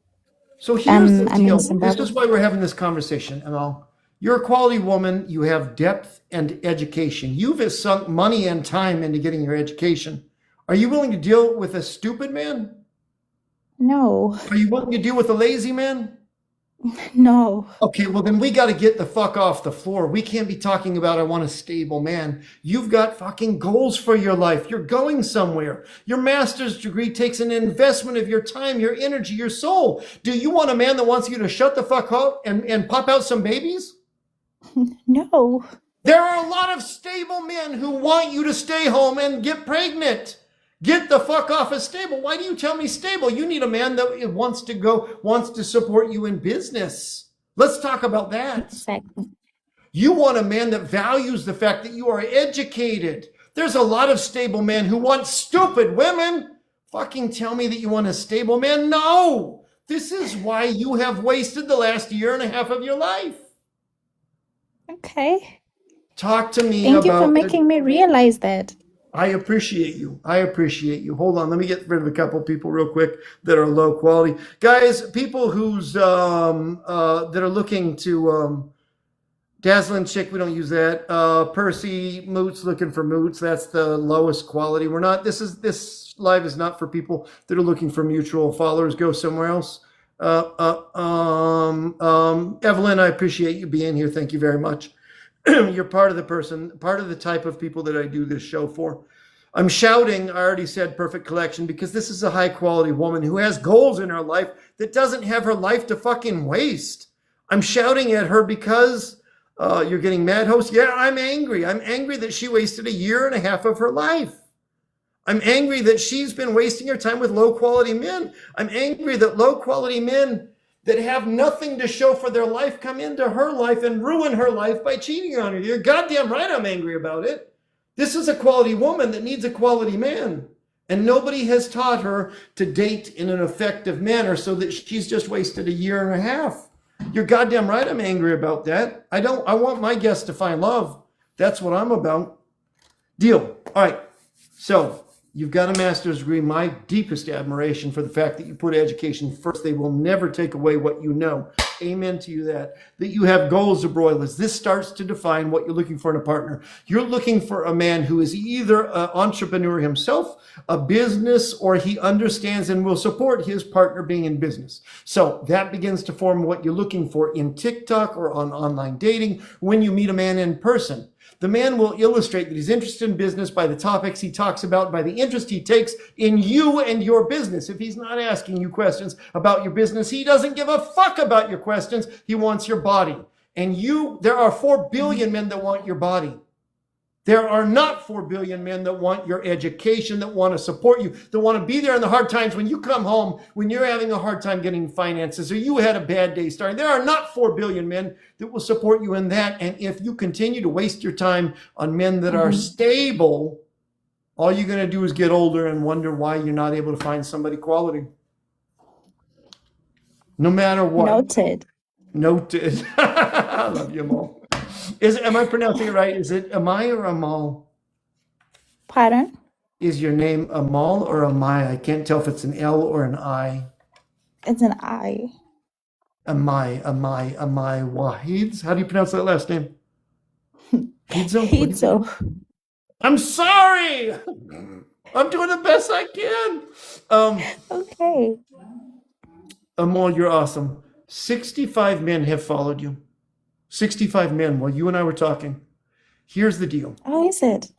Speaker 1: So here's the
Speaker 14: I'm in
Speaker 1: deal. This
Speaker 14: Zimbabwe.
Speaker 1: is why we're having this conversation, Amal. You're a quality woman. You have depth and education. You've sunk money and time into getting your education. Are you willing to deal with a stupid man?
Speaker 14: No,
Speaker 1: Are you willing to deal with a lazy man?
Speaker 14: no.
Speaker 1: Okay, well then we got to get the fuck off the floor. We can't be talking about I want a stable man. You've got fucking goals for your life. You're going somewhere. Your master's degree takes an investment of your time, your energy, your soul. Do you want a man that wants you to shut the fuck up and pop out some babies?
Speaker 14: No.
Speaker 1: There are a lot of stable men who want you to stay home and get pregnant. Get the fuck off of stable. Why do you tell me stable? You need a man that wants to support you in business. Let's talk about that.
Speaker 14: Exactly.
Speaker 1: You want a man that values the fact that you are educated. There's a lot of stable men who want stupid women. Fucking tell me that you want a stable man? No. This is why you have wasted the last year and a half of your life.
Speaker 14: Okay.
Speaker 1: Talk to me
Speaker 14: Thank you
Speaker 1: about
Speaker 14: for making me realize that.
Speaker 1: I appreciate you. I appreciate you. Hold on, let me get rid of a couple people real quick that are low quality. Guys, people who's that are looking to Dazzling Chick, we don't use that. Percy Moots looking for Moots. That's the lowest quality. We're not, this live is not for people that are looking for mutual followers. Go somewhere else. Evelyn, I appreciate you being here. Thank you very much. You're part of the type of people that I do this show for. I'm shouting, I already said perfect collection, because this is a high quality woman who has goals in her life that doesn't have her life to fucking waste. I'm shouting at her because you're getting mad, host. Yeah, I'm angry. I'm angry that she wasted 1.5 years of her life. I'm angry that she's been wasting her time with low quality men. I'm angry that low quality men that have nothing to show for their life come into her life and ruin her life by cheating on her. You're goddamn right I'm angry about it. This is a quality woman that needs a quality man. And nobody has taught her to date in an effective manner, so that she's just wasted 1.5 years. You're goddamn right I'm angry about that. I want my guests to find love. That's what I'm about. Deal. All right. So you've got a master's degree. My deepest admiration for the fact that you put education first. They will never take away what you know. Amen to you that you have goals to broilers. This starts to define what you're looking for in a partner. You're looking for a man who is either an entrepreneur himself, a business, or he understands and will support his partner being in business. So that begins to form what you're looking for in TikTok or on online dating when you meet a man in person. The man will illustrate that he's interested in business by the topics he talks about, by the interest he takes in you and your business. If he's not asking you questions about your business, he doesn't give a fuck about your questions. He wants your body. And there are 4 billion men that want your body. There are not 4 billion men that want your education, that want to support you, that want to be there in the hard times when you come home, when you're having a hard time getting finances or you had a bad day starting. There are not 4 billion men that will support you in that. And if you continue to waste your time on men that are stable, all you're going to do is get older and wonder why you're not able to find somebody quality. No matter what. Noted. I love you, Amal. Am I pronouncing it right? Is it Amai or Amal?
Speaker 14: Pardon?
Speaker 1: Is your name Amal or Amai? I can't tell if it's an L or an I.
Speaker 14: It's an I.
Speaker 1: Amai Wahids. How do you pronounce that last name?
Speaker 14: Hidzo.
Speaker 1: I'm sorry. I'm doing the best I can.
Speaker 14: Okay.
Speaker 1: Amal, you're awesome. 65 men have followed you. 65 men while you and I were talking. Here's the deal.
Speaker 14: Oh, is it?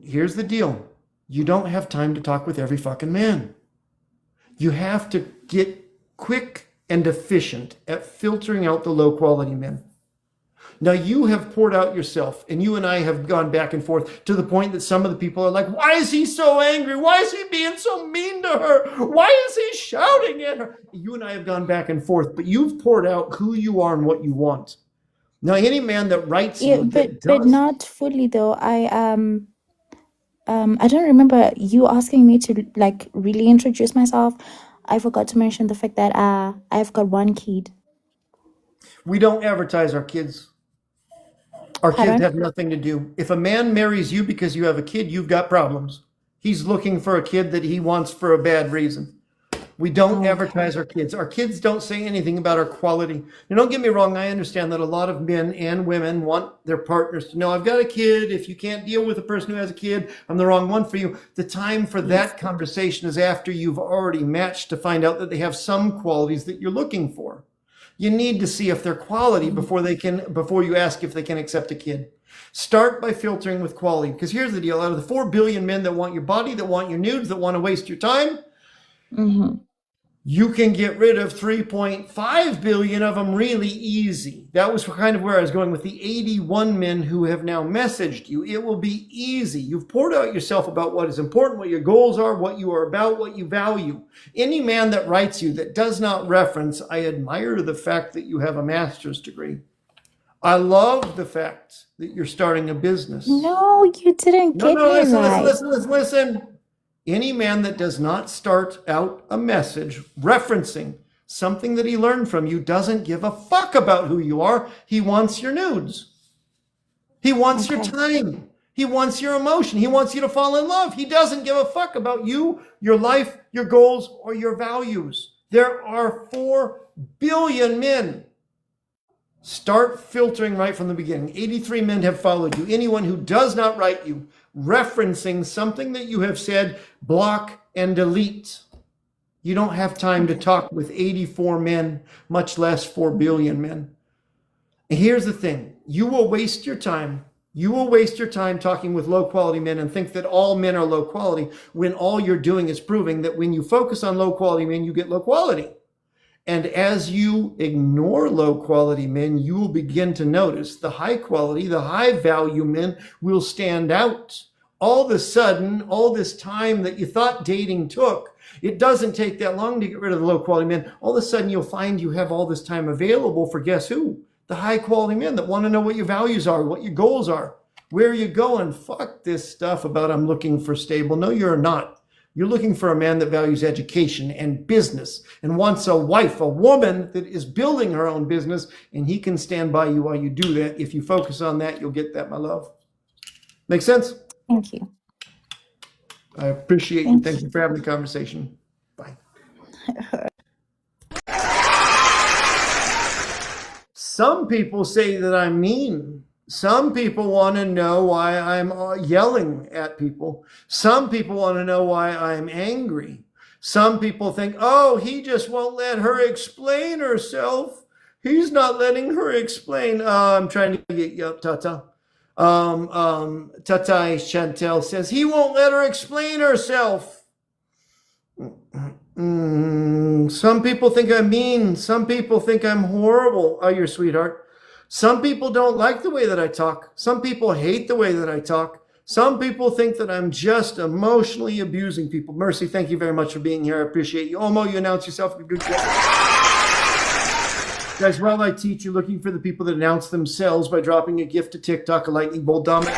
Speaker 1: Here's the deal. You don't have time to talk with every fucking man. You have to get quick and efficient at filtering out the low quality men. Now you have poured out yourself, and you and I have gone back and forth to the point that some of the people are like, why is he so angry? Why is he being so mean to her? Why is he shouting at her? You and I have gone back and forth, but you've poured out who you are and what you want. Now, any man that writes you,
Speaker 14: but not fully though. I don't remember you asking me to like really introduce myself. I forgot to mention the fact that I've got 1 kid.
Speaker 1: We don't advertise our kids. Our kids have nothing to do. If a man marries you because you have a kid, you've got problems. He's looking for a kid that he wants for a bad reason. We don't advertise our kids. Our kids don't say anything about our quality. Now, don't get me wrong. I understand that a lot of men and women want their partners to know, I've got a kid. If you can't deal with a person who has a kid, I'm the wrong one for you. The time for that conversation is after you've already matched to find out that they have some qualities that you're looking for. You need to see if they're quality before you ask if they can accept a kid. Start by filtering with quality, because here's the deal. Out of the 4 billion men that want your body, that want your nudes, that want to waste your time, you can get rid of 3.5 billion of them really easy. That was kind of where I was going with the 81 men who have now messaged you. It will be easy. You've poured out yourself about what is important, what your goals are, what you are about, what you value. Any man that writes you that does not reference, I admire the fact that you have a master's degree. I love the fact that you're starting a business.
Speaker 14: No, you didn't get me right.
Speaker 1: Listen. Any man that does not start out a message referencing something that he learned from you doesn't give a fuck about who you are. He wants your nudes. He wants your time. He wants your emotion. He wants you to fall in love. He doesn't give a fuck about you, your life, your goals, or your values. There are 4 billion men. Start filtering right from the beginning. 83 men have followed you. Anyone who does not write you referencing something that you have said, block and delete. You don't have time to talk with 84 men, much less 4 billion men. And here's the thing. You will waste your time. You will waste your time talking with low quality men and think that all men are low quality when all you're doing is proving that when you focus on low quality men, you get low quality. And as you ignore low quality men, you will begin to notice the high quality, the high value men will stand out. All of a sudden, all this time that you thought dating took, it doesn't take that long to get rid of the low quality men. All of a sudden, you'll find you have all this time available for guess who? The high quality men that want to know what your values are, what your goals are, where you're going. Fuck this stuff about I'm looking for stable. No, you're not. You're looking for a man that values education and business and wants a wife, a woman that is building her own business, and he can stand by you while you do that. If you focus on that, you'll get that, my love. Make sense?
Speaker 14: Thank you.
Speaker 1: I appreciate you. Thank you for having the conversation. Bye. Some people say that I'm mean. Some people want to know why I'm yelling at people. Some people want to know why I'm angry. Some people think, oh, he just won't let her explain herself. He's not letting her explain. I'm trying to get you up, Tata. Tata Chantel says, he won't let her explain herself. Some people think I'm mean. Some people think I'm horrible. Oh, your sweetheart. Some people don't like the way that I talk. Some people hate the way that I talk. Some people think that I'm just emotionally abusing people. Mercy, thank you very much for being here. I appreciate you. Omo, you announce yourself. Good job. Guys, while I teach, you're looking for the people that announce themselves by dropping a gift to TikTok, a lightning bolt dominant.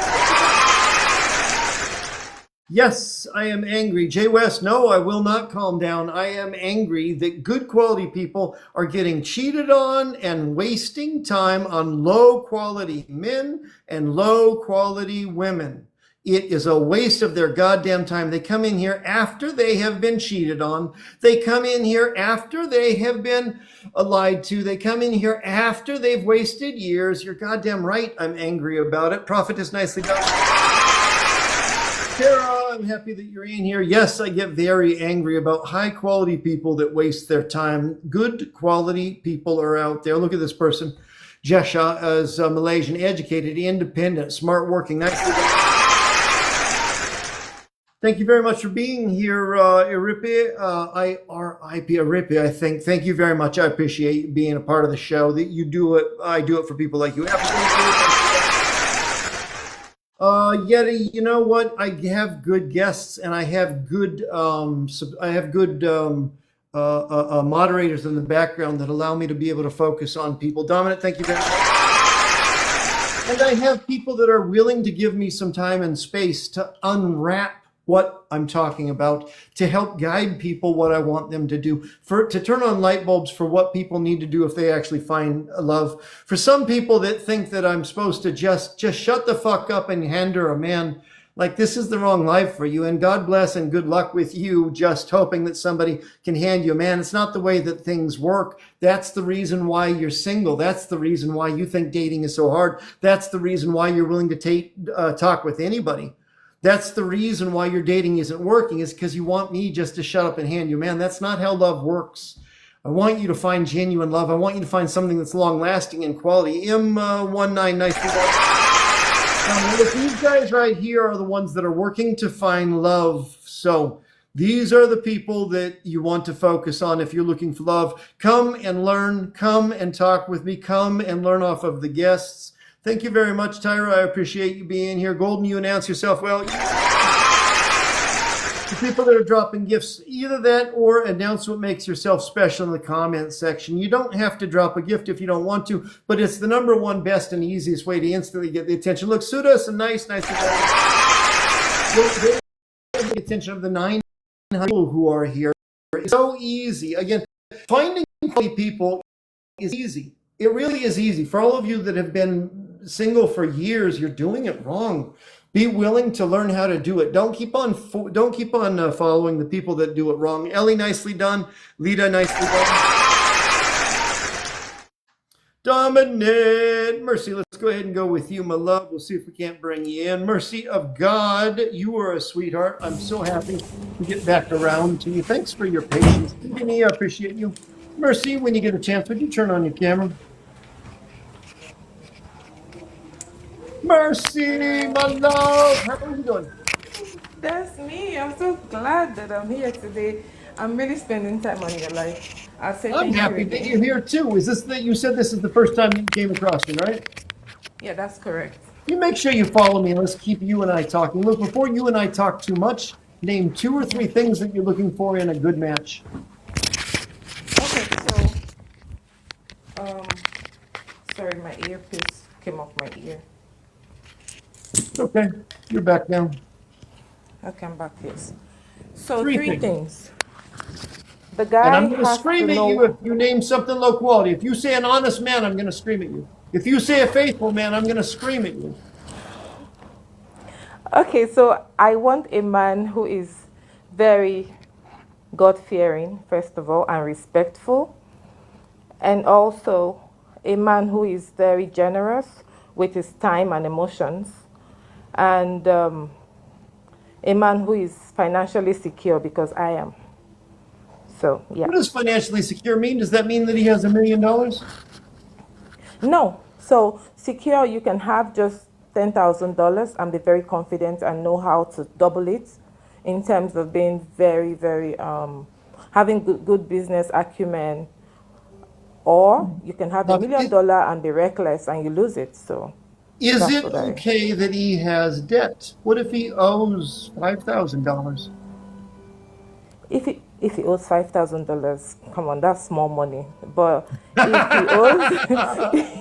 Speaker 1: Yes, I am angry. Jay West, no, I will not calm down. I am angry that good quality people are getting cheated on and wasting time on low quality men and low quality women. It is a waste of their goddamn time. They come in here after they have been cheated on. They come in here after they have been lied to. They come in here after they've wasted years. You're goddamn right. I'm angry about it. Prophet is nicely done. Tara, I'm happy that you're in here. Yes, I get very angry about high quality people that waste their time. Good quality people are out there. Look at this person. Jesha is Malaysian, educated, independent, smart working. Nicely done. Thank you very much for being here, Iripi. IRIP, Iripi, I think. Thank you very much. I appreciate you being a part of the show. That you do it. I do it for people like you. Yeti, you know what? I have good guests and I have good moderators in the background that allow me to be able to focus on people. Dominic, thank you very much. And I have people that are willing to give me some time and space to unwrap what I'm talking about, to help guide people what I want them to do, to turn on light bulbs for what people need to do if they actually find love. For some people that think that I'm supposed to just shut the fuck up and hand her a man, like this is the wrong life for you, and God bless and good luck with you just hoping that somebody can hand you a man. It's not the way that things work. That's the reason why you're single. That's the reason why you think dating is so hard. That's the reason why you're willing to talk with anybody. That's the reason why your dating isn't working, is because you want me just to shut up and hand you, man. That's not how love works. I want you to find genuine love. I want you to find something that's long lasting and quality. M19, nice to meet you. Now, look, these guys right here are the ones that are working to find love. So these are the people that you want to focus on if you're looking for love. Come and learn. Come and talk with me. Come and learn off of the guests. Thank you very much, Tyra. I appreciate you being here. Golden, you announce yourself well. The people that are dropping gifts, either that or announce what makes yourself special in the comments section. You don't have to drop a gift if you don't want to, but it's the number one best and easiest way to instantly get the attention. Look, Suda, nice to get the attention of the 900 people who are here. It's so easy. Again, finding quality people is easy. It really is easy. For all of you that have been single for years, you're doing it wrong. Be willing to learn how to do it. Don't keep on following the people that do it wrong. Ellie, nicely done. Lita, nicely done. Dominant. Mercy, let's go ahead and go with you, my love. We'll see if we can't bring you in. Mercy of God, you are a sweetheart. I'm so happy to get back around to you. Thanks for your patience. Vinny, I appreciate you. Mercy, when you get a chance, would you turn on your camera? Mercy, my love. How are you doing?
Speaker 8: That's me. I'm so glad that I'm here today. I'm really spending time on your life. I'll say
Speaker 1: I'm
Speaker 8: thank you
Speaker 1: happy that
Speaker 8: again.
Speaker 1: you're here too. Is this that you said this is the first time you came across me, right?
Speaker 8: Yeah, that's correct.
Speaker 1: You make sure you follow me and let's keep you and I talking. Look, before you and I talk too much, name 2 or 3 things that you're looking for in a good match.
Speaker 8: Okay, so sorry, my earpiece came off my ear.
Speaker 1: Okay, you're back now.
Speaker 8: Okay, I'm back, yes. So
Speaker 1: 3
Speaker 8: 3
Speaker 1: things.
Speaker 8: things. The
Speaker 1: And
Speaker 8: guy
Speaker 1: I'm going to
Speaker 8: has
Speaker 1: scream
Speaker 8: to
Speaker 1: at
Speaker 8: know.
Speaker 1: you if you name something low quality. If you say an honest man, I'm going to scream at you. If you say a faithful man, I'm going to scream at you.
Speaker 8: Okay, so I want a man who is very God-fearing, first of all, and respectful, and also a man who is very generous with his time and emotions, and a man who is financially secure, because I am. So, yeah.
Speaker 1: What does financially secure mean? Does that mean that he has $1 million?
Speaker 8: No. So secure, you can have just $10,000 and be very confident and know how to double it in terms of being very, very, having good business acumen. Or you can have $1 million and be reckless and you lose it. So
Speaker 1: Is
Speaker 8: that's
Speaker 1: it
Speaker 8: what I.
Speaker 1: okay that he has debt? What if he owes $5,000?
Speaker 8: If he owes $5,000, come on, that's small money. But if he owes,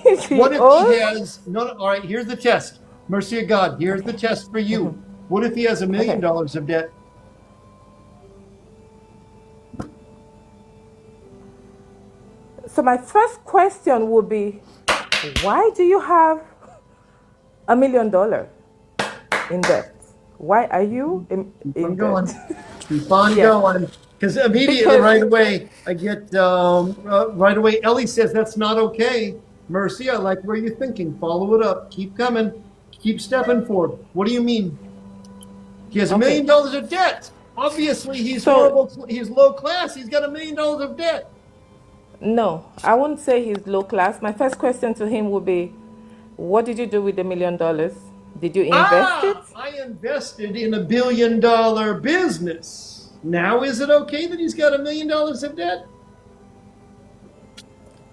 Speaker 8: if he
Speaker 1: What if
Speaker 8: owes,
Speaker 1: he has, no, all right, here's the test. Mercy of God, here's the test for you. What if he has $1 million of debt?
Speaker 8: so my first question would be, why do you have $1 million in debt? Why are you in
Speaker 1: going.
Speaker 8: debt?
Speaker 1: Keep on
Speaker 8: Yeah.
Speaker 1: going. Because immediately, right away, I get, right away, Ellie says, that's not okay. Mercy, I like where you're thinking. Follow it up. Keep coming. Keep stepping forward. What do you mean? He has $1 million of debt. Obviously, he's horrible. He's low class. He's got $1 million of debt.
Speaker 8: No, I wouldn't say he's low class. My first question to him would be, what did you do with $1 million? Did you invest it?
Speaker 1: I invested in $1 billion business. Now, is it okay that he's got $1 million of debt?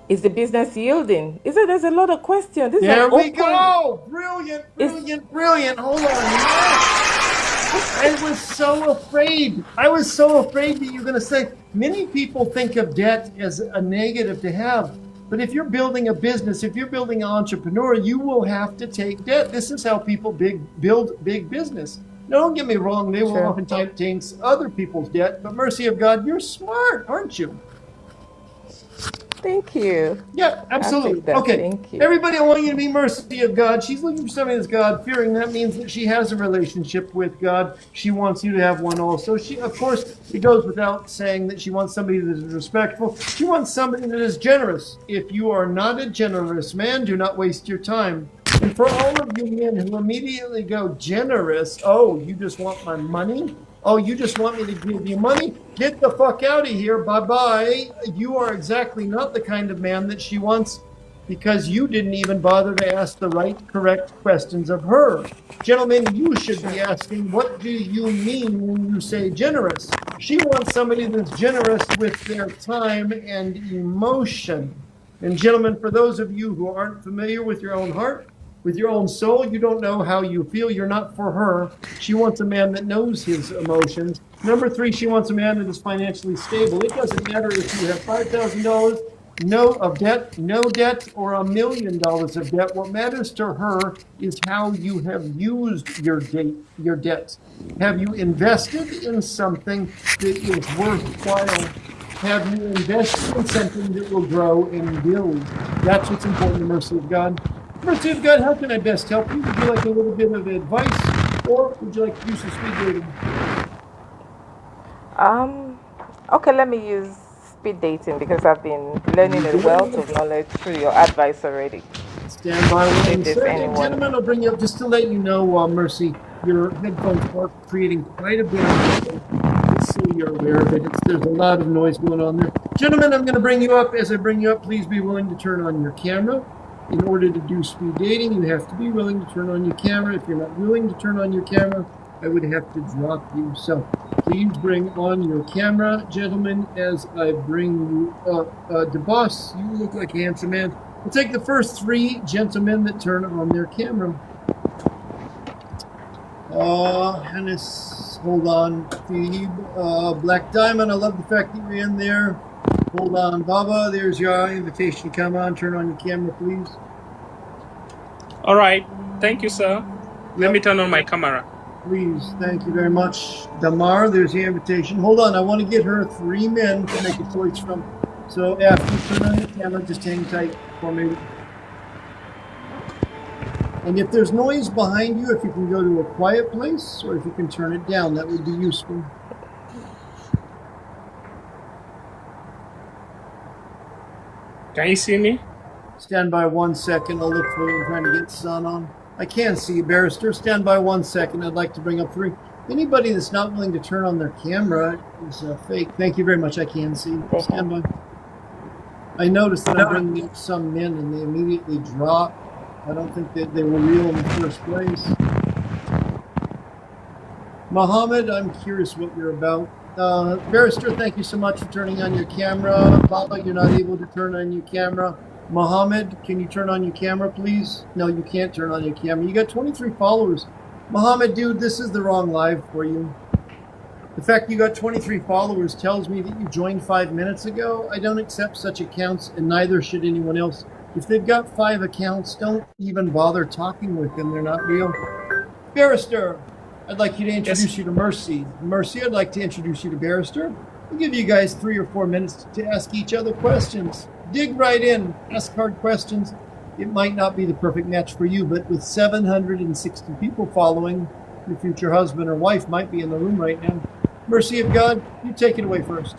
Speaker 8: Is the business yielding? There's a lot of questions. This is
Speaker 1: There
Speaker 8: an
Speaker 1: we
Speaker 8: open.
Speaker 1: go. Brilliant, brilliant, brilliant. Hold on. I was so afraid. I was so afraid that you're going to say, many people think of debt as a negative to have. But if you're building a business, if you're building an entrepreneur, you will have to take debt. This is how people build big business. Now, don't get me wrong. They will oftentimes take other people's debt. But mercy of God, you're smart, aren't you?
Speaker 8: Thank you.
Speaker 1: Yeah, absolutely. Okay.
Speaker 8: Thank you.
Speaker 1: Everybody, I want you to be mercy of God. She's looking for somebody that's God-fearing. That means that she has a relationship with God. She wants you to have one also. She, of course, it goes without saying that she wants somebody that is respectful. She wants somebody that is generous. If you are not a generous man, do not waste your time. And for all of you men who immediately go generous, oh, you just want my money? Oh, you just want me to give you money? Get the fuck out of here. Bye-bye. You are exactly not the kind of man that she wants because you didn't even bother to ask the right, correct questions of her. Gentlemen, you should be asking, what do you mean when you say generous? She wants somebody that's generous with their time and emotion. And gentlemen, for those of you who aren't familiar with your own heart, with your own soul, you don't know how you feel. You're not for her. She wants a man that knows his emotions. Number 3, she wants a man that is financially stable. It doesn't matter if you have $5,000 of debt, no debt, or $1 million of debt. What matters to her is how you have used your debt. Have you invested in something that is worthwhile? Have you invested in something that will grow and build? That's what's important to mercy of God. Mercy of God, how can I best help you? Would you like a little bit of advice? or would you like to do some speed dating?
Speaker 8: Okay, let me use speed dating because I've been learning a wealth of knowledge through your advice already.
Speaker 1: Stand by
Speaker 8: If
Speaker 1: one
Speaker 8: there's
Speaker 1: second,
Speaker 8: anyone.
Speaker 1: gentlemen. I'll bring you up just to let you know, Mercy, your headphones are creating quite a bit of noise. Just so you're aware of it. There's a lot of noise going on there. Gentlemen, I'm going to bring you up. As I bring you up, please be willing to turn on your camera. In order to do speed dating, you have to be willing to turn on your camera. If you're not willing to turn on your camera, I would have to drop you. So please bring on your camera, gentlemen, as I bring you up. DeBoss, you look like a handsome man. We'll take the first 3 gentlemen that turn on their camera. Hennis, hold on. Phoebe, Black Diamond, I love the fact that you're in there. Hold on, Baba, there's your invitation. Come on, turn on your camera, please.
Speaker 15: All right. Thank you, sir. Let me turn on my camera.
Speaker 1: Please, thank you very much. Damar, there's your invitation. Hold on, I want to get her 3 men to make a choice from. So after you turn on your camera, just hang tight for me. And if there's noise behind you, if you can go to a quiet place, or if you can turn it down, that would be useful.
Speaker 15: Can you see me?
Speaker 1: Stand by 1 second. I'll look for you. I'm trying to get sun on. I can see you, Barrister. Stand by 1 second. I'd like to bring up 3. Anybody that's not willing to turn on their camera is fake. Thank you very much. I can see. Stand by. I noticed that I'm bringing up some men and they immediately drop. I don't think that they were real in the first place. Mohammed, I'm curious what you're about. Barrister, thank you so much for turning on your camera. Baba, you're not able to turn on your camera. Mohammed, can you turn on your camera, please? No, you can't turn on your camera. You got 23 followers. Mohammed, dude, this is the wrong live for you. The fact you got 23 followers tells me that you joined 5 minutes ago. I don't accept such accounts, and neither should anyone else. If they've got 5 accounts, don't even bother talking with them. They're not real. Barrister, I'd like you to introduce you to Mercy. Mercy, I'd like to introduce you to Barrister. I'll give you guys 3 or 4 minutes to ask each other questions. Dig right in. Ask hard questions. It might not be the perfect match for you, but with 760 people following, your future husband or wife might be in the room right now. Mercy of God, you take it away first.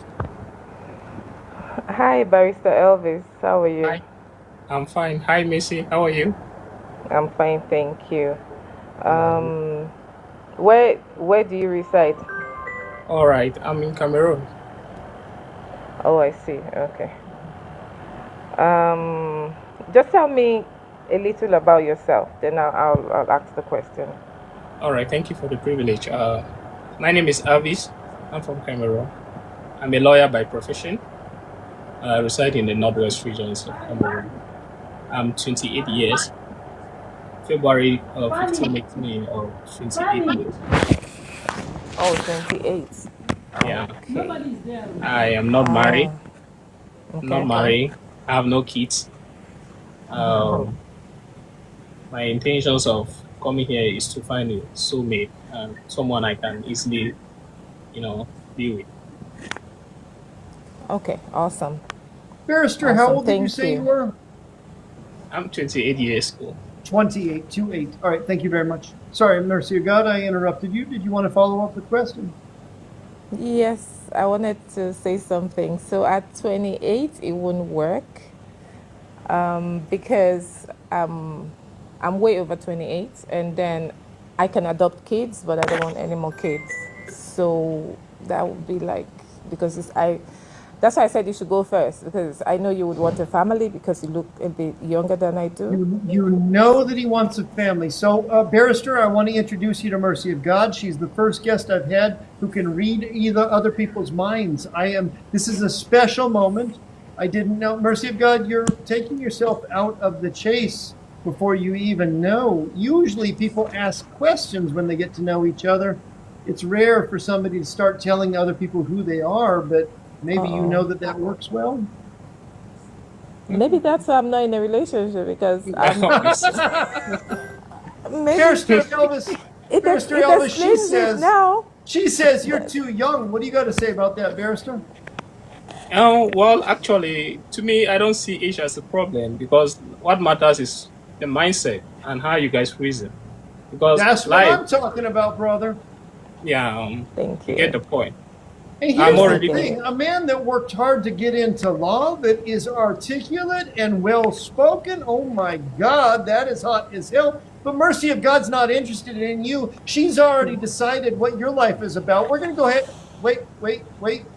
Speaker 8: Hi, Barrister Elvis. How are you?
Speaker 15: Hi. I'm fine. Hi, Missy. How are you?
Speaker 8: I'm fine, thank you. Where do you reside?
Speaker 15: All right. I'm in Cameroon.
Speaker 8: Oh, I see. Okay. Just tell me a little about yourself, then I'll ask the question.
Speaker 15: All right. Thank you for the privilege. My name is Avis. I'm from Cameroon. I'm a lawyer by profession. I reside in the northwest regions of Cameroon. I'm 28 years. February 15 makes me 28 years.
Speaker 8: Oh, 28.
Speaker 15: Yeah. Okay. I am not married.
Speaker 8: Okay.
Speaker 15: Not married. I have no kids. My intentions of coming here is to find a soulmate, someone I can easily, be with.
Speaker 8: Okay, awesome.
Speaker 1: Barrister, how old did you say you were?
Speaker 15: I'm 28 years old.
Speaker 1: 28, 28. All right, thank you very much. Sorry, Mercy of God, I interrupted you. Did you want to follow up with questions?
Speaker 8: Yes, I wanted to say something. So at 28, it won't work because I'm way over 28, and then I can adopt kids, but I don't want any more kids. So that would be like, because that's why I said you should go first, because I know you would want a family because you look a bit younger than I do.
Speaker 1: You know that he wants a family. So, Barrister, I want to introduce you to Mercy of God. She's the first guest I've had who can read either other people's minds. This is a special moment. I didn't know. Mercy of God, you're taking yourself out of the chase before you even know. Usually people ask questions when they get to know each other. It's rare for somebody to start telling other people who they are, but maybe you know that works well.
Speaker 8: Maybe that's why I'm not in a relationship, because I'm
Speaker 1: Barrister Elvis, Barrister Elvis, she says you're too young. What do you got to say about that, Barrister?
Speaker 15: Well, actually, to me, I don't see age as a problem, because what matters is the mindset and how you guys reason. because
Speaker 1: That's what
Speaker 15: life,
Speaker 1: I'm talking about, brother.
Speaker 15: yeah,
Speaker 8: Thank
Speaker 15: you
Speaker 8: you.
Speaker 15: get the point.
Speaker 1: And
Speaker 15: I'm
Speaker 1: here's the
Speaker 15: already,
Speaker 1: thing, a man that worked hard to get into law, that is articulate and well spoken, oh my God, that is hot as hell. But Mercy, if God's not interested in you, she's already decided what your life is about. We're going to go ahead. Wait.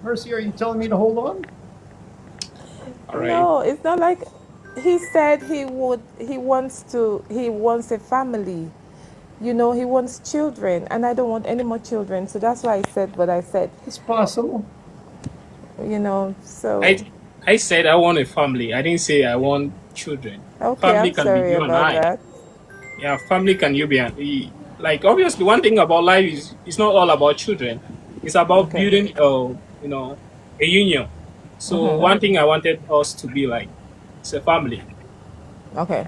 Speaker 1: Mercy, are you telling me to hold on?
Speaker 15: all right.
Speaker 8: No, it's not like he said he wants a family. You know, he wants children, and I don't want any more children. So that's why I said what I said.
Speaker 1: It's possible.
Speaker 8: You know, so
Speaker 15: I said I want a family. I didn't say I want children.
Speaker 8: okay,
Speaker 15: Family
Speaker 8: I'm
Speaker 15: can be
Speaker 8: sorry
Speaker 15: you and
Speaker 8: about
Speaker 15: I.
Speaker 8: that.
Speaker 15: Yeah, family can you be like obviously one thing about life is it's not all about children. It's about
Speaker 8: Okay.
Speaker 15: building a union. So one thing I wanted us to be like it's a family.
Speaker 8: Okay.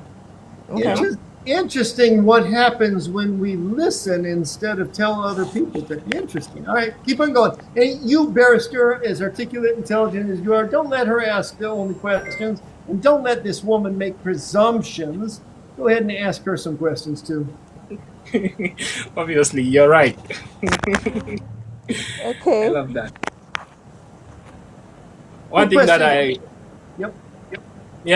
Speaker 15: Yeah.
Speaker 8: Okay.
Speaker 1: Interesting what happens when we listen instead of tell other people to. Interesting. All right, keep on going. And you, barrister, as articulate, intelligent as you are, don't let her ask the only questions, and don't let this woman make presumptions. Go ahead and ask her some questions too.
Speaker 15: Obviously, you're right. I
Speaker 8: Okay.
Speaker 15: love that. One
Speaker 1: Good
Speaker 15: thing that
Speaker 1: question.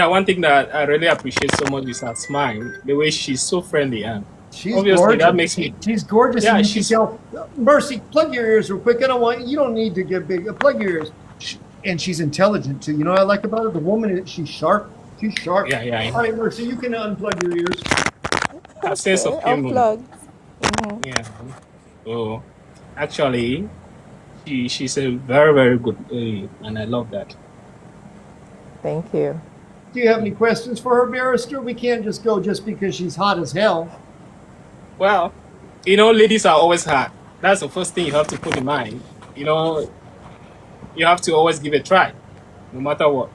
Speaker 15: one thing that I really appreciate so much is her smile, the way she's so friendly, and
Speaker 1: She's
Speaker 15: obviously
Speaker 1: gorgeous.
Speaker 15: that makes me.
Speaker 1: She's gorgeous,
Speaker 15: Yeah,
Speaker 1: and you can
Speaker 15: she's.
Speaker 1: tell. Mercy, plug your ears real quick. You don't need to get big. Plug your ears. And she's intelligent too. You know what I like about her? The woman, she's sharp. She's sharp.
Speaker 15: Yeah.
Speaker 1: All right, Mercy, you can unplug your ears.
Speaker 15: Her sense of
Speaker 8: Okay,
Speaker 15: humor.
Speaker 8: unplugged. Mm-hmm.
Speaker 15: Yeah. So actually, she's a very very good lady, and I love that.
Speaker 8: Thank you.
Speaker 1: Do you have any questions for her, barrister? We can't just go just because she's hot as hell.
Speaker 15: Well, ladies are always hard. That's the first thing you have to put in mind. You have to always give it a try, no matter what.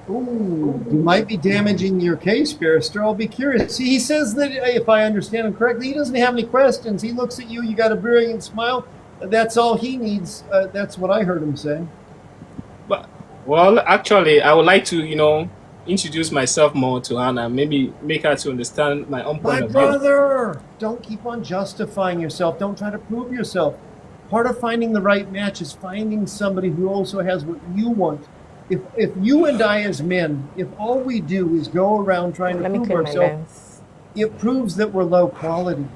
Speaker 1: Ooh, you might be damaging your case, barrister. I'll be curious. See, he says that, if I understand him correctly, he doesn't have any questions. He looks at you, you got a brilliant smile. That's all he needs. That's what I heard him say.
Speaker 15: But well, actually, I would like to, introduce myself more to Hannah, maybe make her to understand my own point
Speaker 1: My
Speaker 15: of view.
Speaker 1: brother, don't keep on justifying yourself. Don't try to prove yourself. Part of finding the right match is finding somebody who also has what you want. If you and I as men, if all we do is go around trying to
Speaker 8: Let me
Speaker 1: prove
Speaker 8: clear my
Speaker 1: ourselves,
Speaker 8: lens.
Speaker 1: it proves that we're low quality.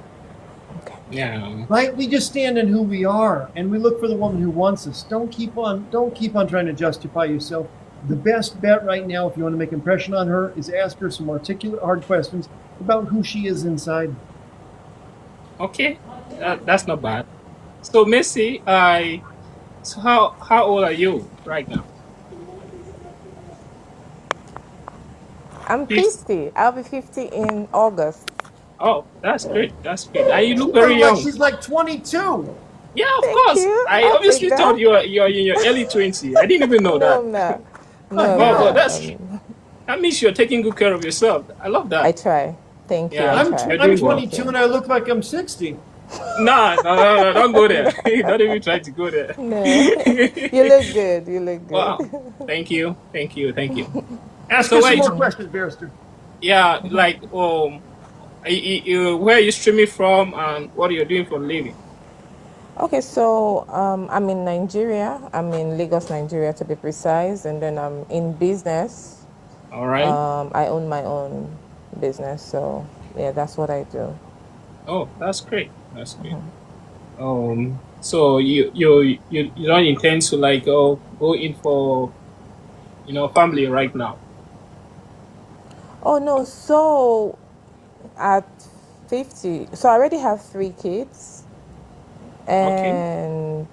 Speaker 15: Yeah.
Speaker 1: Right? We just stand in who we are, and we look for the woman who wants us. Don't keep on trying to justify yourself. The best bet right now, if you want to make impression on her, is ask her some articulate, hard questions about who she is inside.
Speaker 15: Okay, that's not bad. So, Messi, so how old are you right now?
Speaker 8: I'm
Speaker 15: Fif-
Speaker 8: 50. I'll be 50 in August.
Speaker 15: Oh, that's great. That's great. And you look
Speaker 1: Well,
Speaker 15: very
Speaker 1: like
Speaker 15: young.
Speaker 1: she's like 22.
Speaker 15: Yeah, of
Speaker 8: Thank
Speaker 15: course.
Speaker 8: you.
Speaker 15: I
Speaker 8: I'll
Speaker 15: obviously
Speaker 8: take
Speaker 15: thought
Speaker 8: that.
Speaker 15: you're in your early 20s. I didn't even know
Speaker 8: No,
Speaker 15: that.
Speaker 8: I'm not.
Speaker 1: Oh,
Speaker 8: No,
Speaker 1: yeah.
Speaker 15: Well,
Speaker 8: no.
Speaker 15: that means you're taking good care of yourself. I love
Speaker 8: I
Speaker 15: that.
Speaker 8: try. Thank you.
Speaker 15: Yeah,
Speaker 8: I
Speaker 1: I'm
Speaker 8: try.
Speaker 15: you're
Speaker 1: I'm
Speaker 15: doing well.
Speaker 1: 22 and I look like I'm 60.
Speaker 15: No, don't go there. Don't even try to go there.
Speaker 8: No. You look good. You look good.
Speaker 15: Wow. Thank you.
Speaker 1: Ask
Speaker 15: So
Speaker 1: her some
Speaker 15: wait,
Speaker 1: more questions, barrister.
Speaker 15: yeah, like where are you streaming from and what are you doing for a living?
Speaker 8: Okay, so I'm in Nigeria. I'm in Lagos, Nigeria, to be precise, and then I'm in business.
Speaker 15: All right.
Speaker 8: I own my own business, so yeah, that's what I do.
Speaker 15: Oh, that's great. That's great. So you don't intend to like go in for family right now?
Speaker 8: Oh no, so at 50, so I already have 3 kids,
Speaker 15: Okay.
Speaker 8: and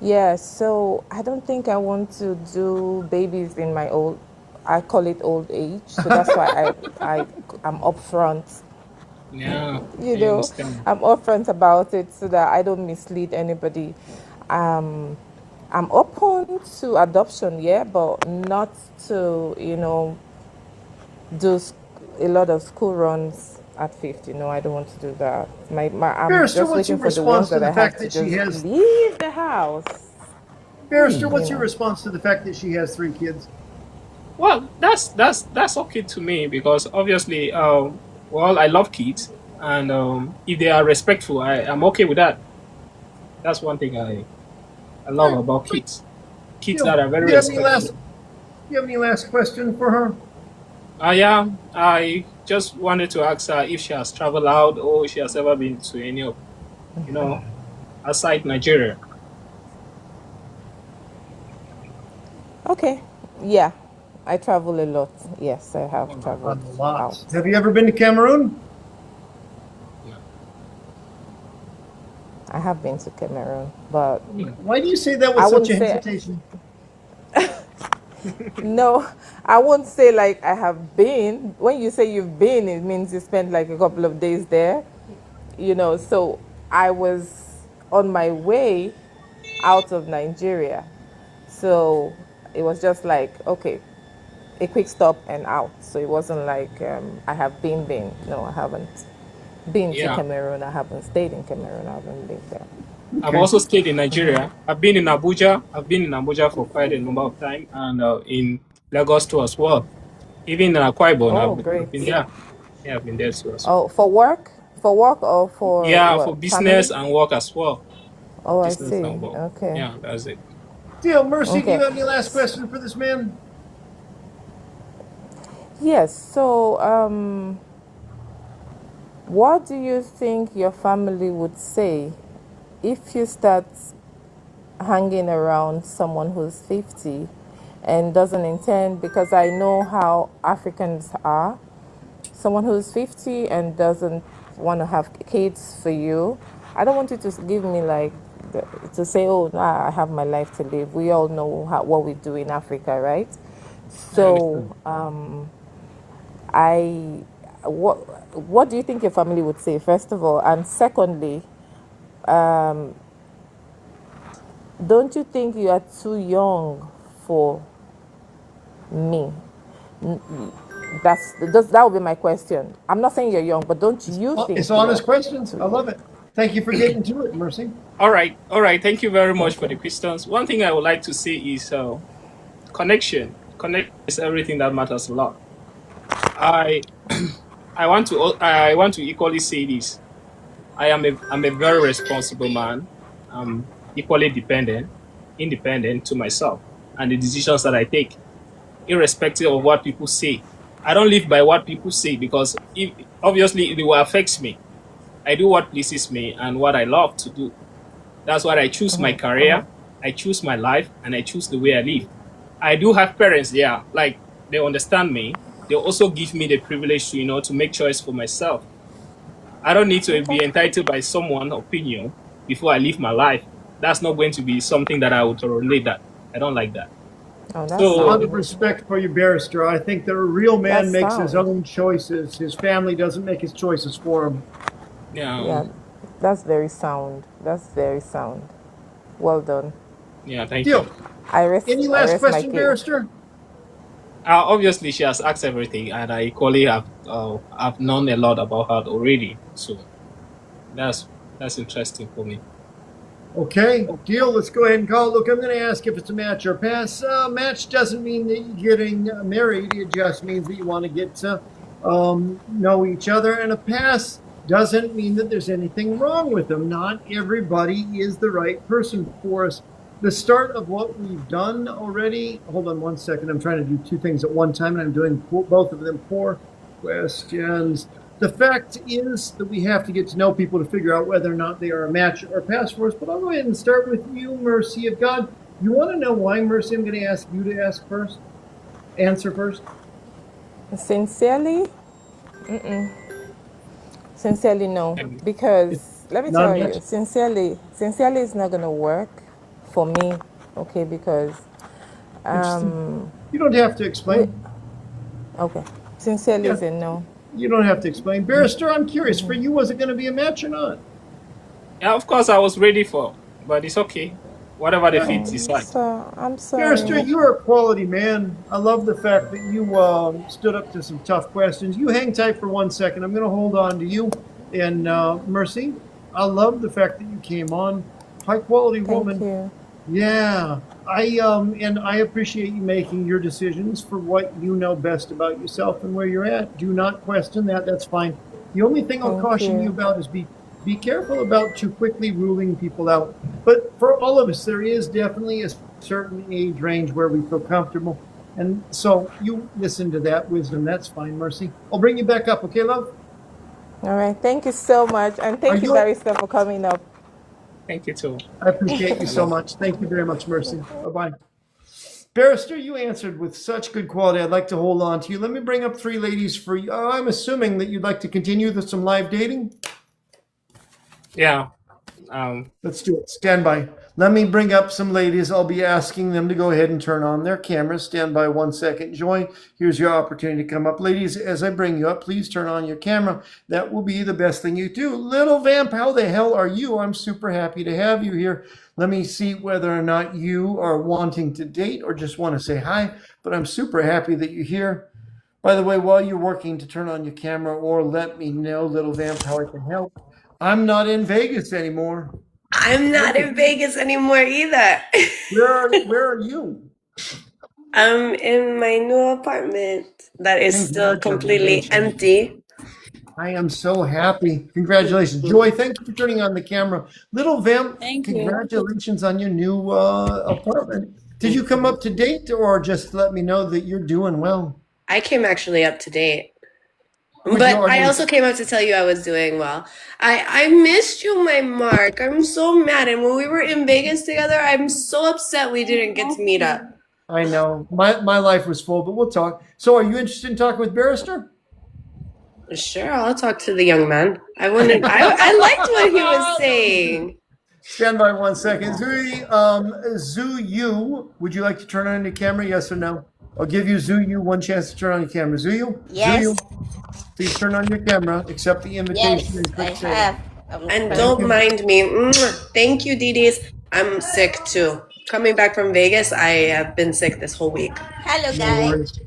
Speaker 8: yeah, so I don't think I want to do babies in my I call it old age, so that's why I'm upfront.
Speaker 15: Yeah,
Speaker 8: You
Speaker 15: I
Speaker 8: know,
Speaker 15: understand.
Speaker 8: I'm upfront about it so that I don't mislead anybody. I'm open to adoption, yeah, but not to, do a lot of school runs at 50. No, I don't want to do that. I'm
Speaker 1: Barrister,
Speaker 8: just
Speaker 1: what's
Speaker 8: waiting
Speaker 1: your
Speaker 8: for the ones
Speaker 1: response to
Speaker 8: that I
Speaker 1: the
Speaker 8: have
Speaker 1: fact
Speaker 8: to
Speaker 1: that she
Speaker 8: just
Speaker 1: has
Speaker 8: leave the house.
Speaker 1: Barrister, what's
Speaker 8: You
Speaker 1: your
Speaker 8: know.
Speaker 1: response to the fact that she has 3 kids?
Speaker 15: Well, that's okay to me because obviously, well, I love kids and if they are respectful, I'm okay with that. That's one thing I love about kids. Kids that are very
Speaker 1: Do you have any
Speaker 15: respectful.
Speaker 1: last question for her?
Speaker 15: Yeah, I just wanted to ask her if she has traveled out or she has ever been to any of, outside Nigeria.
Speaker 8: Okay. Yeah, I travel a lot. Yes, I have traveled out.
Speaker 1: Have you ever been to Cameroon?
Speaker 8: I have been to Cameroon, but
Speaker 1: Why do you say that with
Speaker 8: I
Speaker 1: such
Speaker 8: wouldn't
Speaker 1: a
Speaker 8: say
Speaker 1: hesitation?
Speaker 8: no. I won't say like I have been. When you say you've been, it means you spent like a couple of days there. So I was on my way out of Nigeria. So it was just like, okay, a quick stop and out. So it wasn't like I have been. No, I haven't been to
Speaker 15: Yeah.
Speaker 8: Cameroon. I haven't stayed in Cameroon. I haven't lived there.
Speaker 15: I've also stayed in Nigeria. I've been in Abuja. I've been in Abuja for quite a number of time, and in Lagos too as well. Even in Akwa Ibom,
Speaker 8: Oh,
Speaker 15: I've
Speaker 8: great.
Speaker 15: been there. Yeah, I've been there too as well.
Speaker 8: Oh, for work? For work or for
Speaker 15: Yeah,
Speaker 8: what?
Speaker 15: for business
Speaker 8: Family?
Speaker 15: and work as well.
Speaker 8: Oh, I
Speaker 15: Business
Speaker 8: see.
Speaker 15: and work.
Speaker 8: Okay.
Speaker 15: Yeah, that's it.
Speaker 1: Deal, Mercy, do
Speaker 8: Okay.
Speaker 1: you have any last question for this man?
Speaker 8: Yes. So, what do you think your family would say if you start hanging around someone who's 50 and doesn't intend, because I know how Africans are, someone who's 50 and doesn't want to have kids for you? I don't want you to give me like, to say, oh, nah, I have my life to live. We all know what we do in Africa, right? So, what do you think your family would say, first of all? And secondly, don't you think you are too young for me? That would be my question. I'm not saying you're young, but don't you think
Speaker 1: It's
Speaker 8: you
Speaker 1: honest
Speaker 8: are
Speaker 1: questions.
Speaker 8: too
Speaker 1: I love
Speaker 8: young?
Speaker 1: it. Thank you for getting to it, Mercy.
Speaker 15: All right. Thank you very much for the questions. One thing I would like to say is connection. Connection is everything that matters a lot. I I want to equally say this. I'm a very responsible man. I'm equally independent to myself and the decisions that I take, irrespective of what people say. I don't live by what people say because obviously it will affect me. I do what pleases me and what I love to do. That's why I choose my career, I choose my life, and I choose the way I live. I do have parents, yeah, like they understand me. They also give me the privilege to, to make choice for myself. I don't need to be entitled by someone's opinion before I live my life. That's not going to be something that I would tolerate. That I don't like that.
Speaker 8: Oh, that's
Speaker 15: So
Speaker 1: Out of respect for you, barrister, I think that a real man
Speaker 8: That's
Speaker 1: makes his
Speaker 8: sound.
Speaker 1: own choices. His family doesn't make his choices for him.
Speaker 8: Yeah, that's very sound. That's very sound. Well done.
Speaker 15: Yeah, thank
Speaker 1: Deal.
Speaker 15: you.
Speaker 1: Any
Speaker 8: I
Speaker 1: last
Speaker 8: rest my
Speaker 1: question,
Speaker 8: case.
Speaker 1: barrister?
Speaker 15: Obviously, she has asked everything, and I equally have known a lot about her already. So that's interesting for me.
Speaker 1: Okay, deal. Let's go ahead and call it. Look, I'm going to ask if it's a match or pass. Match doesn't mean that you're getting married. It just means that you want to get to know each other. And a pass doesn't mean that there's anything wrong with them. Not everybody is the right person for us. The start of what we've done already. Hold on one second. I'm trying to do two things at one time, and I'm doing both of them. 4 questions. The fact is that we have to get to know people to figure out whether or not they are a match or pass for us. But I'll go ahead and start with you, Mercy of God. You want to know why, Mercy? I'm going to ask you to answer first.
Speaker 8: Sincerely? Sincerely, no. Because let me
Speaker 1: Not
Speaker 8: tell you,
Speaker 1: much.
Speaker 8: sincerely is not going to work for me. Okay, because
Speaker 1: You don't have to explain.
Speaker 8: okay, sincerely
Speaker 1: Yeah.
Speaker 8: is a no.
Speaker 1: You don't have to explain. Barrister, I'm curious. For you, was it going to be a match or not?
Speaker 15: Yeah, of course I was ready for, but it's okay. Whatever the feet decide.
Speaker 8: So I'm
Speaker 1: Barrister,
Speaker 8: sorry.
Speaker 1: you're a quality man. I love the fact that you stood up to some tough questions. You hang tight for 1 second. I'm going to hold on to you. And Mercy, I love the fact that you came on. High quality woman.
Speaker 8: Thank you.
Speaker 1: Yeah, I appreciate you making your decisions for what you know best about yourself and where you're at. Do not question that. That's fine. The only thing I'll
Speaker 8: Thank
Speaker 1: caution you
Speaker 8: you.
Speaker 1: about is be careful about too quickly ruling people out. But for all of us, there is definitely a certain age range where we feel comfortable. And so you listen to that wisdom. That's fine, Mercy. I'll bring you back up, okay, love?
Speaker 8: All right. Thank you so much. And
Speaker 1: Are
Speaker 8: thank you,
Speaker 1: you?
Speaker 8: Barrister, for coming up.
Speaker 15: Thank you too.
Speaker 1: I appreciate you so much. Thank you very much, Mercy. Bye-bye. Barrister, you answered with such good quality. I'd like to hold on to you. Let me bring up three ladies for you. I'm assuming that you'd like to continue with some live dating.
Speaker 15: Yeah.
Speaker 1: Let's do it. Stand by. Let me bring up some ladies. I'll be asking them to go ahead and turn on their cameras. Stand by 1 second. Joy, here's your opportunity to come up. Ladies, as I bring you up, please turn on your camera. That will be the best thing you do. Little Vamp, how the hell are you? I'm super happy to have you here. Let me see whether or not you are wanting to date or just want to say hi, but I'm super happy that you're here. By the way, while you're working to turn on your camera or let me know, Little Vamp, how I can help, I'm not in Vegas anymore.
Speaker 16: I'm not in Vegas anymore either.
Speaker 1: Where are you?
Speaker 16: I'm in my new apartment that is still completely empty.
Speaker 1: I am so happy. Congratulations. Joy, thank you for turning on the camera. Little Vamp,
Speaker 4: Thank you.
Speaker 1: congratulations on your new apartment. Did you come up to date or just let me know that you're doing well?
Speaker 16: I came actually up to date.
Speaker 1: Would
Speaker 16: But
Speaker 1: you already-
Speaker 16: I also came up to tell you I was doing well. I missed you, my Mark. I'm so mad. And when we were in Vegas together, I'm so upset we didn't get to meet up.
Speaker 1: I know. My life was full, but we'll talk. So are you interested in talking with Barrister?
Speaker 16: Sure, I'll talk to the young man. I liked what he was saying.
Speaker 1: Stand by 1 second. Zuyu, would you like to turn on your camera, yes or no? I'll give you, Zuyu, one chance to turn on your camera. Zuyu?
Speaker 17: Yes.
Speaker 1: Zuyu, please turn on your camera, accept the invitation.
Speaker 17: Yes,
Speaker 1: and
Speaker 17: I
Speaker 1: click save.
Speaker 17: have.
Speaker 16: And don't mind me. Thank you, Dee. I'm sick too. Coming back from Vegas, I have been sick this whole week.
Speaker 17: Hello,
Speaker 1: No
Speaker 17: guys.
Speaker 1: worries.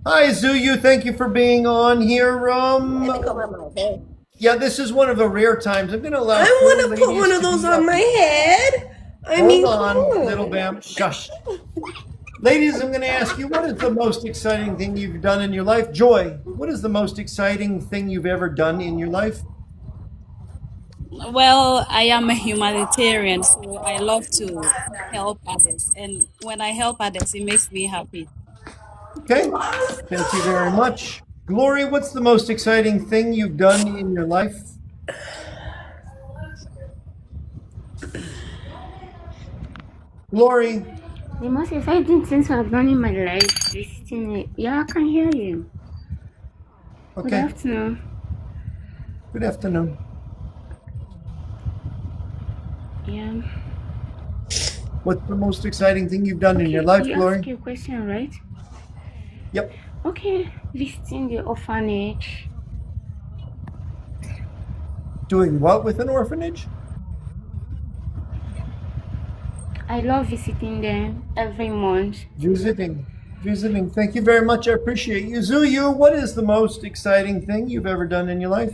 Speaker 1: Hi, Zuyu. Thank you for being on here.
Speaker 17: Let me cover my head.
Speaker 1: Yeah, this is one of the rare times. I'm going to allow.
Speaker 16: I
Speaker 1: four
Speaker 16: want to put
Speaker 1: ladies
Speaker 16: one of
Speaker 1: to
Speaker 16: those
Speaker 1: be
Speaker 16: on
Speaker 1: up.
Speaker 16: my head.
Speaker 1: Hold on, Little Vamp. Shush. Ladies, I'm going to ask you, what is the most exciting thing you've done in your life? Joy, what is the most exciting thing you've ever done in your life?
Speaker 18: Well, I am a humanitarian, so I love to help others. And when I help others, it makes me happy.
Speaker 1: Okay, thank you very much. Glory, what's the most exciting thing you've done in your life? Glory.
Speaker 19: The most exciting things I've done in my life is yeah, I can hear you.
Speaker 1: Okay.
Speaker 19: Good afternoon.
Speaker 1: Good afternoon.
Speaker 19: Yeah.
Speaker 1: What's the most exciting thing you've done in your life,
Speaker 19: You
Speaker 1: Glory?
Speaker 19: asked your question, right?
Speaker 1: Yep.
Speaker 19: Okay, visiting the orphanage.
Speaker 1: Doing what with an orphanage?
Speaker 19: I love visiting them every month.
Speaker 1: Visiting. Thank you very much. I appreciate you. Zuyu, what is the most exciting thing you've ever done in your life?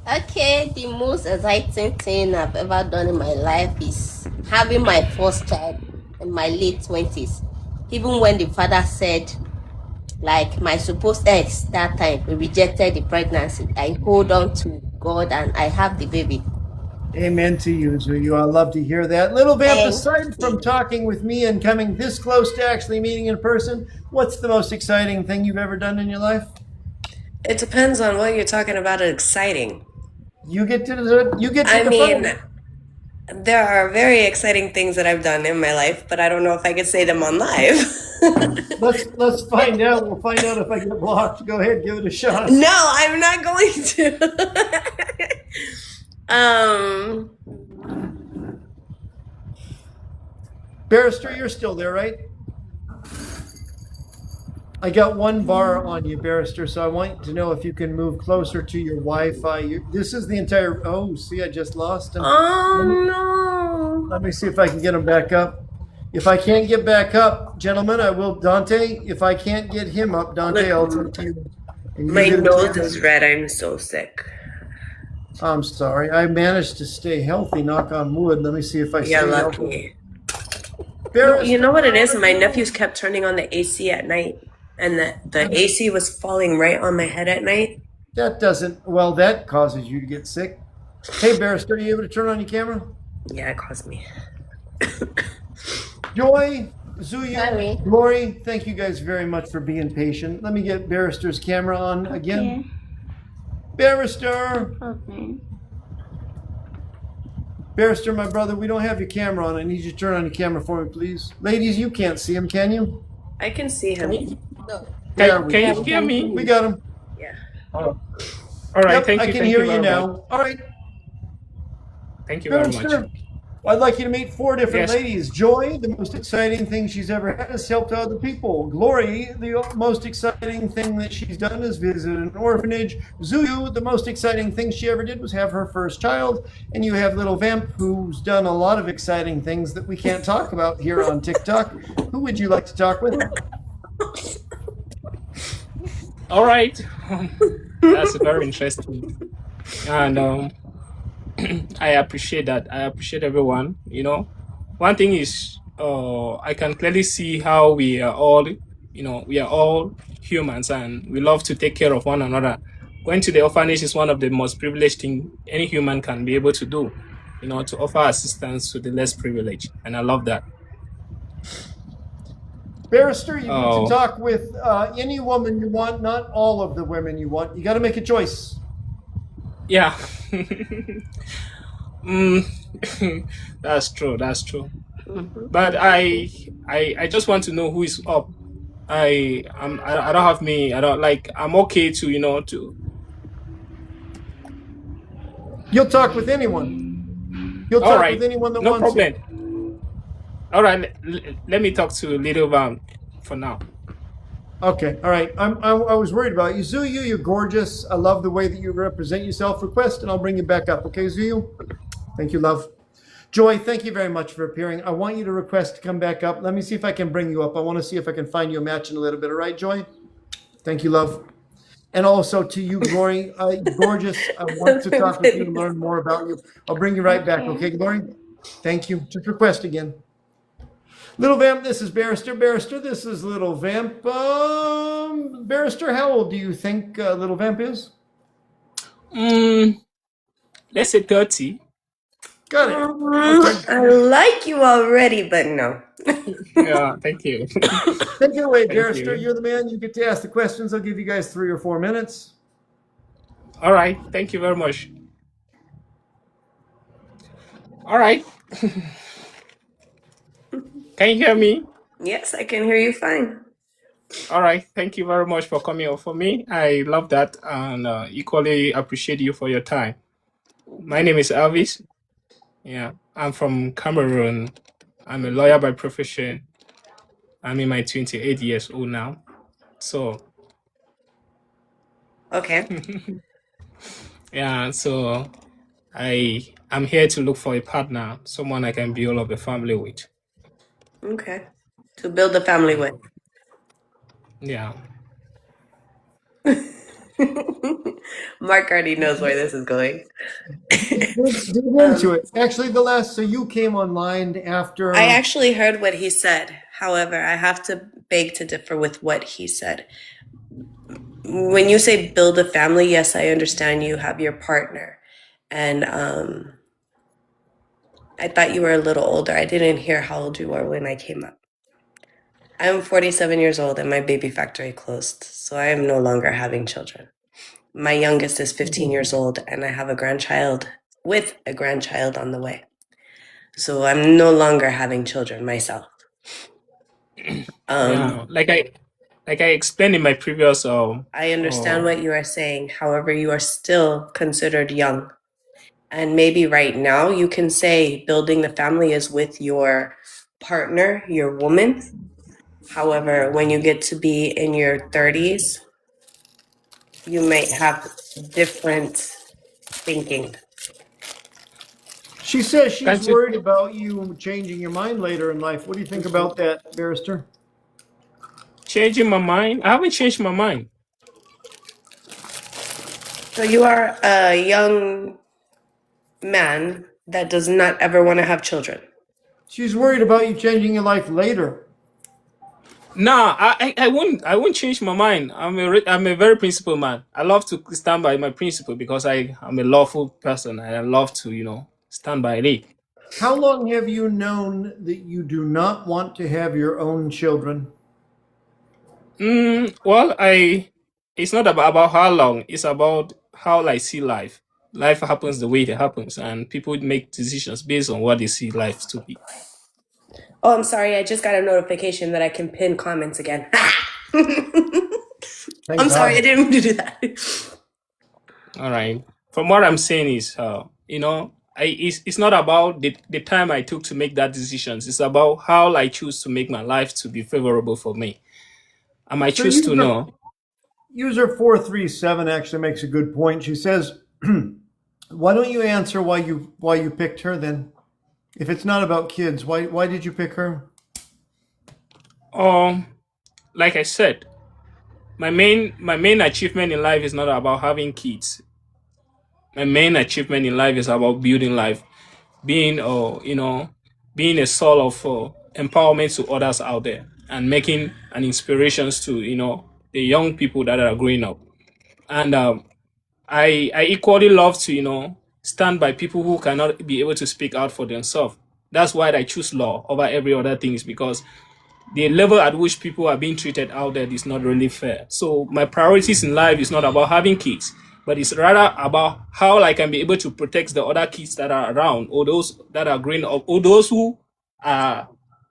Speaker 17: Okay, the most exciting thing I've ever done in my life is having my first child in my late 20s. Even when the father said, like, my supposed ex that time, we rejected the pregnancy, I hold on to God and I have the baby.
Speaker 1: Amen to you, Zuyu. I love to hear that. Little Vamp,
Speaker 17: Thanks.
Speaker 1: aside from talking with me and coming this close to actually meeting in person, what's the most exciting thing you've ever done in your life?
Speaker 16: It depends on what you're talking about. Exciting.
Speaker 1: You get to
Speaker 16: I mean, there are very exciting things that I've done in my life, but I don't know if I could say them on live.
Speaker 1: Let's find out. We'll find out if I get blocked. Go ahead, give it a shot.
Speaker 16: No, I'm not going to.
Speaker 1: Barrister, you're still there, right? I got one bar on you, Barrister, so I want to know if you can move closer to your Wi-Fi. This is the entire... Oh, see, I just lost him.
Speaker 16: Oh, no.
Speaker 1: Let me see if I can get him back up. If I can't get back up, gentlemen, I will... Dante, if I can't get him up, Dante, I'll talk to you. And you
Speaker 16: My
Speaker 1: get
Speaker 16: nose
Speaker 1: him.
Speaker 16: is red. I'm so sick.
Speaker 1: I'm sorry. I managed to stay healthy, knock on wood. Let me see if I
Speaker 16: You're
Speaker 1: stay
Speaker 16: lucky.
Speaker 1: healthy.
Speaker 16: No, you know what it is? My nephews kept turning on the AC at night, and the AC was falling right on my head at night.
Speaker 1: That doesn't, well, that causes you to get sick. Hey, Barrister, are you able to turn on your camera?
Speaker 16: Yeah, it caused me.
Speaker 1: Joy, Zuyu,
Speaker 17: Sorry.
Speaker 1: Glory, thank you guys very much for being patient. Let me get Barrister's camera on again. Barrister!
Speaker 19: Okay.
Speaker 1: Barrister, my brother, we don't have your camera on. I need you to turn on your camera for me, please. Ladies, you can't see him, can you?
Speaker 16: I can see him.
Speaker 1: There we
Speaker 15: Can
Speaker 1: go.
Speaker 15: you hear me?
Speaker 1: We got him.
Speaker 16: Yeah.
Speaker 15: Oh. All right,
Speaker 1: Yep,
Speaker 15: thank you.
Speaker 1: I can
Speaker 15: Thank
Speaker 1: hear
Speaker 15: you
Speaker 1: you
Speaker 15: very
Speaker 1: now.
Speaker 15: much.
Speaker 1: All right,
Speaker 15: Thank you very much.
Speaker 1: Barrister, I'd like you to meet 4 different
Speaker 15: Yes.
Speaker 1: ladies. Joy, the most exciting thing she's ever had is helped other people. Glory, the most exciting thing that she's done is visit an orphanage. Zuyu, the most exciting thing she ever did was have her first child. And you have little Vamp, who's done a lot of exciting things that we can't talk about here on TikTok. Who would you like to talk with?
Speaker 15: All right. That's very interesting. And I appreciate that. I appreciate everyone. You know, one thing is, I can clearly see how we are all, we are all humans and we love to take care of one another. Going to the orphanage is one of the most privileged things any human can be able to do, to offer assistance to the less privileged. And I love that.
Speaker 1: Barrister, you need
Speaker 15: Oh.
Speaker 1: to talk with any woman you want, not all of the women you want. You got to make a choice.
Speaker 15: Yeah. Mm, that's true. That's true. But I just want to know who is up. I don't have me. I don't like. I'm okay to to.
Speaker 1: You'll talk with anyone. You'll
Speaker 15: All
Speaker 1: talk
Speaker 15: right.
Speaker 1: with anyone that
Speaker 15: No
Speaker 1: wants you.
Speaker 15: problem. All right. Let me talk to Little Van for now.
Speaker 1: Okay, all right. I was worried about you. Zuyu, you're gorgeous. I love the way that you represent yourself. Request, and I'll bring you back up. Okay, Zuyu? Thank you, love. Joy, thank you very much for appearing. I want you to request to come back up. Let me see if I can bring you up. I want to see if I can find you a match in a little bit. All right, Joy? Thank you, love. And also to you, Glory. Gorgeous. I want to talk with you and learn more about you. I'll bring you right back. Okay, Glory? Thank you. Just request again. Little Vamp, this is Barrister. Barrister, this is Little Vamp. Barrister, how old do you think Little Vamp is?
Speaker 15: Let's say 30.
Speaker 1: Got it. Okay.
Speaker 16: I like you already, but no.
Speaker 15: Yeah, thank you.
Speaker 1: Take it away,
Speaker 15: Thank
Speaker 1: Barrister.
Speaker 15: you.
Speaker 1: You're the man. You get to ask the questions. I'll give you guys 3 or 4 minutes.
Speaker 15: All right. Thank you very much. All right. Can you hear me?
Speaker 16: Yes, I can hear you fine.
Speaker 15: All right. Thank you very much for coming up for me. I love that and equally appreciate you for your time. My name is Elvis. Yeah, I'm from Cameroon. I'm a lawyer by profession. I'm in my 28 years old now. So,
Speaker 16: Okay.
Speaker 15: yeah, so I'm here to look for a partner, someone I can build up a family with.
Speaker 16: Okay. To build a family with.
Speaker 15: Yeah.
Speaker 16: Mark already knows where this is going.
Speaker 1: Dig into it. Actually, so you came online after.
Speaker 16: I actually heard what he said. However, I have to beg to differ with what he said. When you say build a family, yes, I understand you have your partner. And I thought you were a little older. I didn't hear how old you were when I came up. I'm 47 years old and my baby factory closed, so I am no longer having children. My youngest is 15 years old and I have a grandchild with a grandchild on the way. So I'm no longer having children myself.
Speaker 15: Yeah, like I explained in my previous
Speaker 16: I understand what you are saying. However, you are still considered young. And maybe right now you can say building the family is with your partner, your woman. However, when you get to be in your 30s, you might have different thinking.
Speaker 1: She says she's
Speaker 15: Can't you-
Speaker 1: worried about you changing your mind later in life. What do you think about that, Barrister?
Speaker 15: changing my mind. I haven't changed my mind.
Speaker 16: So you are a young man that does not ever want to have children.
Speaker 1: She's worried about you changing your life later.
Speaker 15: Nah, I won't change my mind. I'm a very principled man. I love to stand by my principle because I'm a lawful person and I love to stand by it.
Speaker 1: How long have you known that you do not want to have your own children?
Speaker 15: Well, it's not about how long. It's about how I see life. Life happens the way it happens, and people make decisions based on what they see life to be.
Speaker 16: Oh, I'm sorry. I just got a notification that I can pin comments again. I'm sorry. I didn't mean to do that.
Speaker 15: All right. From what I'm saying is, it's not about the time I took to make that decisions. It's about how I choose to make my life to be favorable for me. I might choose to know.
Speaker 1: User 437 actually makes a good point. She says, "Why don't you answer why you picked her then? If it's not about kids, why did you pick her?"
Speaker 15: Like I said, my main achievement in life is not about having kids. My main achievement in life is about building life, being being a source of empowerment to others out there and making an inspirations to the young people that are growing up. And I equally love to stand by people who cannot be able to speak out for themselves. That's why I choose law over every other thing, is because the level at which people are being treated out there is not really fair. So my priorities in life is not about having kids, but it's rather about how I can be able to protect the other kids that are around, or those that are growing up, or those who are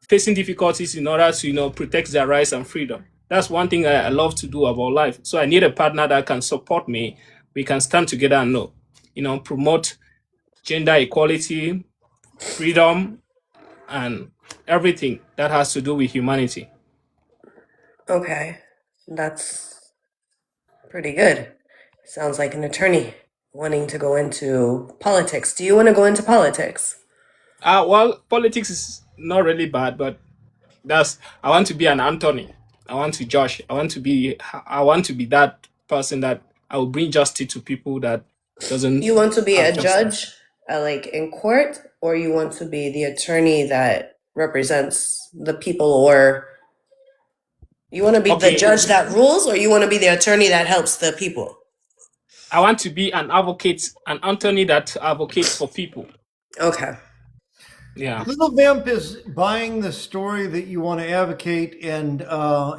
Speaker 15: facing difficulties, in order to protect their rights and freedom. That's one thing I love to do about life. So I need a partner that can support me. We can stand together and promote gender equality, freedom, and everything that has to do with humanity.
Speaker 16: Okay. That's pretty good. Sounds like an attorney wanting to go into politics. Do you want to go into politics?
Speaker 15: Well, politics is not really bad, but I want to be an Anthony. I want to judge. I want to be that person that I will bring justice to people that doesn't.
Speaker 16: You want to be
Speaker 15: have
Speaker 16: a
Speaker 15: justice.
Speaker 16: judge, like in court, or you want to be the attorney that represents the people, or you want to be the
Speaker 15: Okay.
Speaker 16: judge that rules, or you want to be the attorney that helps the people?
Speaker 15: I want to be an advocate, an Anthony that advocates for people.
Speaker 16: Okay.
Speaker 15: Yeah.
Speaker 1: Little Vamp is buying the story that you want to advocate and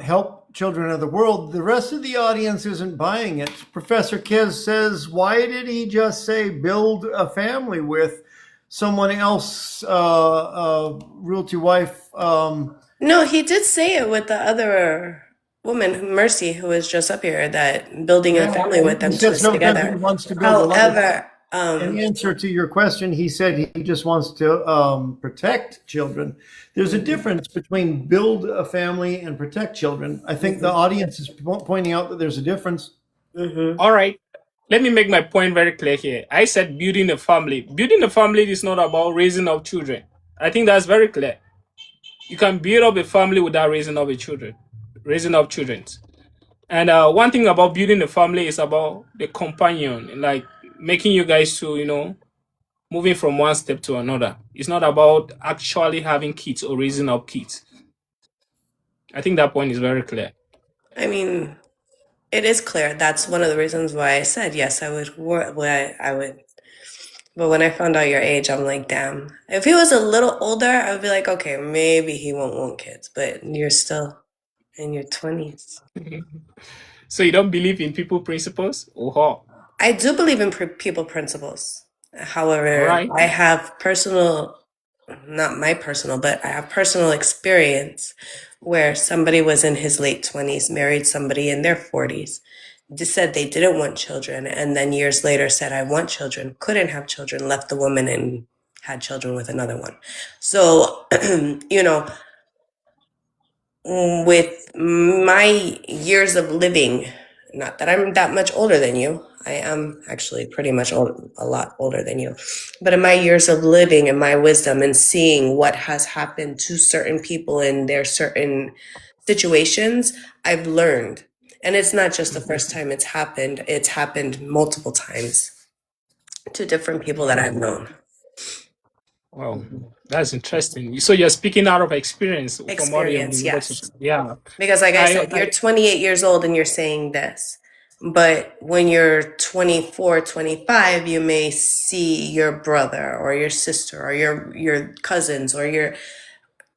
Speaker 1: help children of the world. The rest of the audience isn't buying it. Professor Kez says, why did he just say build a family with someone else, realty wife?
Speaker 16: No, he did say it with the other woman, Mercy, who was just up here, that building a family with them
Speaker 1: He says
Speaker 16: twist
Speaker 1: sometimes
Speaker 16: together.
Speaker 1: he wants to build a life.
Speaker 16: However,
Speaker 1: in answer to your question, he said he just wants to protect children. There's a difference between build a family and protect children. I think the audience is pointing out that there's a difference.
Speaker 15: All right. Let me make my point very clear here. I said building a family. Building a family is not about raising up children. I think that's very clear. You can build up a family without raising up children. And one thing about building a family is about the companion, like making you guys to moving from one step to another. It's not about actually having kids or raising up kids. I think that point is very clear.
Speaker 16: I mean, it is clear. That's one of the reasons why I said yes, I would. I would. But when I found out your age, I'm like, damn. If he was a little older, I would be like, okay, maybe he won't want kids. But you're still in your 20s.
Speaker 15: So you don't believe in people principles? Oh,
Speaker 16: I do believe in people principles. However,
Speaker 15: all right.
Speaker 16: I have not my personal, but I have personal experience where somebody was in his late 20s, married somebody in their 40s, just said they didn't want children, and then years later said, I want children, couldn't have children, left the woman and had children with another one. So, with my years of living, not that I'm that much older than you, I am actually pretty much a lot older than you, but in my years of living and my wisdom and seeing what has happened to certain people in their certain situations, I've learned. And it's not just the first time it's happened multiple times to different people that I've known.
Speaker 15: Wow, that's interesting. So you're speaking out of experience from what you've
Speaker 16: Experience,
Speaker 15: been able to.
Speaker 16: yes.
Speaker 15: Yeah.
Speaker 16: Because, like I said, you're 28 years old and you're saying this. But when you're 24, 25, you may see your brother or your sister or your cousins or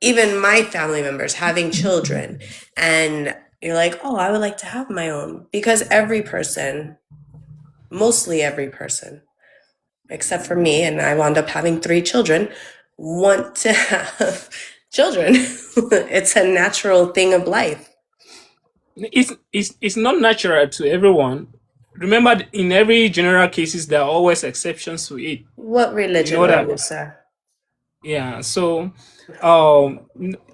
Speaker 16: even my family members having children. And you're like, oh, I would like to have my own. Because every person, mostly every person, except for me, and I wound up having 3 children, want to have children. It's a natural thing of life.
Speaker 15: It's not natural to everyone. Remember, in every general cases, there are always exceptions to it.
Speaker 16: What religion
Speaker 15: You know
Speaker 16: are
Speaker 15: that?
Speaker 16: you, sir?
Speaker 15: Yeah. So,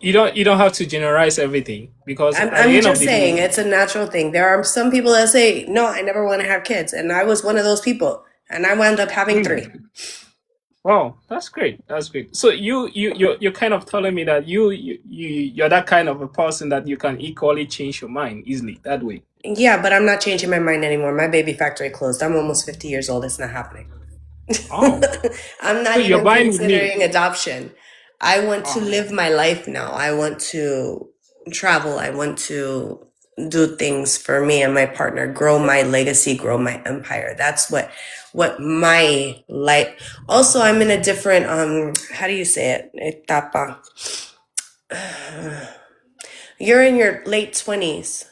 Speaker 15: you don't have to generalize everything because at the
Speaker 16: I'm
Speaker 15: end of
Speaker 16: just
Speaker 15: the
Speaker 16: saying
Speaker 15: day,
Speaker 16: it's a natural thing. There are some people that say, no, I never want to have kids. And I was one of those people. And I wound up having 3.
Speaker 15: wow, that's great. That's great. So you're kind of telling me that you're that kind of a person that you can equally change your mind easily that way.
Speaker 16: Yeah, but I'm not changing my mind anymore. My baby factory closed. I'm almost 50 years old. It's not happening.
Speaker 15: Oh,
Speaker 16: I'm not
Speaker 15: so you're
Speaker 16: even
Speaker 15: buying with me.
Speaker 16: considering adoption. I want to live my life now. I want to travel. I want to do things for me and my partner, grow my legacy, grow my empire. That's what my life. Also, I'm in a different how do you say it? Etapa. You're in your late 20s.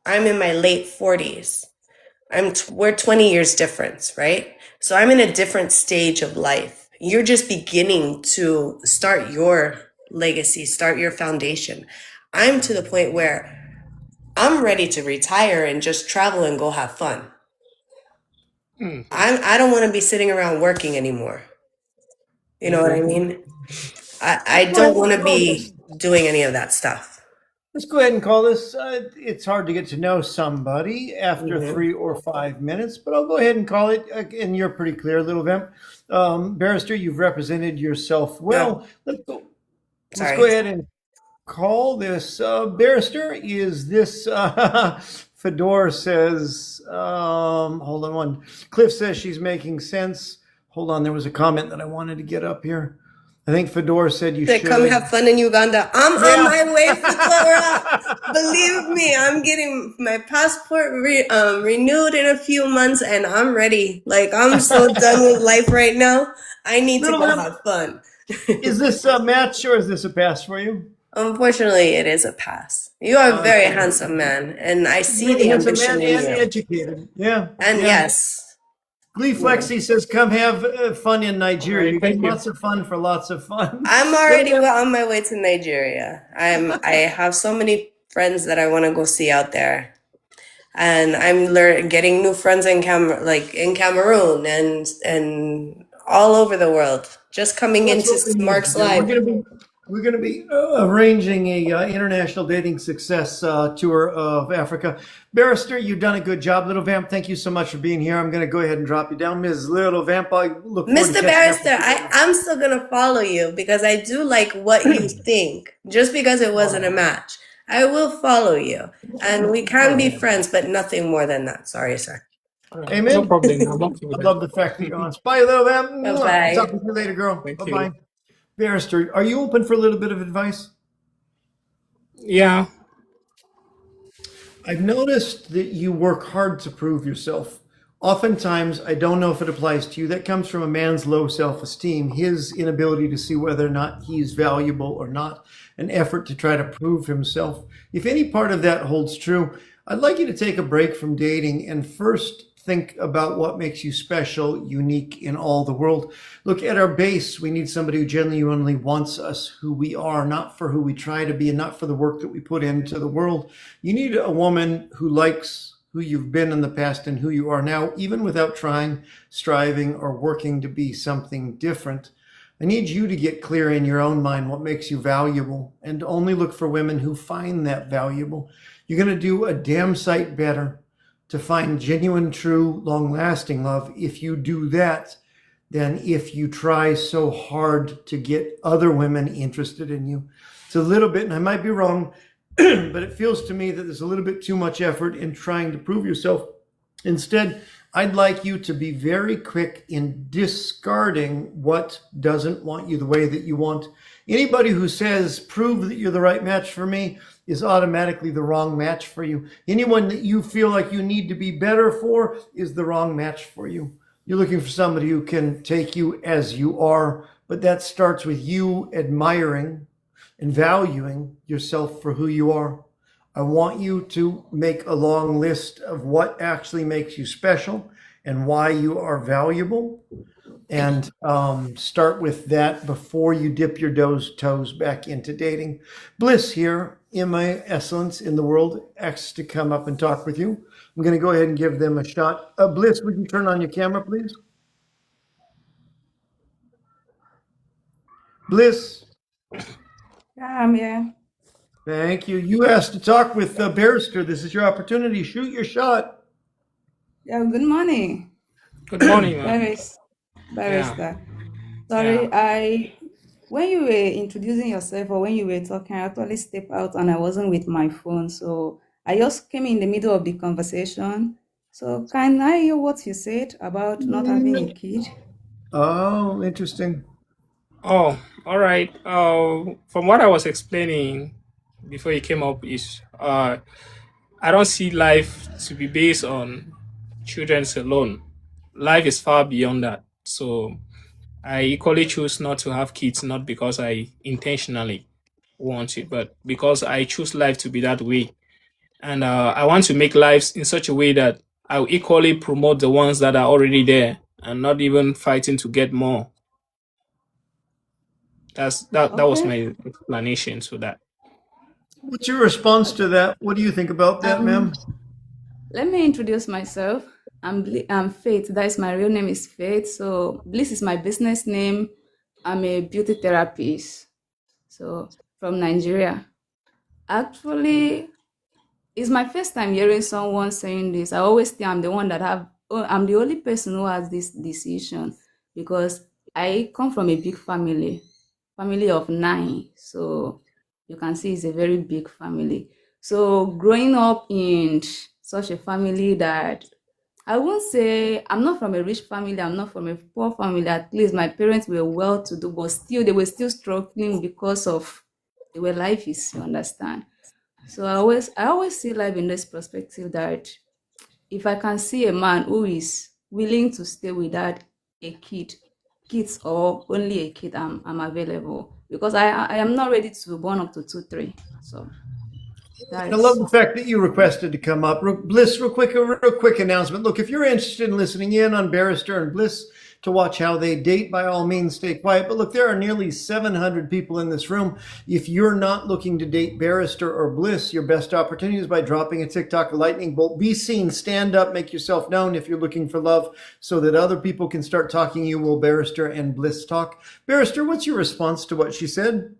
Speaker 16: I'm in my late 40s. We're 20 years difference, right? So I'm in a different stage of life. You're just beginning to start your legacy, start your foundation. I'm to the point where I'm ready to retire and just travel and go have fun. I don't want to be sitting around working anymore. You know what I mean? I don't want to be doing any of that stuff.
Speaker 1: Let's go ahead and call this. It's hard to get to know somebody after
Speaker 16: Mhm.
Speaker 1: 3 or 5 minutes, but I'll go ahead and call it. And you're pretty clear, Little Vamp. Barrister, you've represented yourself well. Let's go
Speaker 16: Sorry.
Speaker 1: ahead and call this. Barrister, is this Fedor says, hold on one. Cliff says she's making sense. Hold on, there was a comment that I wanted to get up here. I think Fedor said you
Speaker 16: They
Speaker 1: should.
Speaker 16: come have fun in Uganda. I'm on my way, Fedora. Believe me, I'm getting my passport renewed in a few months, and I'm ready. Like, I'm so done with life right now. I need to go have fun.
Speaker 1: Is this a match or is this a pass for you?
Speaker 16: Unfortunately, it is a pass. You are a very handsome man, and I see the
Speaker 1: Handsome
Speaker 16: ambition
Speaker 1: man
Speaker 16: in
Speaker 1: and
Speaker 16: you.
Speaker 1: educated. Yeah.
Speaker 16: And
Speaker 1: yeah.
Speaker 16: yes.
Speaker 1: Glee Flexi says, come have fun in Nigeria. You get
Speaker 15: thank you.
Speaker 1: lots of fun for lots of fun.
Speaker 16: I'm already on my way to Nigeria. I have so many friends that I want to go see out there, and I'm getting new friends in Cameroon and all over the world. Just coming into Mark's live.
Speaker 1: We're going to be arranging a international dating success tour of Africa. Barrister, you've done a good job. Little Vamp, thank you so much for being here. I'm going to go ahead and drop you down. Ms. Little Vamp, I look forward to
Speaker 16: Mr.
Speaker 1: catching up
Speaker 16: Barrister,
Speaker 1: with you.
Speaker 16: I'm still gonna follow you because I do like what you think. Just because it wasn't a match, I will follow you, and we can be friends, but nothing more than that. Sorry, sir.
Speaker 1: Amen.
Speaker 15: No problem. I
Speaker 1: love the fact that you're on. Bye, Little Vamp.
Speaker 16: Bye-bye.
Speaker 1: Talk with you later, girl.
Speaker 15: Thank
Speaker 1: Bye-bye.
Speaker 15: you.
Speaker 1: Barrister, are you open for a little bit of advice?
Speaker 15: Yeah.
Speaker 1: I've noticed that you work hard to prove yourself. Oftentimes, I don't know if it applies to you, that comes from a man's low self-esteem, his inability to see whether or not he's valuable or not, an effort to try to prove himself. If any part of that holds true, I'd like you to take a break from dating and first think about what makes you special, unique in all the world. Look, at our base, we need somebody who genuinely wants us who we are, not for who we try to be and not for the work that we put into the world. You need a woman who likes who you've been in the past and who you are now, even without trying, striving, or working to be something different. I need you to get clear in your own mind what makes you valuable and only look for women who find that valuable. You're going to do a damn sight better to find genuine, true, long-lasting love if you do that than if you try so hard to get other women interested in you. It's a little bit, and I might be wrong, but it feels to me that there's a little bit too much effort in trying to prove yourself. Instead, I'd like you to be very quick in discarding what doesn't want you the way that you want. Anybody who says, prove that you're the right match for me, is automatically the wrong match for you. Anyone that you feel like you need to be better for is the wrong match for you. You're looking for somebody who can take you as you are, but that starts with you admiring and valuing yourself for who you are. I want you to make a long list of what actually makes you special and why you are valuable, and start with that before you dip your toes back into dating. Bliss here, MA Excellence in the World, asks to come up and talk with you. I'm going to go ahead and give them a shot. Bliss, would you turn on your camera, please? Bliss.
Speaker 20: Yeah, I'm here.
Speaker 1: Thank you. You asked to talk with Barrister. This is your opportunity. Shoot your shot.
Speaker 20: Yeah, good morning.
Speaker 15: Good morning, ma'am.
Speaker 20: Barrister. Sorry, when you were introducing yourself or when you were talking, I actually stepped out and I wasn't with my phone. So I just came in the middle of the conversation. So can I hear what you said about not having a kid?
Speaker 1: Oh, interesting.
Speaker 15: Oh, all right. From what I was explaining before you came up is, I don't see life to be based on children alone. Life is far beyond that. So I equally choose not to have kids, not because I intentionally want it, but because I choose life to be that way. And I want to make lives in such a way that I will equally promote the ones that are already there and not even fighting to get more. That was my explanation to that.
Speaker 1: What's your response to that? What do you think about that, ma'am?
Speaker 20: Let me introduce myself. I'm Faith. That is my real name is Faith. So Bliss is my business name. I'm a beauty therapist. So from Nigeria. Actually, it's my first time hearing someone saying this. I always think I'm the one I'm the only person who has this decision because I come from a big family of 9. So you can see it's a very big family. So growing up in such a family that I won't say I'm not from a rich family, I'm not from a poor family. At least my parents were well-to-do, but still they were still struggling because of the way life is, you understand? So I always see life in this perspective that if I can see a man who is willing to stay without a kids or only a kid, I'm available because I am not ready to born up to 2, 3. So
Speaker 1: I love the fact that you requested to come up. Bliss, real quick announcement. Look, if you're interested in listening in on Barrister and Bliss to watch how they date, by all means, stay quiet. But look, there are nearly 700 people in this room. If you're not looking to date Barrister or Bliss, your best opportunity is by dropping a TikTok lightning bolt. Be seen, stand up, make yourself known if you're looking for love so that other people can start talking you while Barrister and Bliss talk. Barrister, what's your response to what she said?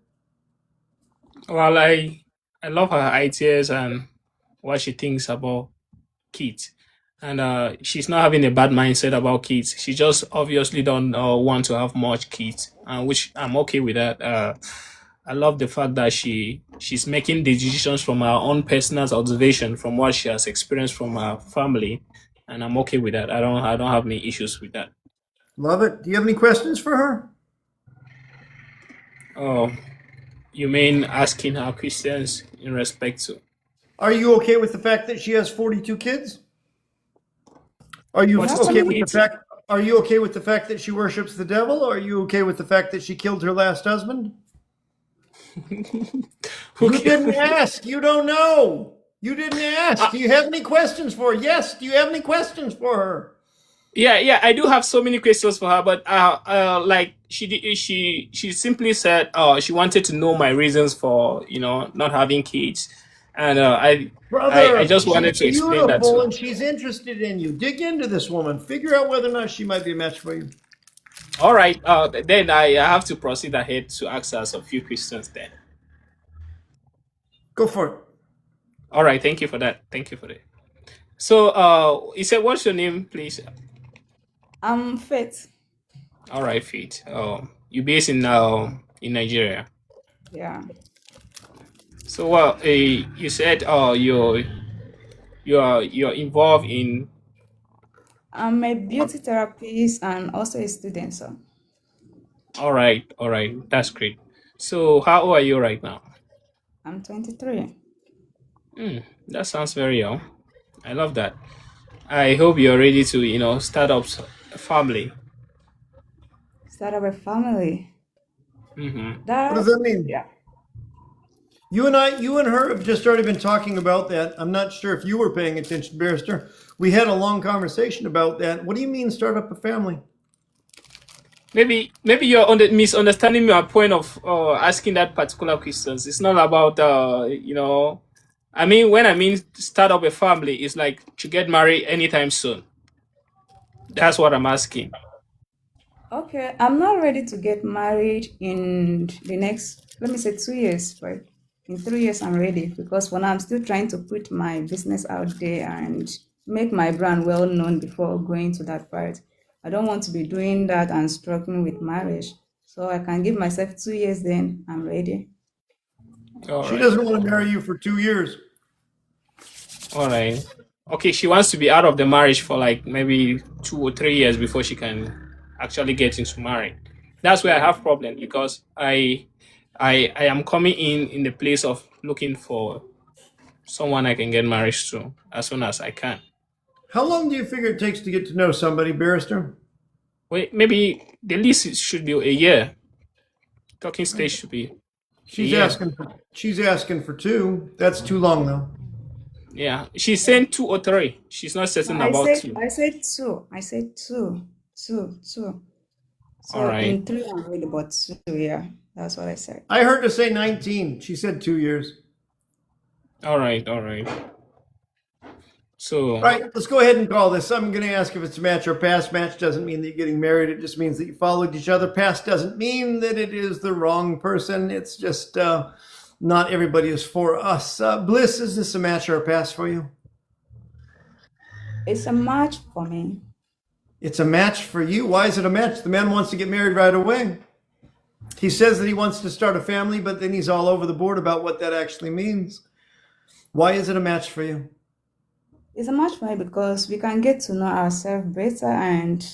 Speaker 15: Well, I love her ideas and what she thinks about kids. And she's not having a bad mindset about kids. She just obviously don't want to have much kids, which I'm okay with that. I love the fact that she's making the decisions from her own personal observation, from what she has experienced from her family, and I'm okay with that. I don't have any issues with that.
Speaker 1: Love it. Do you have any questions for her?
Speaker 15: Oh, you mean asking her questions in respect to?
Speaker 1: Are you okay with the fact that she has 42 kids? Are you okay with the fact? Are you okay with the fact that she worships the devil? Or are you okay with the fact that she killed her last husband? You didn't ask. You don't know. You didn't ask. Do you have any questions for her? Yes. Do you have any questions for her?
Speaker 15: Yeah, I do have so many questions for her, but like she simply said she wanted to know my reasons for not having kids, and I just wanted to explain that to her.
Speaker 1: And she's interested in you. Dig into this woman. Figure out whether or not she might be a match for you.
Speaker 15: All right, then I have to proceed ahead to ask her some few questions then.
Speaker 1: Go for it.
Speaker 15: All right, thank you for that. So you said, what's your name, please?
Speaker 20: I'm Faith.
Speaker 15: All right, Faith. You based in Nigeria.
Speaker 20: Yeah.
Speaker 15: So you said you're involved in
Speaker 20: I'm a beauty therapist and also a student. So
Speaker 15: All right, that's great. So, how old are you right now?
Speaker 20: I'm 23.
Speaker 15: That sounds very young. I love that. I hope you're ready to, start up a family.
Speaker 20: Start up a family.
Speaker 15: Mm-hmm.
Speaker 1: What does that mean?
Speaker 20: Yeah.
Speaker 1: You and her have just already been talking about that. I'm not sure if you were paying attention, Barrister. We had a long conversation about that. What do you mean start up a family?
Speaker 15: Maybe you're misunderstanding my point of asking that particular questions. It's not about I mean, when I mean start up a family, it's like to get married anytime soon. That's what I'm asking.
Speaker 20: Okay, I'm not ready to get married in the next, let me say, 2 years, but in 3 years I'm ready because for now I'm still trying to put my business out there and make my brand well known before going to that part. I don't want to be doing that and struggling with marriage. So I can give myself 2 years, then I'm ready.
Speaker 1: She doesn't want to marry you for 2 years.
Speaker 15: All right. Okay, she wants to be out of the marriage for like maybe 2 or 3 years before she can actually get into marriage. That's where I have problem because I am coming in the place of looking for someone I can get married to as soon as I can.
Speaker 1: How long do you figure it takes to get to know somebody, Barrister?
Speaker 15: Wait, maybe the least should be a year. Talking stage should be.
Speaker 1: She's asking for 2. That's too long though.
Speaker 15: Yeah, she's saying 2 or 3. She's not certain about 2.
Speaker 20: I said two. I said two. So
Speaker 15: All right.
Speaker 20: in 3 I'm ready, but 2, yeah, that's what I said.
Speaker 1: I heard her say 19. She said 2 years.
Speaker 15: All right. So,
Speaker 1: All right, let's go ahead and call this. I'm going to ask if it's a match or pass. Match doesn't mean that you're getting married. It just means that you followed each other. Pass doesn't mean that it is the wrong person. It's just not everybody is for us. Bliss, is this a match or a pass for you?
Speaker 20: It's a match for me.
Speaker 1: It's a match for you. Why is it a match? The man wants to get married right away. He says that he wants to start a family, but then he's all over the board about what that actually means. Why is it a match for you?
Speaker 20: It's a match for me because we can get to know ourselves better and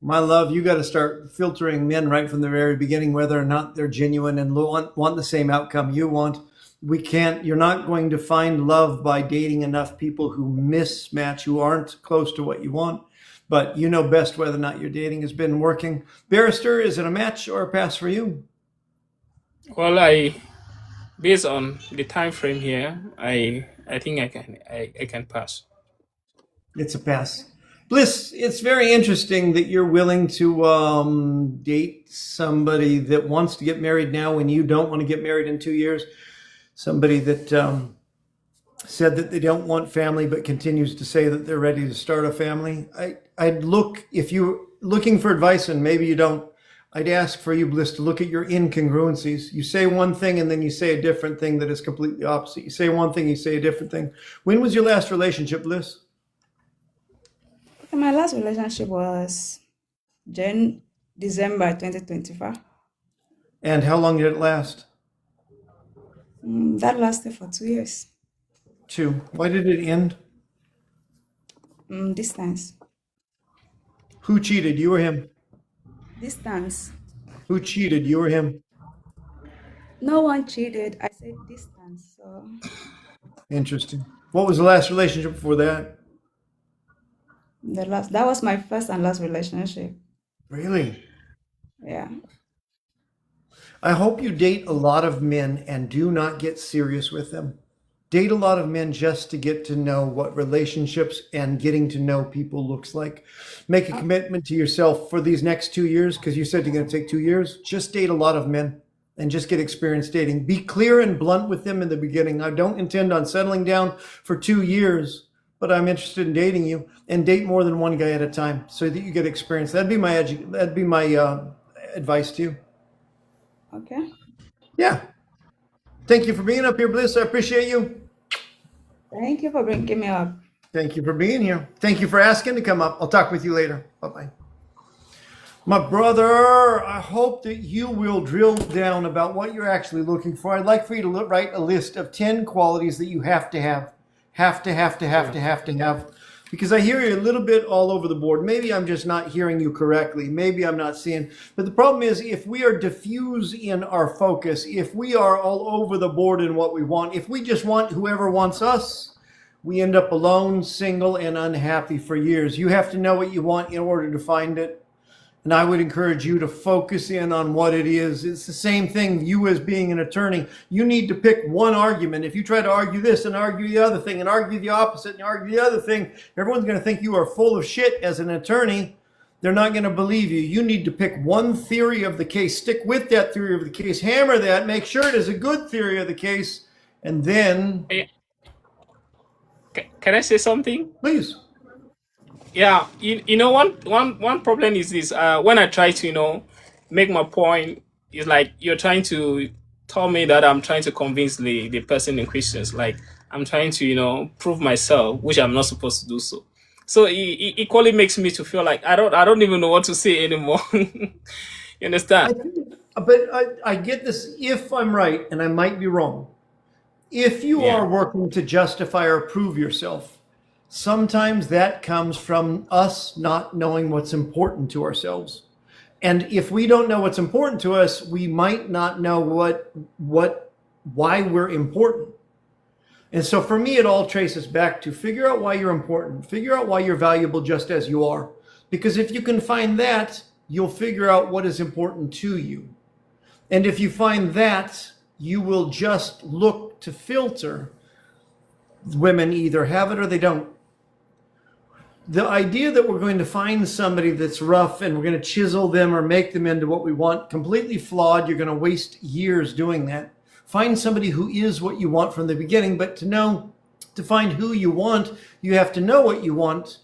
Speaker 1: My love, you got to start filtering men right from the very beginning, whether or not they're genuine and want the same outcome you want. You're not going to find love by dating enough people who mismatch, who aren't close to what you want. But you know best whether or not your dating has been working. Barrister, is it a match or a pass for you?
Speaker 15: well, based on the time frame here, I think I can pass.
Speaker 1: It's a pass. Bliss, it's very interesting that you're willing to date somebody that wants to get married now when you don't want to get married in 2 years. Somebody that said that they don't want family but continues to say that they're ready to start a family. If you're looking for advice, and maybe you don't, I'd ask for you, Bliss, to look at your incongruencies. You say one thing and then you say a different thing that is completely opposite. You say one thing, you say a different thing. When was your last relationship, Bliss?
Speaker 20: my last relationship was December 2025.
Speaker 1: And how long did it last?
Speaker 20: That lasted for 2 years.
Speaker 1: 2. Why did it end?
Speaker 20: Distance.
Speaker 1: Who cheated, you or him?
Speaker 20: Distance.
Speaker 1: Who cheated, you or him?
Speaker 20: No one cheated. I said distance. So
Speaker 1: Interesting. What was the last relationship before that?
Speaker 20: that was my first and last relationship.
Speaker 1: Really?
Speaker 20: Yeah.
Speaker 1: I hope you date a lot of men and do not get serious with them. Date a lot of men just to get to know what relationships and getting to know people looks like. Make a commitment to yourself for these next 2 years, because you said you're going to take 2 years. Just date a lot of men and just get experience dating. Be clear and blunt with them in the beginning. I don't intend on settling down for 2 years, but I'm interested in dating you, and date more than one guy at a time so that you get experience. That'd be my advice to you.
Speaker 20: Okay.
Speaker 1: Yeah. Thank you for being up here, Bliss. I appreciate you.
Speaker 20: Thank you for bringing me up.
Speaker 1: Thank you for being here. Thank you for asking to come up. I'll talk with you later. Bye-bye. My brother, I hope that you will drill down about what you're actually looking for. I'd like for you to write a list of 10 qualities that you have to have. Have to have. because I hear you a little bit all over the board. Maybe I'm just not hearing you correctly. Maybe I'm not seeing. But the problem is, if we are diffuse in our focus, if we are all over the board in what we want, if we just want whoever wants us, we end up alone, single, and unhappy for years. You have to know what you want in order to find it. And I would encourage you to focus in on what it is. It's the same thing, you as being an attorney. You need to pick one argument. If you try to argue this and argue the other thing and argue the opposite and argue the other thing, everyone's going to think you are full of shit as an attorney. They're not going to believe you. You need to pick one theory of the case. Stick with that theory of the case. Hammer that. Make sure it is a good theory of the case. And then...
Speaker 15: Can I say something?
Speaker 1: Please.
Speaker 15: Yeah, you know, one problem is this. When I try to, you know, make my point, it's like you're trying to tell me that I'm trying to convince the person in question. Like I'm trying to, you know, prove myself, which I'm not supposed to do so. So it equally makes me to feel like I don't even know what to say anymore. You understand?
Speaker 1: But I get this, if I'm right, and I might be wrong. If you are working to justify or prove yourself, sometimes that comes from us not knowing what's important to ourselves. And if we don't know what's important to us, we might not know why we're important. And so for me, it all traces back to figure out why you're important. Figure out why you're valuable just as you are. Because if you can find that, you'll figure out what is important to you. And if you find that, you will just look to filter. Women either have it or they don't. The idea that we're going to find somebody that's rough and we're going to chisel them or make them into what we want, completely flawed. You're going to waste years doing that. Find somebody who is what you want from the beginning, but to find who you want, you have to know what you want.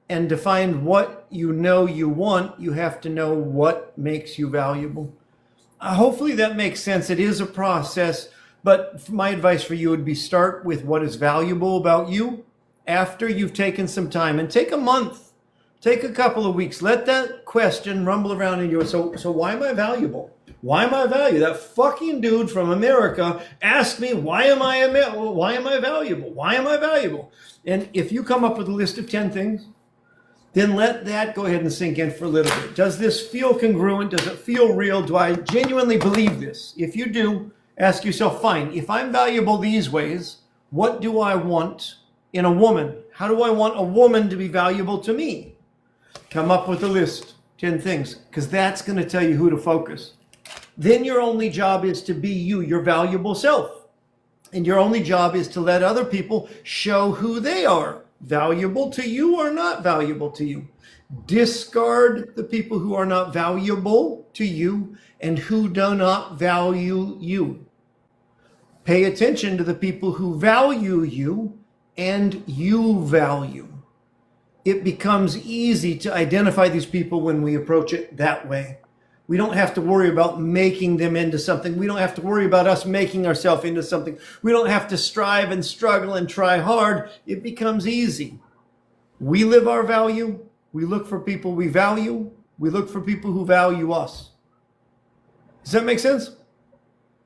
Speaker 1: And to find what you know you want, you have to know what makes you valuable. Hopefully that makes sense. It is a process, but my advice for you would be start with what is valuable about you. After you've taken some time, and take a month, take a couple of weeks, let that question rumble around in you. So why am I valuable? Why am I valuable? That fucking dude from America asked me, why am I valuable? Why am I valuable? And if you come up with a list of 10 things, then let that go ahead and sink in for a little bit. Does this feel congruent? Does it feel real? Do I genuinely believe this? If you do, ask yourself, fine, if I'm valuable these ways, what do I want in a woman? How do I want a woman to be valuable to me? Come up with a list, 10 things, because that's going to tell you who to focus. Then your only job is to be you, your valuable self. And your only job is to let other people show who they are, valuable to you or not valuable to you. Discard the people who are not valuable to you and who do not value you. Pay attention to the people who value you and you value. It becomes easy to identify these people when we approach it that way. We don't have to worry about making them into something. We don't have to worry about us making ourselves into something. We don't have to strive and struggle and try hard. It becomes easy. We live our value. We look for people we value. We look for people who value us. Does that make sense?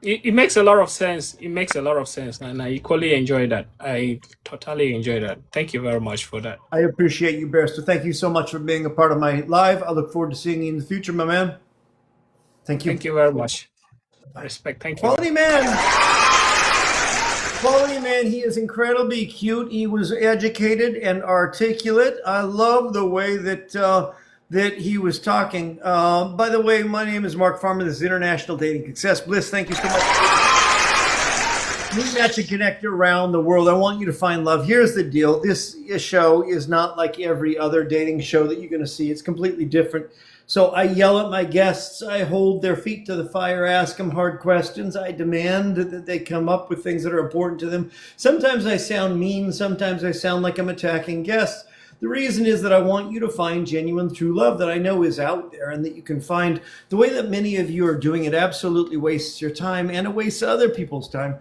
Speaker 15: It makes a lot of sense. It makes a lot of sense. And I equally enjoy that. I totally enjoy that. Thank you very much for that.
Speaker 1: I appreciate you, Barrister. Thank you so much for being a part of my live. I look forward to seeing you in the future, my man. Thank you.
Speaker 15: Thank you very much. Respect. Thank you.
Speaker 1: Quality man. Quality man. He is incredibly cute. He was educated and articulate. I love the way that he was talking. By the way, my name is Mark Farmer. This is International Dating Success Bliss. Thank you so much. We match and connect around the world. I want you to find love. Here's the deal. This show is not like every other dating show that you're going to see. It's completely different. So I yell at my guests. I hold their feet to the fire, ask them hard questions. I demand that they come up with things that are important to them. Sometimes I sound mean. Sometimes I sound like I'm attacking guests. The reason is that I want you to find genuine true love that I know is out there and that you can find. The way that many of you are doing it absolutely wastes your time and it wastes other people's time.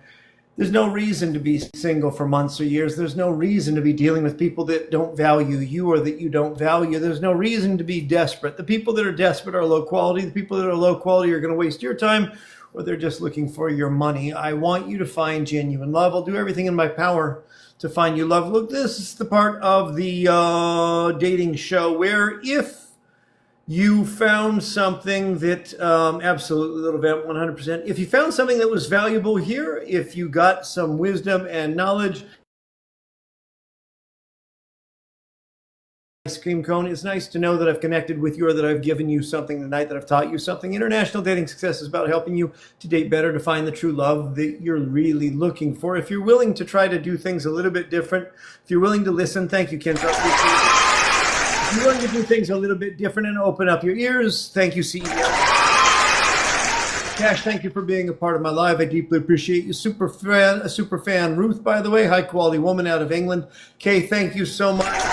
Speaker 1: There's no reason to be single for months or years. There's no reason to be dealing with people that don't value you or that you don't value. There's no reason to be desperate. The people that are desperate are low quality. The people that are low quality are going to waste your time or they're just looking for your money. I want you to find genuine love. I'll do everything in my power to find you love. Look, this is the part of the dating show where if you found something that, absolutely, little vamp, 100%. If you found something that was valuable here, if you got some wisdom and knowledge, ice cream cone, it's nice to know that I've connected with you or that I've given you something tonight, that I've taught you something. International Dating Success is about helping you to date better, to find the true love that you're really looking for. If you're willing to try to do things a little bit different, if you're willing to listen, thank you, Kendra. If you're willing to do things a little bit different and open up your ears, thank you, CEO. Cash, thank you for being a part of my live. I deeply appreciate you. Super fan, Ruth, by the way, high quality woman out of England. Kay, thank you so much.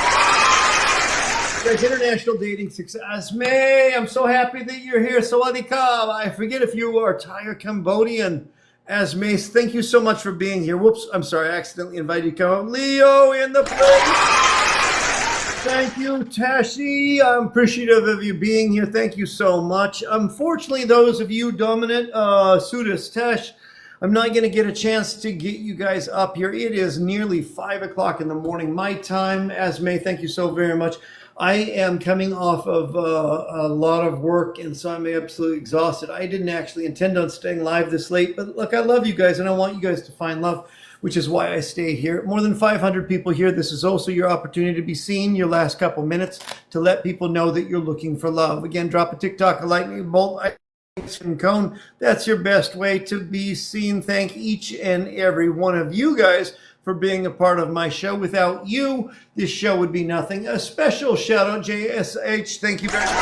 Speaker 1: Guys, International Dating Success. May, I'm so happy that you're here. Sawadee Ka. I forget if you are Thai or Cambodian. Asmace, thank you so much for being here. Whoops, I'm sorry, I accidentally invited you to come up. Leo in the place. Thank you, Tashi. I'm appreciative of you being here. Thank you so much. Unfortunately, those of you dominant, Sudis, Tash, I'm not going to get a chance to get you guys up here. It is nearly 5 o'clock in the morning, my time. Asmae, thank you so very much. I am coming off of a lot of work, and so I'm absolutely exhausted. I didn't actually intend on staying live this late, but look, I love you guys, and I want you guys to find love, which is why I stay here. More than 500 people here. This is also your opportunity to be seen, your last couple minutes, to let people know that you're looking for love. Again, drop a TikTok, a lightning bolt, ice cream cone. That's your best way to be seen. Thank each and every one of you guys for being a part of my show. Without you, this show would be nothing. A special shout out, JSH. Thank you very much.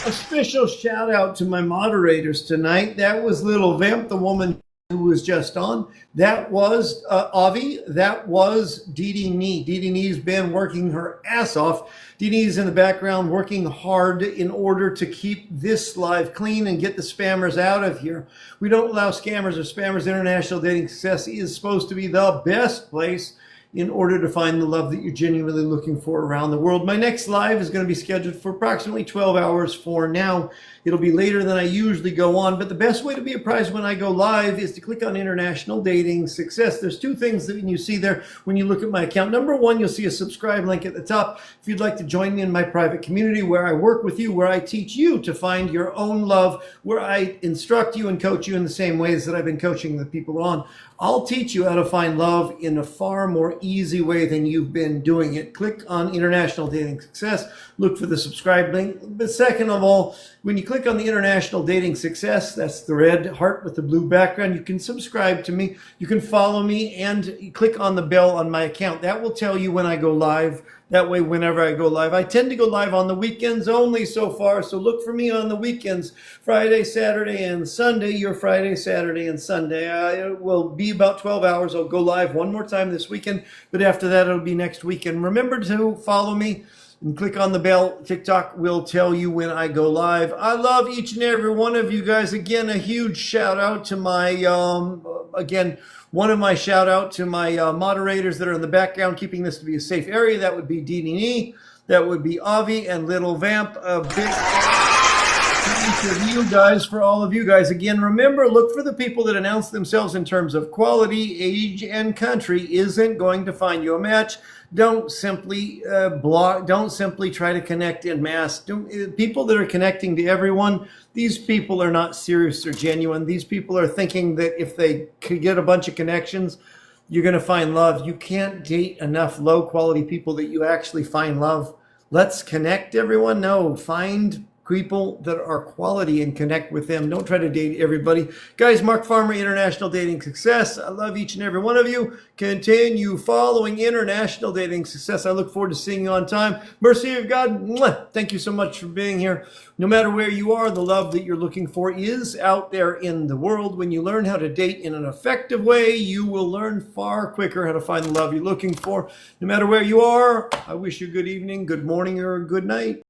Speaker 1: A special shout out to my moderators tonight. That was Little Vamp, the woman who was just on. That was Avi. That was Dee Nee. Dee Nee's been working her ass off. Dee Nee's in the background working hard in order to keep this live clean and get the spammers out of here. We don't allow scammers or spammers. International Dating Success is supposed to be the best place in order to find the love that you're genuinely looking for around the world. My next live is going to be scheduled for approximately 12 hours for now. It'll be later than I usually go on, but the best way to be apprised when I go live is to click on International Dating Success. There's two things that you see there when you look at my account. Number one, you'll see a subscribe link at the top. If you'd like to join me in my private community where I work with you, where I teach you to find your own love, where I instruct you and coach you in the same ways that I've been coaching the people on. I'll teach you how to find love in a far more easy way than you've been doing it. Click on International Dating Success. Look for the subscribe link. But second of all, when you click on the International Dating Success, that's the red heart with the blue background, you can subscribe to me. You can follow me and click on the bell on my account. That will tell you when I go live. That way, whenever I go live, I tend to go live on the weekends only so far. So look for me on the weekends, Friday, Saturday, and Sunday. Your Friday, Saturday, and Sunday. It will be about 12 hours. I'll go live one more time this weekend, but after that, it'll be next weekend. Remember to follow me and click on the bell. TikTok will tell you when I go live. I love each and every one of you guys. Again, a huge shout out to my, one of my shout out to my moderators that are in the background, keeping this to be a safe area. That would be Dee Nee, that would be Avi and Little Vamp. A big thank you to you guys, for all of you guys. Again, remember, look for the people that announce themselves in terms of quality, age, and country isn't going to find you a match. Don't simply block. Don't simply try to connect in mass. People that are connecting to everyone, these people are not serious or genuine. These people are thinking that if they could get a bunch of connections, you're going to find love. You can't date enough low quality people that you actually find love. Let's connect, everyone. No, find people that are quality and connect with them. Don't try to date everybody. Guys, Mark Farmer, International Dating Success. I love each and every one of you. Continue following International Dating Success. I look forward to seeing you on time. Mercy of God. Mwah. Thank you so much for being here. No matter where you are, the love that you're looking for is out there in the world. When you learn how to date in an effective way, you will learn far quicker how to find the love you're looking for. No matter where you are, I wish you good evening, good morning, or good night.